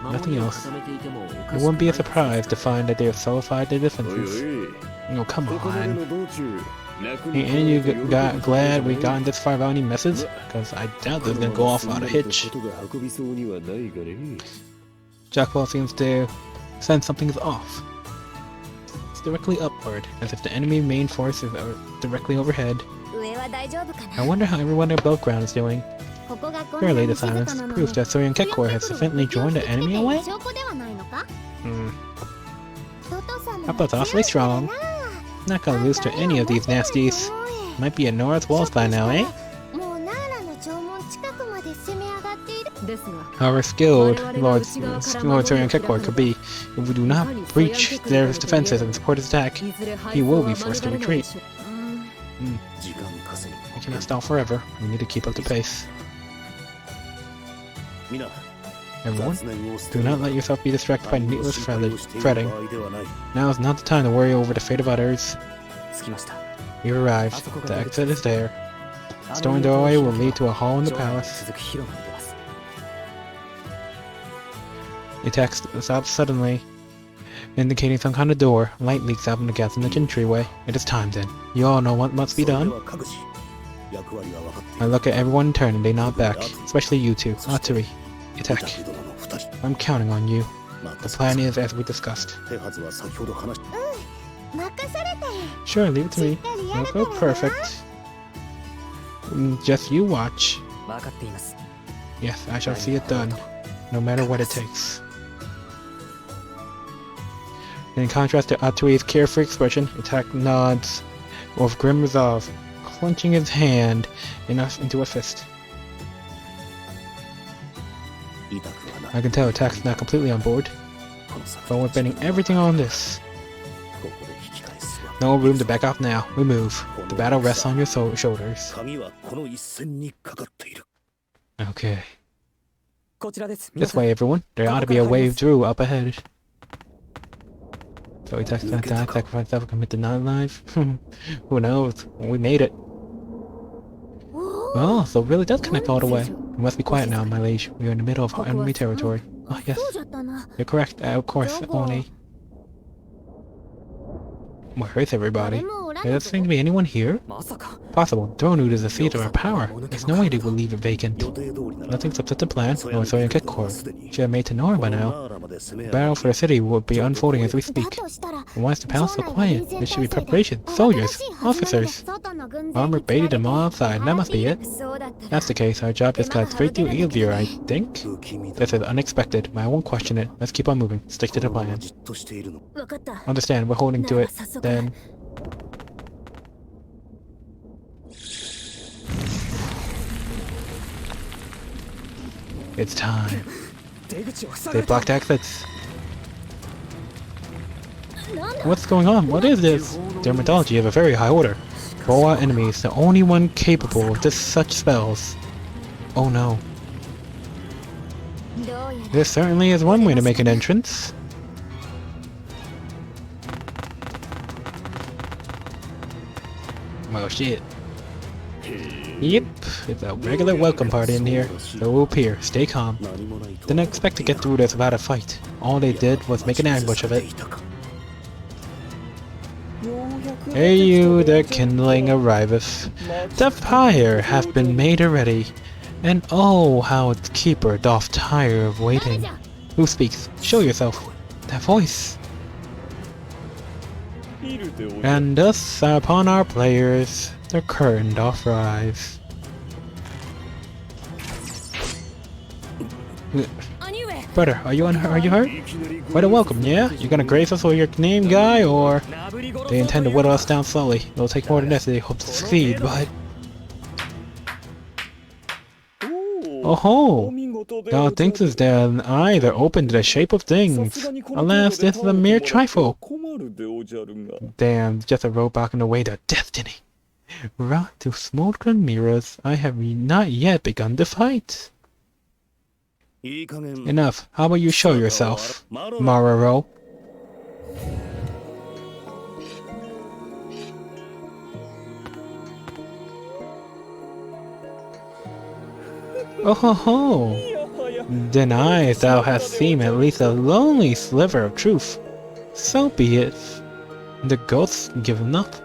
Nothing else. It wouldn't be a surprise to find that they have solidified their defenses. Oh, come on. Ain't you glad we gotten this far without any messes? Because I doubt this is gonna go off without a hitch. Jackwell seems to sense something is off. It's directly upward, as if the enemy main force is directly overhead. I wonder how everyone above ground is doing. Surely the silence proves that Soyeon Kekor has sufficiently joined the enemy away? That was awfully strong. Not gonna lose to any of these nasties. Might be at Nora's walls by now, eh? However skilled Lord Soyeon Kekor could be, if we do not breach their defenses and support his attack, he will be forced to retreat. We cannot stall forever. We need to keep up the pace. Everyone, do not let yourself be distracted by needless fretting. Now is not the time to worry over the fate of others. You arrived. The exit is there. The stone doorway will lead to a hall in the palace. The text stops suddenly, indicating some kind of door. Light leaks out from the gaps in the entryway. It is time then. You all know what must be done? I look at everyone in turn and they nod back, especially you two. ATUI, attack. I'm counting on you. The plan is as we discussed. Sure, leave it to me. It'll go perfect. Just you watch. Yes, I shall see it done, no matter what it takes. In contrast to ATUI's carefree expression, attack nods with grim resolve, clenching his hand into a fist. I can tell Attack's not completely on board, but we're betting everything on this. No room to back off now. We move. The battle rests on your shoulders. Okay. This way, everyone. There ought to be a way through up ahead. So we die, sacrifice self, commit to not alive? Who knows? We made it. Oh, so it really does connect all the way. You must be quiet now, my liege. We are in the middle of enemy territory. Oh, yes. You're correct. Of course, only... Where is everybody? There doesn't seem to be anyone here? Possible. Thronewood is the seat of our power. There's no way they will leave it vacant. Nothing's up to the plan, nor Soyeon Kekor. Should have made to Nora by now. The battle for the city will be unfolding as we speak. And why is the palace so quiet? There should be preparation. Soldiers! Officers! Armor baited them all outside, that must be it. If that's the case, our job just got straight through easier, I think. This is unexpected, but I won't question it. Let's keep on moving. Stick to the plan. Understand, we're holding to it. Then... It's time. They blocked exits. What's going on? What is this? Their mythology of a very high order. Boa enemies, the only one capable of such spells. Oh no. There certainly is one way to make an entrance. Well, shit. Yep, it's a regular welcome party in here. So we'll appear, stay calm. Didn't expect to get through this without a fight. All they did was make an ambush of it. Hey you, the kindling arriveth. The fire hath been made already. And oh, how its keeper doth tire of waiting. Who speaks? Show yourself. That voice. And thus upon our players, the curtain doth rise. Brother, are you hurt? Quite a welcome, yeah? You gonna grace us with your name, guy, or they intend to whittle us down slowly? It'll take more than this, they hope to succeed, but... Oh ho! Thou thinkest that an eye that open to the shape of things. Alas, this is a mere trifle. Damn, just a roadblock in the way to destiny. Wrought to smoldering mirrors, I have not yet begun to fight. Enough. How about you show yourself, Maroro? Oh ho ho! Deny if thou hast seen at least a lonely sliver of truth. So be it. The ghosts given up.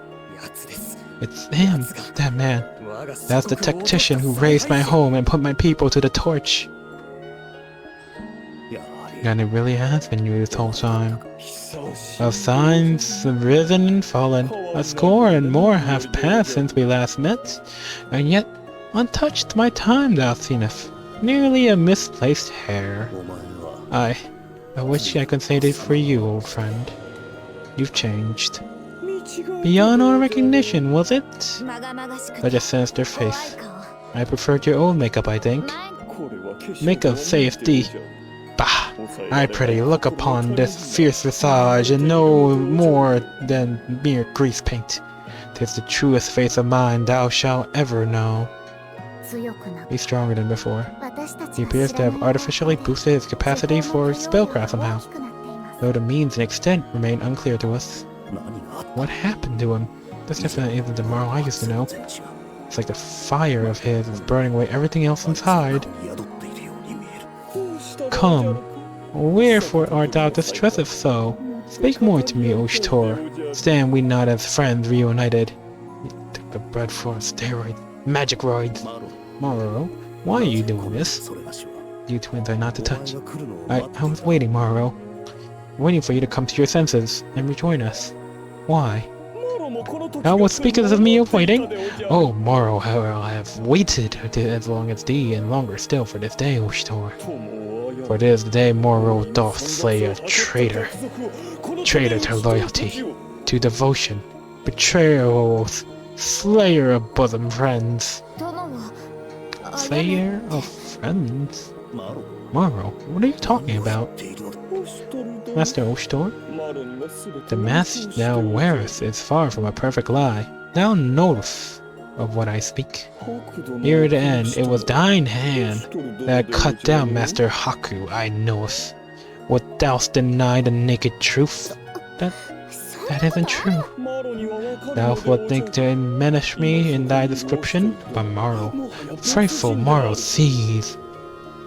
It's him, that man. That's the tactician who razed my home and put my people to the torch. And it really has been you this whole time. Of signs risen and fallen, a score and more have passed since we last met, and yet untouched my time thou seemest, nearly a misplaced hair. I wish I could say that for you, old friend. You've changed. Beyond all recognition, was it? Such a sinister face. I preferred your old makeup, I think. Makeup saith thee. Bah! I pray look upon this fierce visage and no more than mere grease paint. 'Tis the truest face of mine thou shalt ever know. He's stronger than before. He appears to have artificially boosted his capacity for spellcraft somehow, though the means and extent remain unclear to us. What happened to him? This definitely isn't the Morrow I used to know. It's like the fire of his is burning away everything else inside. Come, wherefore art thou distressed so? Speak more to me, Oshtor. Stand we not as friends reunited? You took the bread for a steroid. Magic roids. Morrow, why are you doing this? You twins are not to touch. I was waiting, Morrow. Waiting for you to come to your senses and rejoin us. Why? Thou what speakest of me of waiting? Oh, Morrow, how I have waited as long as thee, and longer still for this day, Oshtor. For it is the day Morrow doth slay a traitor. Traitor to loyalty, to devotion, betrayer of oath, slayer of bosom friends. Slayer of friends? Morrow, what are you talking about? Master Oshtor? The mask thou wearest is far from a perfect lie. Thou knowest of what I speak. Near the end, it was thine hand that cut down Master Haku, I knowest. Wilt thou deny the naked truth? That isn't true. Thou wilt think to diminish me in thy description, but Morrow, frightful Morrow, sees.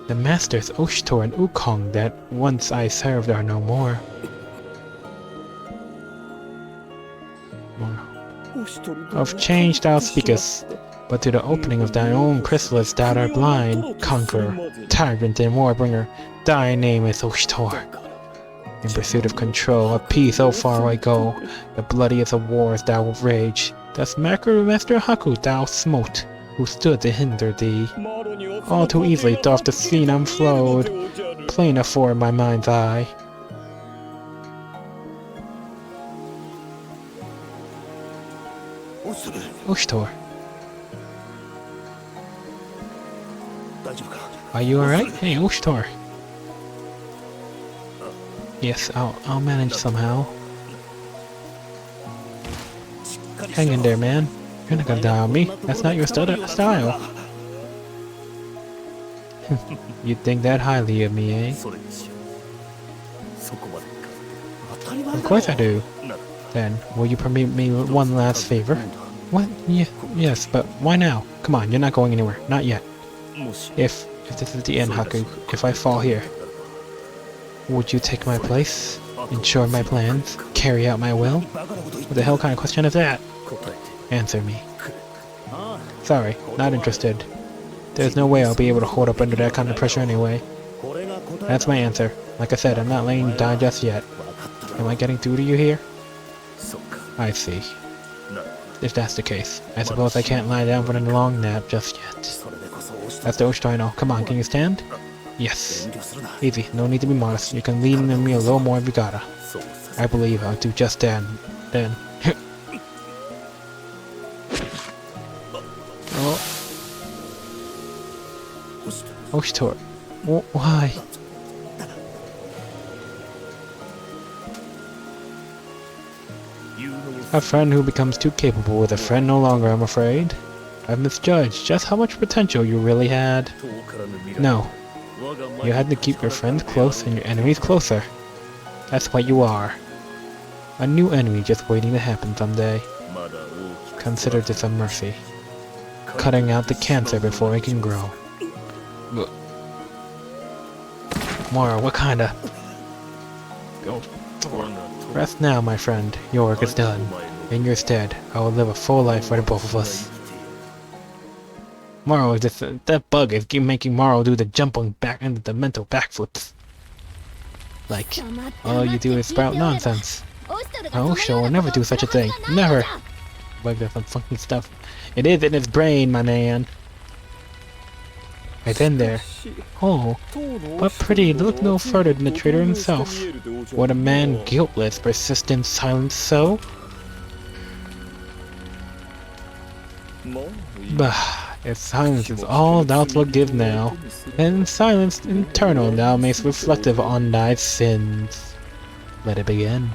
The masters Oshtor and Ukong that once I served are no more. Of change thou speakest, but to the opening of thine own chrysalis thou art blind, conqueror, tyrant and warbringer. Thy name is Oshtor. In pursuit of control, of peace, so far I go. The bloodiest of wars thou rage. Thus Master Haku thou smote, who stood to hinder thee. All too easily doth the scene unflowed, plain afore my mind's eye. Ushtor. Are you alright? Hey, Ushtor. Yes, I'll manage somehow. Hang in there, man. You're not gonna die on me. That's not your style. You think that highly of me, eh? Of course I do. Then, will you permit me one last favor? What? Yeah, yes, but why now? Come on, you're not going anywhere. Not yet. If this is the end, Haku, if I fall here, would you take my place? Ensure my plans? Carry out my will? What the hell kind of question is that? Answer me. Sorry, not interested. There's no way I'll be able to hold up under that kind of pressure anyway. That's my answer. Like I said, I'm not letting you die just yet. Am I getting through to you here? I see. If that's the case, I suppose I can't lie down for a long nap just yet. That's the Ushtar I know. Come on, can you stand? Yes. Easy, no need to be modest. You can lean on me a little more if you gotta. I believe I'll do just then. Oh. Ushtar. Why? A friend who becomes too capable with a friend no longer, I'm afraid. I've misjudged just how much potential you really had. No. You had to keep your friends close and your enemies closer. That's what you are. A new enemy just waiting to happen someday. Consider this a mercy. Cutting out the cancer before it can grow. Mora, what kinda? Rest now, my friend. Your work is done. In your stead, I will live a full life for the both of us. Morrow is just that bug is making Morrow do the jumping back into the mental backflips. Like, all you do is sprout nonsense. Oh, sure, will never do such a thing. Never! Bug does some funky stuff. It is in his brain, my man. Right then there. Oh, but pretty, look no further than the traitor himself. Would a man guiltless persist in silence so? Bah, if silence is all thou wilt give now, then silence internal thou mayst reflective on thy sins. Let it begin.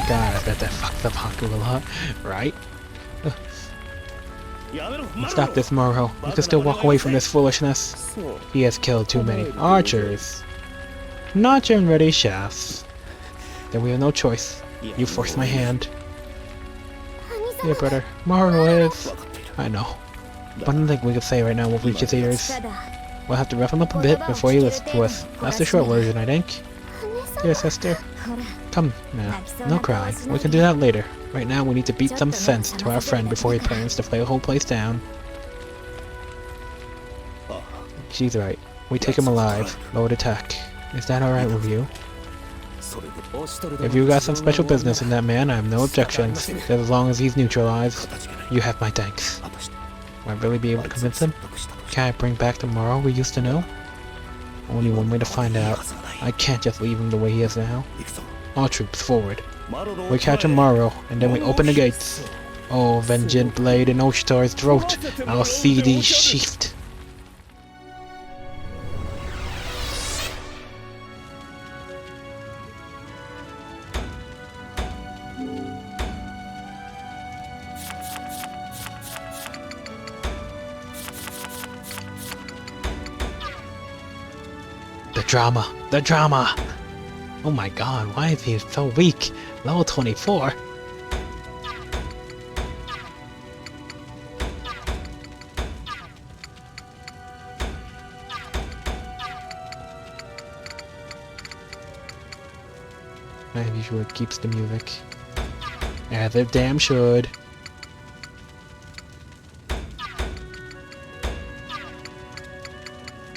God, I bet that fucked up Haku a lot, right? Stop this, Morrow. You can still walk away from this foolishness. He has killed too many archers. Not your ready shafts. Then we have no choice. You forced my hand. Yeah, brother. Morrow is... I know. But I don't think we can say right now we'll reach his ears. We'll have to rough him up a bit before he listens to us. That's the short version, I think. Dear sister. Come now. No crying. We can do that later. Right now we need to beat some sense to our friend before he plans to play the whole place down. She's right. We take him alive. Load attack. Is that alright with you? If you got some special business in that man, I have no objections. Just as long as he's neutralized, you have my thanks. Will I really be able to convince him? Can I bring back the Morrow we used to know? Only one way to find out. I can't just leave him the way he is now. All troops forward. We catch a Morrow, and then we open the gates. Oh, vengeant blade in Ushtar's throat, I'll see thee sheathed. The drama! Oh my god, why is he so weak? Level 24? As usual, it keeps the music. As it damn should.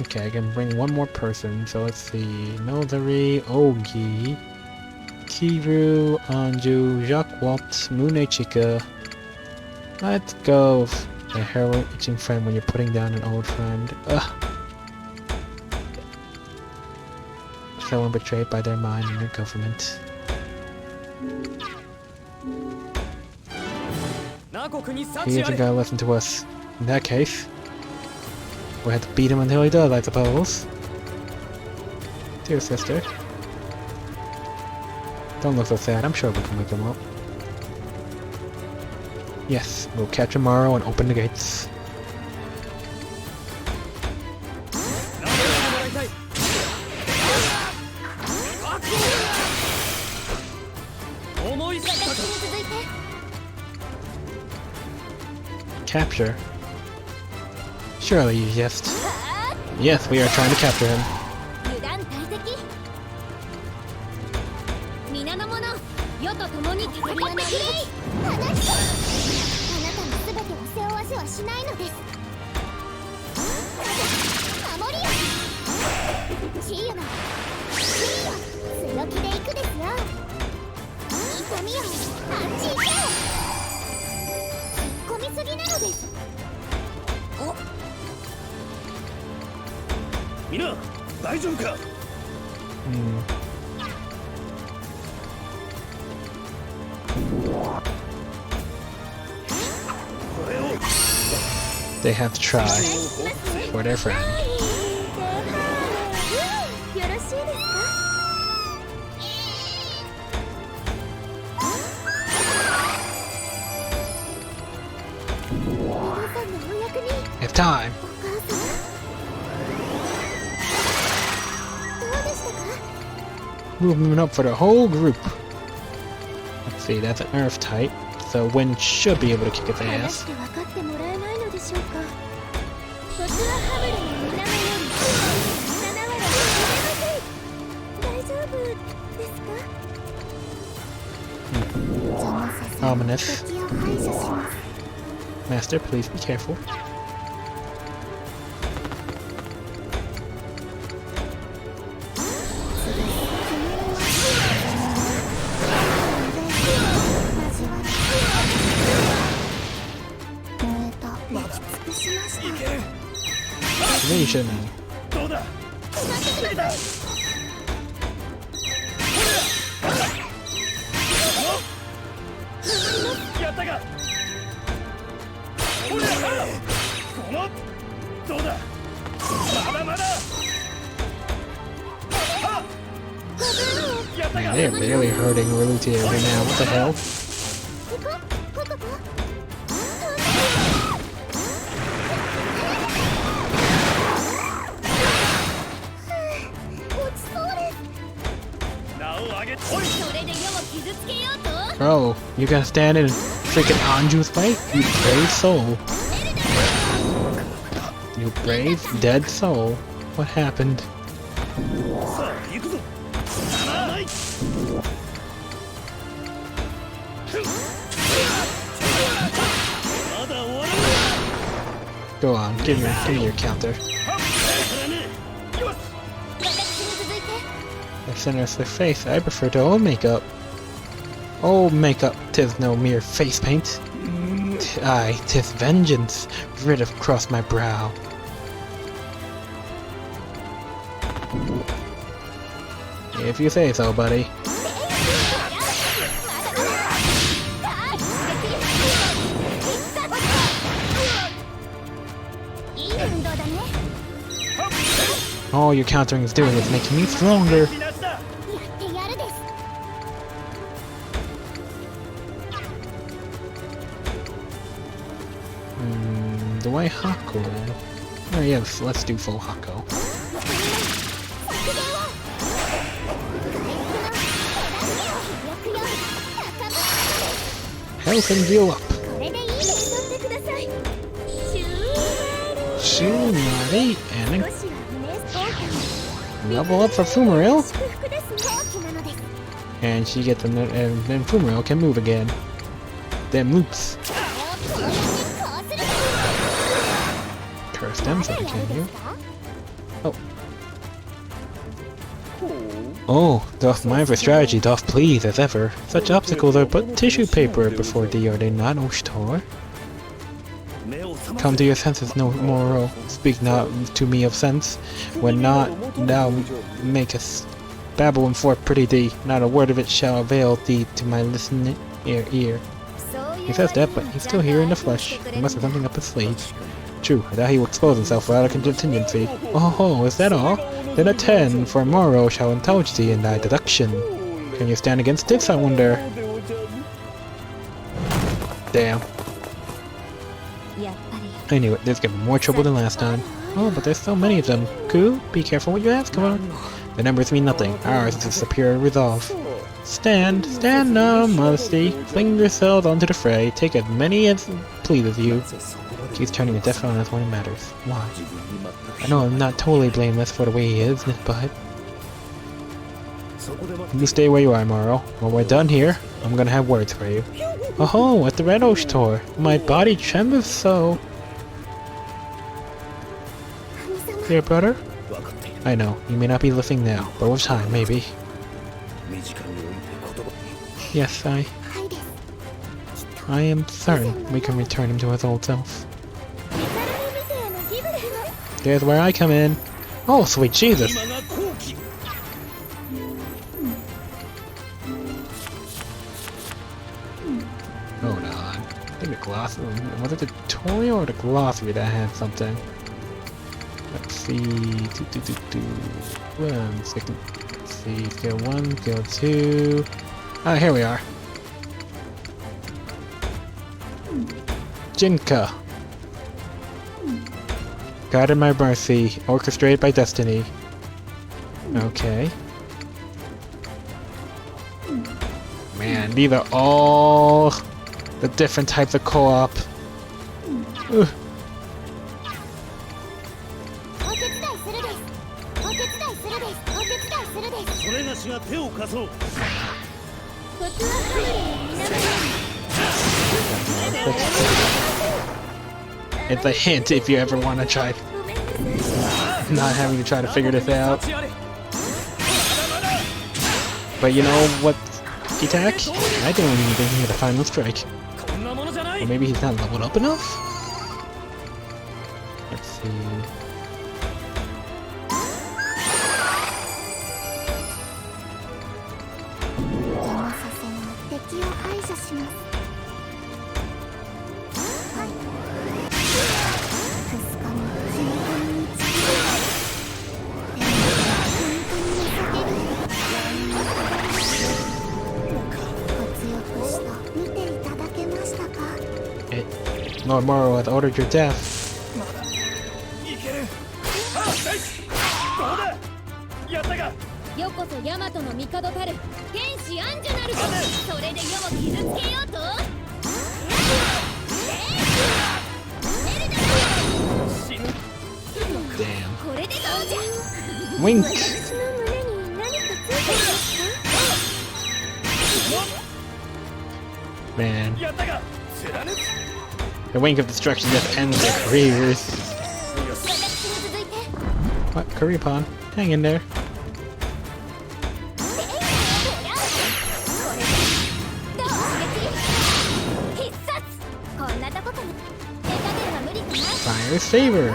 Okay, I can bring one more person, so let's see. Nozari, Ogi. Kiru, Anju, Jacques Walt, Mune Chica. Let's go. A heroin itching friend when you're putting down an old friend. Ugh. Someone betrayed by their mind and their government. He isn't gonna listen to us. In that case, we'll have to beat him until he does, I suppose. Dear sister. Don't look so sad, I'm sure we can wake him up. Yes, we'll catch him tomorrow and open the gates. Capture? Surely you just... Yes, we are trying to capture him. They have to try for their friend. It's time. Movement up for the whole group. Let's see, that's an earth type, so Wind should be able to kick its ass. Ominous. Master, please be careful. Evasion. Man, they're barely hurting Relutia right now. What the hell? Bro, you gonna stand in freaking Anju's fight? You brave soul. You brave, dead soul. What happened? Go on, give me your counter. The center's their face. I prefer to old makeup. Old makeup, 'tis no mere face paint. Aye, 'tis vengeance, rid across my brow. If you say so, buddy. All your countering is doing is making me stronger. Do I Hako? Oh yes, let's do full Hako. Health and heal up. Shunari and level up for Fumaril. And she gets and then Fumaril can move again. Them loops. Curse them so they can heal. Oh. Oh, doth my strategy doth please as ever. Such obstacles are but tissue paper before thee, are they not, O Shtor? Come to your senses, no Moro. Speak not to me of sense. When not, thou makest babble and forth pretty thee. Not a word of it shall avail thee to my listening ear. He says that, but he's still here in the flesh. He must have something up his sleeve. True, I doubt he will expose himself without a contingency. Oh, is that all? Then a 10 for Moro shall indulge thee in thy deduction. Can you stand against this, I wonder? Damn. I knew it. This gave me more trouble than last time. Oh, but there's so many of them. Ku, be careful what you ask for. The numbers mean nothing. Ours is a superior resolve. Stand now, modesty. Fling yourselves onto the fray. Take as many as pleases you. He's turning a deaf on us when it matters. Why? I know I'm not totally blameless for the way he is, but... You stay where you are, Moro. When we're done here, I'm gonna have words for you. Oh, at the Red Oak Store. My body trembles so. Dear brother? I know, you may not be listening now, but with time, maybe. Yes, I am certain we can return him to his old self. There's where I come in. Oh, sweet Jesus! Hold on. I think the glossary... Was it the tutorial or the glossary that had something? Let's see... 1 second. Let's see... Skill 1, skill 2... Ah, here we are. Jinka. Guided by mercy, orchestrated by destiny. Okay. Man, these are all the different types of co-op. Ugh. It's a hint if you ever want to try not having to try to figure this out. But you know what, attack? I don't even think he had a final strike. Or maybe he's not leveled up enough? Let's see. Lord Moro has ordered your death. Damn. Wink! Man. The wink of destruction just ends their careers. What? Career pawn? Hang in there. Fire Saber!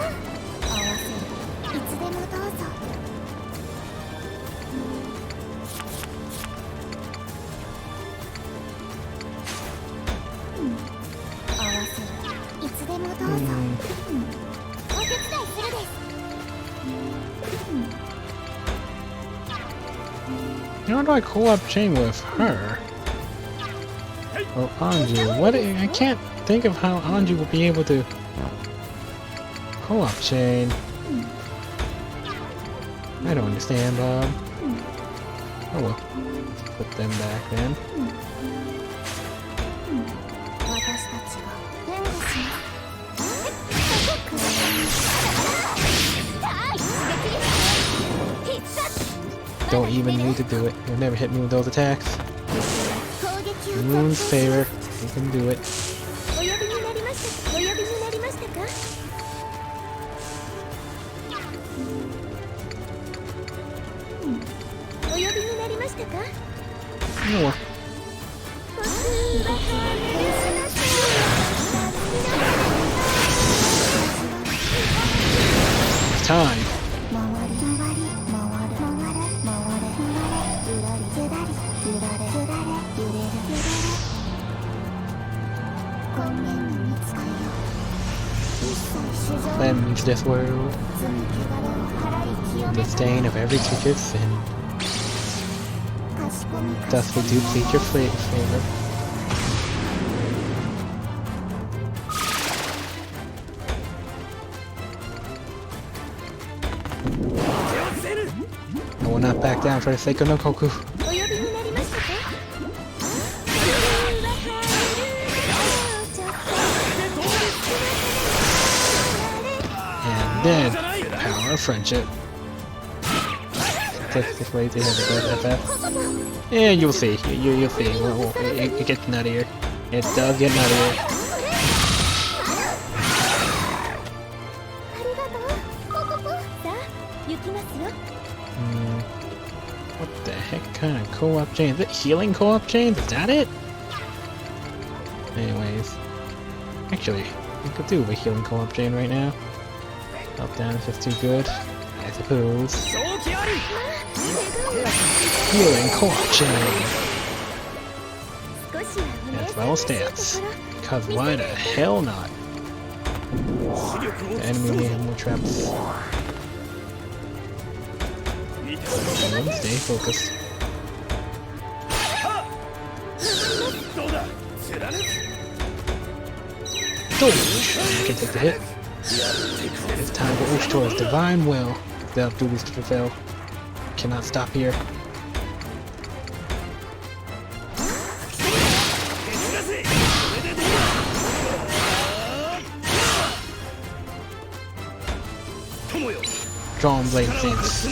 How do I co-op chain with her? Or Anju? What? I can't think of how Anju will be able to co-op chain. I don't understand, Bob. Oh well. Put them back then. Don't even need to do it. You'll never hit me with those attacks. Moon's favor. You can do it. More. It's time. Cleanse this world. The stain of every creature's sin. Thus we deplete your flavor. I will not back down for the sake of no Goku. And then, power of friendship. This way to have a FF. Yeah, you'll see. You'll see. It gets nuttier. It does get nuttier. What the heck kind of co-op chain? Is it healing co-op chains? Is that it? Anyways. Actually, we could do a healing co-op chain right now. Up down if it's too good. I suppose. Healing co-op chain. As well as stats. Cause why the hell not? The enemy may have more traps. And stay focused. I can take the hit. It's time for Ushtor's divine will. They'll do this to fulfill. Cannot stop here. Drawn blade things.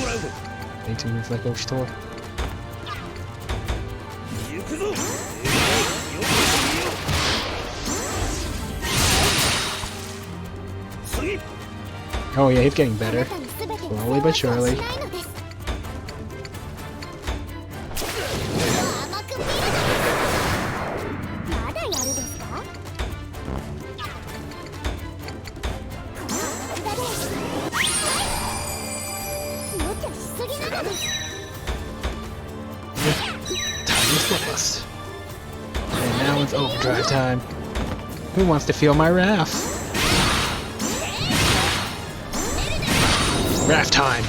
Need to move like Ushtor. Oh yeah, he's getting better. Slowly but surely. Time is lost. And now it's overdrive time. Who wants to feel my wrath? Wrath time!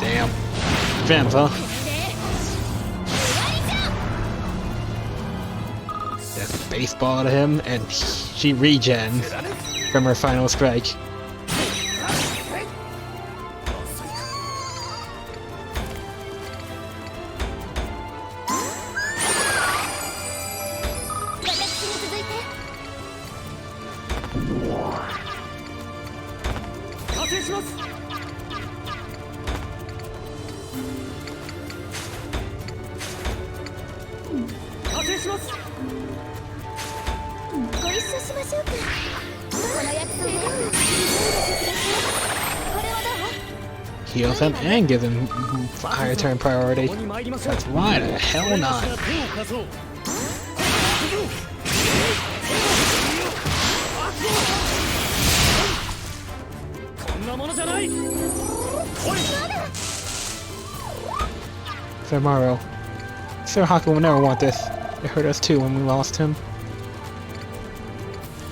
Damn. Vamp, huh? Just baseball to him, and she regens from her final strike. Heals him and gives him higher turn priority. That's why the hell not. Sir Morrow. Sir Haku will never want this. It hurt us too when we lost him.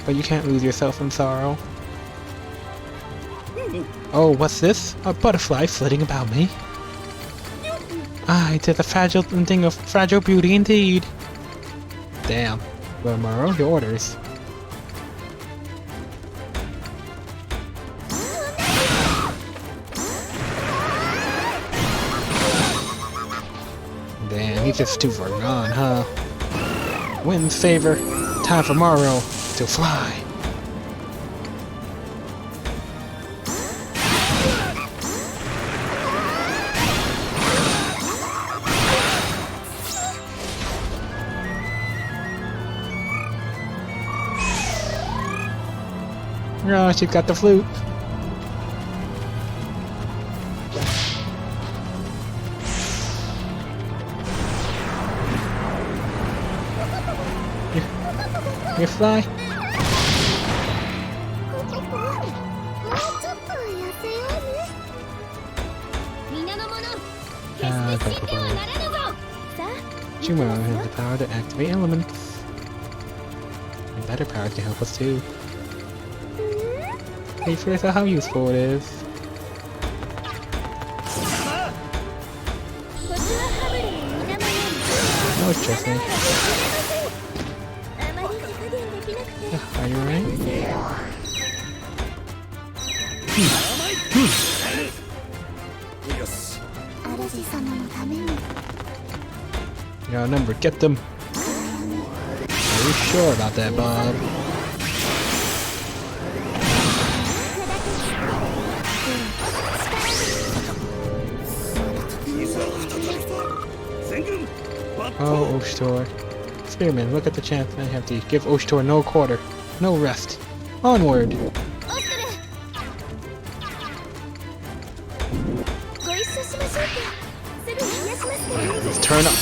But you can't lose yourself in sorrow. Oh, what's this? A butterfly flitting about me? Ah, it is a fragile thing of fragile beauty indeed. Damn. Well, Morrow, your orders. Damn, he's just too far gone, huh? Wind's favor. Time for Morrow to fly. Oh, she's got the flute. You fly? Archimon has the power to activate elements. And better powers can help us too. Hey, figure out how useful it is. No, trust me. Are you right? You're outnumbered. Get them. Are you sure about that, Bob? Oh, Oshtor. Spearman, look at the chance I have to give Oshtor no quarter. No rest. Onward! Let's turn up.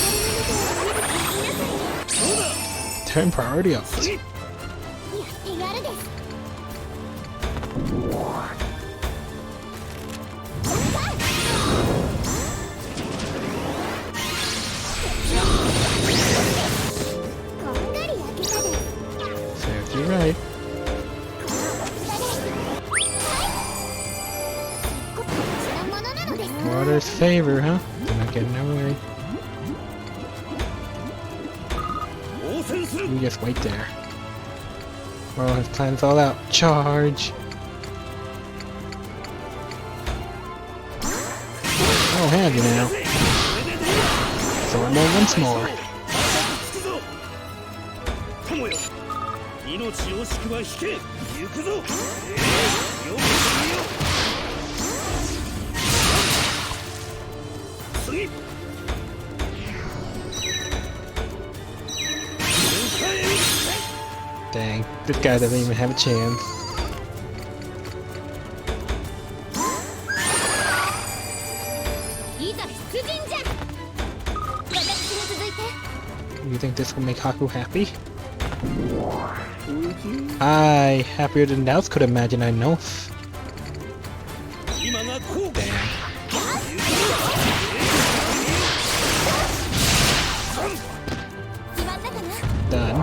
Turn priority up. Serves you right. Water's favor, huh? You're not getting away. You just wait there. Well, his plan's all out. Charge! Oh, have you now? Thormo once more. Dang, this guy doesn't even have a chance. You think this will make Haku happy? Aye, happier than doubts could imagine, I know. Damn. Done.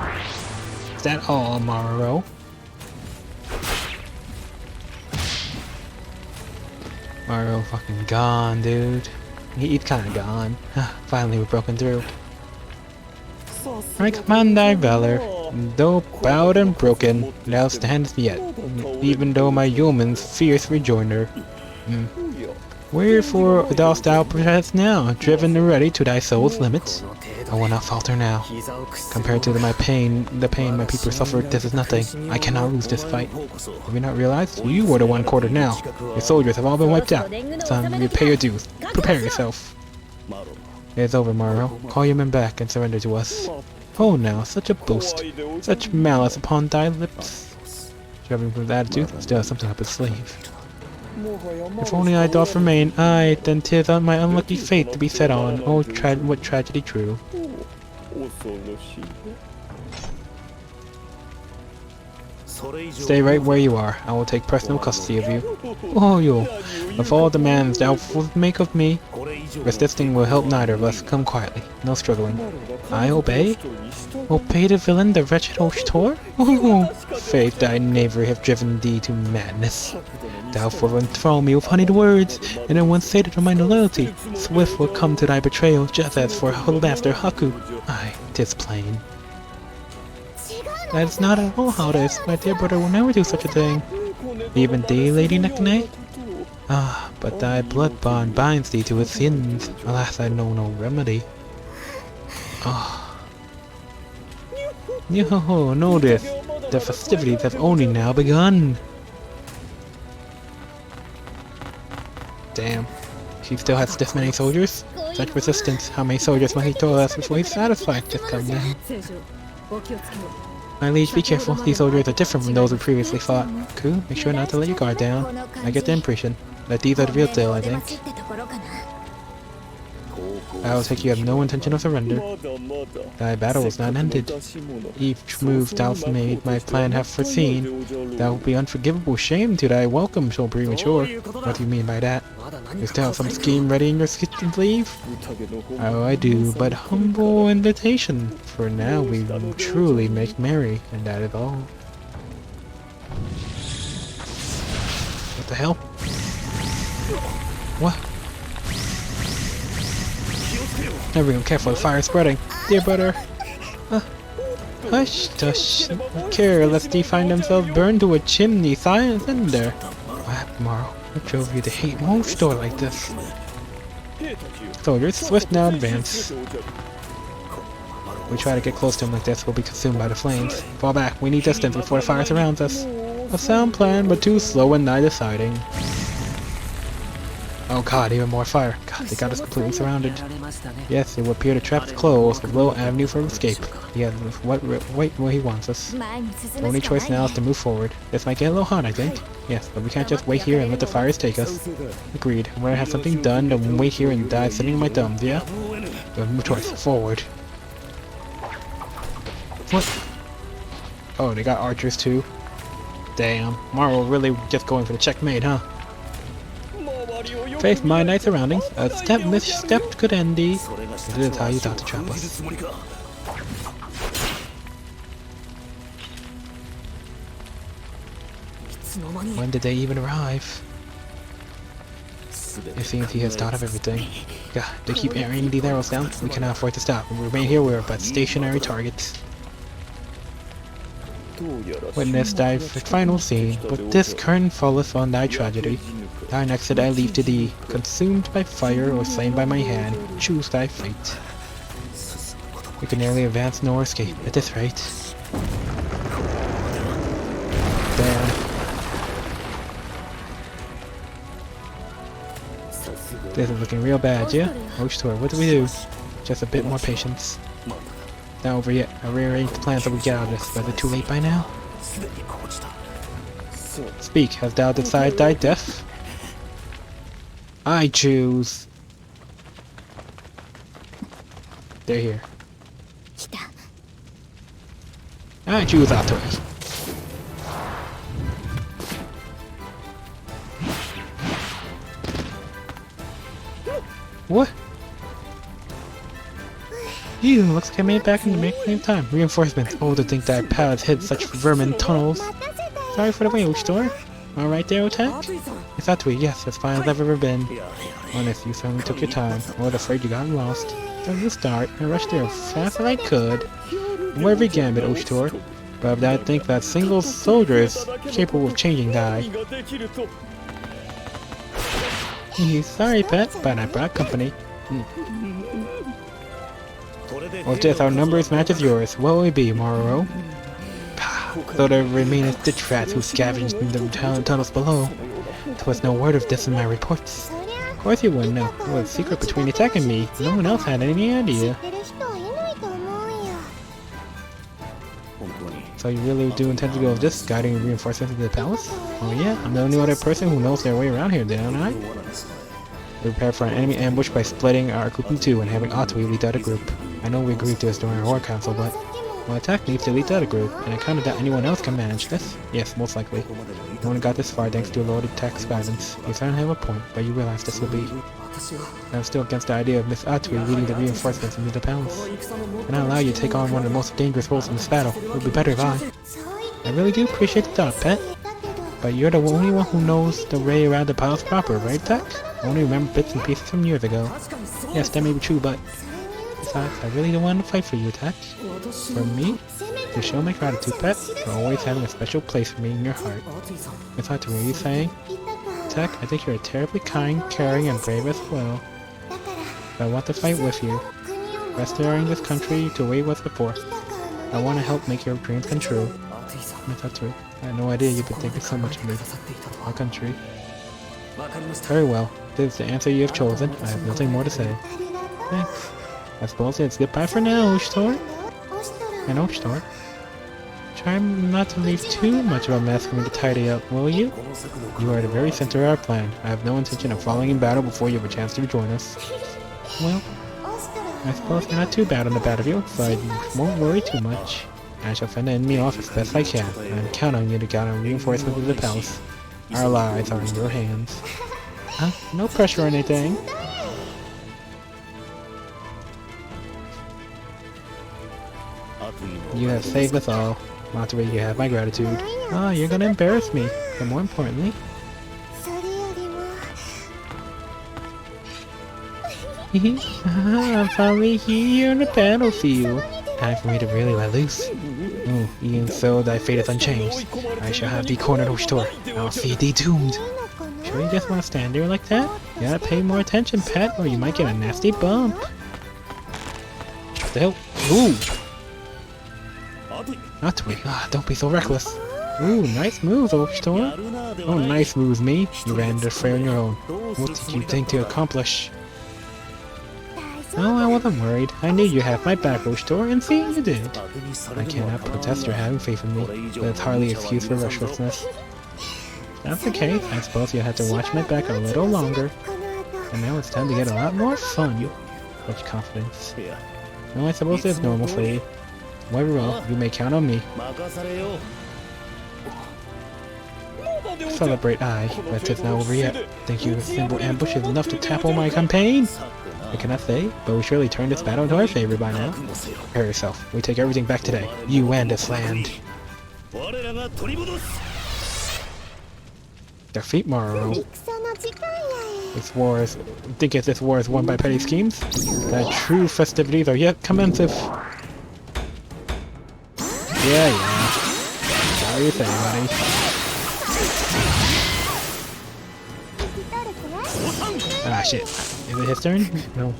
Is that all, Maruo? Maruo fucking gone, dude. He's kinda gone. Finally, we're broken through. I command thy valor. Though bowed and broken, thou standest yet, even though my humans fierce rejoinder. Wherefore dost thou protest now, driven already to thy soul's limits? I will not falter now. Compared to the pain my people suffered, this is nothing. I cannot lose this fight. Have you not realized? You were the one quarter now. Your soldiers have all been wiped out. Son, you pay your dues. Prepare yourself. It is over, Maruo. Call your men back and surrender to us. Oh now, such a boast. Such malice upon thy lips. Traveling with attitude, still has something up his sleeve. If only I doth remain, aye, then 'tis on my unlucky fate to be set on. Oh, what tragedy true. Stay right where you are. I will take personal custody of you. Oh, you! Of all demands thou wilt make of me, resisting will help neither of us. Come quietly, no struggling. I obey? Obey the villain, the wretched Oshtor? Oh, faith, thy knavery have driven thee to madness. Thou wilt enthrall me with honeyed words, and then once sated of my loyalty, swift will come to thy betrayal, just as for laughter Haku. Aye, 'tis plain. That is not at all how it is. My dear brother will never do such a thing. Even thee, Lady Nekane? Ah, but thy blood bond binds thee to his sins. Alas, I know no remedy. Ah. Yo, know this. The festivities have only now begun. Damn. She still has this many soldiers? Such resistance. How many soldiers must he throw us before he's satisfied? Just come down. My liege, be careful. These soldiers are different from those we previously fought. Ku, make sure not to let your guard down. I get the impression that these are the real deal, I think. I will take you have no intention of surrender. Thy battle is not ended. Each move thou'st made, my plan hath foreseen. Thou will be unforgivable shame to thy welcome so premature. What do you mean by that? Is there some scheme ready in your sleeve? Oh, I do, but humble invitation. For now we will truly make merry, and that is all. What the hell? What? Everyone careful, the fire is spreading. Dear brother. Hush, tush. Care lest he find himself burned to a chimney cinder. What happened, Morrow? What drove you to hate Mo's store like this? Soldiers, swift now advance. We try to get close to him like this, we'll be consumed by the flames. Fall back, we need distance before the fire surrounds us. A sound plan, but too slow and nigh deciding. Oh god, even more fire. God, they got us completely surrounded. Yes, it will appear to trap closed with little avenue for escape. Yes, wait where he wants us. The only choice now is to move forward. This might get a little hard, I think. Yes, but we can't just wait here and let the fires take us. Agreed. I'm gonna have something done, then wait here and die sitting on my thumbs, yeah? We'll move towards forward. What? Oh, they got archers too. Damn, Morrow really just going for the checkmate, huh? Face my night surroundings. A step misstepped could end thee. This is how you thought to trap us. When did they even arrive? It seems he has thought of everything. God, they keep airing these arrows down. We cannot afford to stop. If we remain here, we are but stationary targets. Witness thy final scene, but this curtain falleth on thy tragedy. Thy next did I leave to thee, consumed by fire or slain by my hand. Choose thy fate. We can neither advance nor escape at this rate. Damn. This is looking real bad, yeah? Utawarerumono, what do we do? Just a bit more patience. Not over yet. I rearranged the plans so we get out of this, but is it too late by now? Speak, hast thou decided thy death? I choose. They're here. I choose ATUI. What? Phew, looks like I made it back in the making of time. Reinforcements. Oh, to think that paths hid such vermin tunnels. Sorry for the wait, store. Alright there, Otak? It's ATUI, yes, as fine as I've ever been. Honest, you certainly took your time. I was afraid you got lost. From the start, I rushed there as fast as I could. More every gambit, Utawarerumono. But I think that single soldier is capable of changing die. Sorry, pet, but I brought company. Well, if our numbers matches yours, what will it be, Morrow? Though there remaineth ditch rats who scavenged in the tunnels below. There was no word of this in my reports. Of course you wouldn't know. It was a secret between Attack and me. No one else had any idea. So you really do intend to go just guiding reinforcements to the palace? Oh yeah, I'm the only other person who knows their way around here, don't I? We prepare for an enemy ambush by splitting our group in two and having ATUI lead the other group. I know we agreed to this during our war council, but... Well, Attack needs to lead the other group, and I counted that anyone else can manage this. Yes, most likely. No one got this far thanks to a loaded Attack's guidance. You certainly have a point, but you realize this will be... I'm still against the idea of Miss ATUI leading the reinforcements into the palace. And I allow you to take on one of the most dangerous roles in this battle. It would be better if I really do appreciate the thought, pet. But you're the only one who knows the way around the palace proper, right, Attack? I only remember bits and pieces from years ago. Yes, that may be true, but... Besides, I really don't want to fight for you, Attack. For me, to show my gratitude, pet, for always having a special place for me in your heart. Miss ATUI, are you saying? Attack, I think you're terribly kind, caring, and brave as well. But I want to fight with you. Restoring this country to the way it was before. I want to help make your dreams come true. Miss ATUI, I had no idea you've been thinking so much of me. My country. Very well. This is the answer you have chosen. I have nothing more to say. Thanks. I suppose it's goodbye for now, Utawarerumono. And Utawarerumono. Try not to leave too much of a mess for me to tidy up, will you? You are the very center of our plan. I have no intention of falling in battle before you have a chance to join us. Well, I suppose you're not too bad on the battlefield, so I won't worry too much. I shall fend the enemy off as best I can, and count on you to gather reinforcements of the palace. Our lives are in your hands. Huh? No pressure or anything. You have saved us all. Matsuri, you have my gratitude. Oh, you're gonna embarrass me. But more importantly... I'm finally here on the battlefield. Time for me to really let loose. Oh, even so thy fate is unchanged. I shall have thee cornered, Oshitor. I'll see thee doomed. Sure you just want to stand there like that? You gotta pay more attention, pet, or you might get a nasty bump. What the hell? Ooh! Atui, don't be so reckless. Ooh, nice moves, Oshitor. Oh, nice moves, me. You ran into the fray on your own. What did you think to accomplish? Oh, I wasn't worried. I knew you had my back, Oshitor, and see, you did. I cannot protest your having faith in me, but it's hardly an excuse for restlessness. That's the case. I suppose you'll have to watch my back a little longer. And now it's time to get a lot more fun. Such confidence. No, I suppose it's normal for you. Very well, you may count on me. Celebrate, aye, but it's not over yet. Think you a simple ambush is enough to topple my campaign? I cannot say, but we surely turned this battle into our favor by now. Prepare yourself. We take everything back today. You and this land. Defeat Moro. This war is... think if this war is won by petty schemes? The true festivities are yet commenceth. Yeah. What are you saying, buddy? Ah, shit. Is it his turn? No.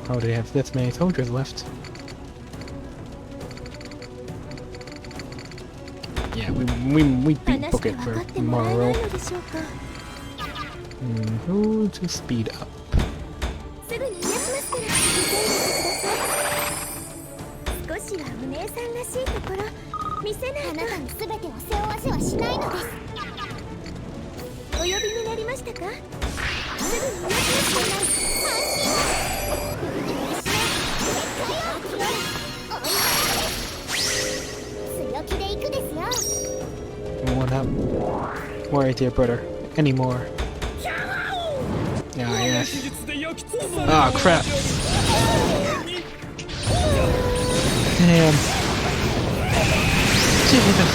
How do they have this many soldiers left? Yeah, we beat Book It for Moro. Who to speed up? What up? Worry, dear brother. Anymore. Ah, yes. Ah, crap. Damn. Jesus.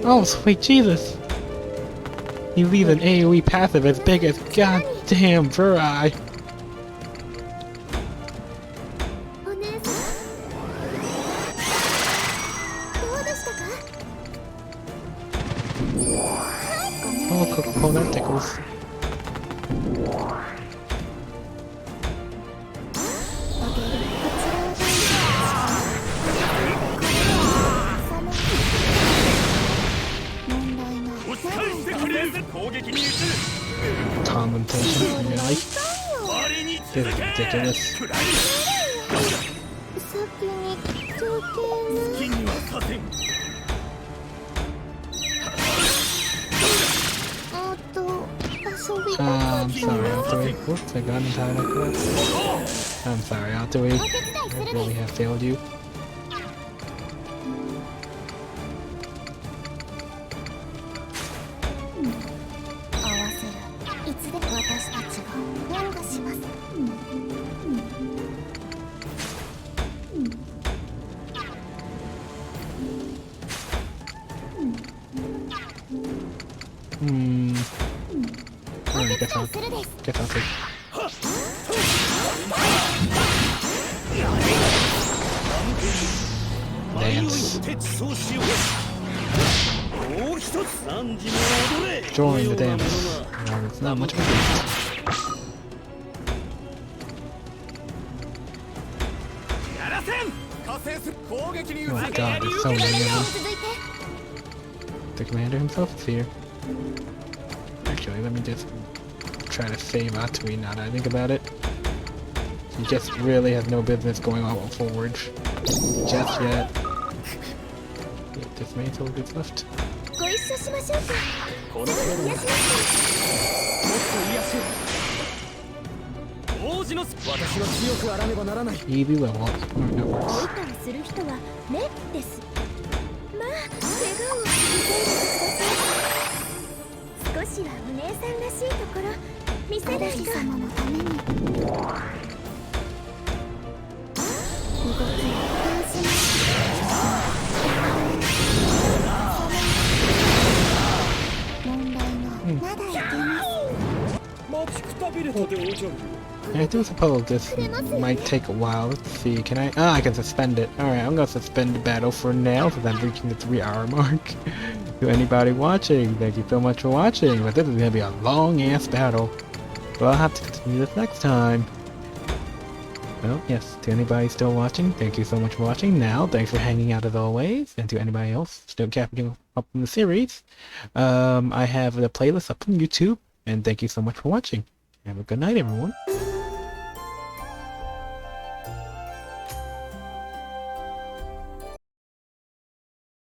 Oh, sweet Jesus. He leaves an AoE passive as big as goddamn Vurai. Oh, that tickles. Commentation, really? This is ridiculous. I'm sorry, Atui. Whoops, I got entirely like that. I'm sorry, Atui. I really have failed you. Alright, guess I'll take. Dance. Join the dance. No, it's not much of a dance. Oh my god, there's so many of them. The commander himself is here. Actually, let me just try to save Atui now that I think about it. He just really has no business going all forward just yet. Yep, this many soldiers left. Easy level. Alright, that works. 老いたりする人はねです。まあ怪我を見せるでください。少しはお姉さんらしいところ見せないと。様のために動きを監視ます。問題がまだいけます。待ちくたびれたでおじゃる。I do suppose this might take a while. Let's see, can I? Ah, I can suspend it. Alright, I'm gonna suspend the battle for now since I'm reaching the 3-hour mark. To anybody watching, thank you so much for watching, but this is gonna be a long-ass battle. So I'll have to continue this next time. Well, yes, to anybody still watching, thank you so much for watching. Now, thanks for hanging out as always, and to anybody else still catching up in the series, I have the playlist up on YouTube, and thank you so much for watching. Have a good night, everyone.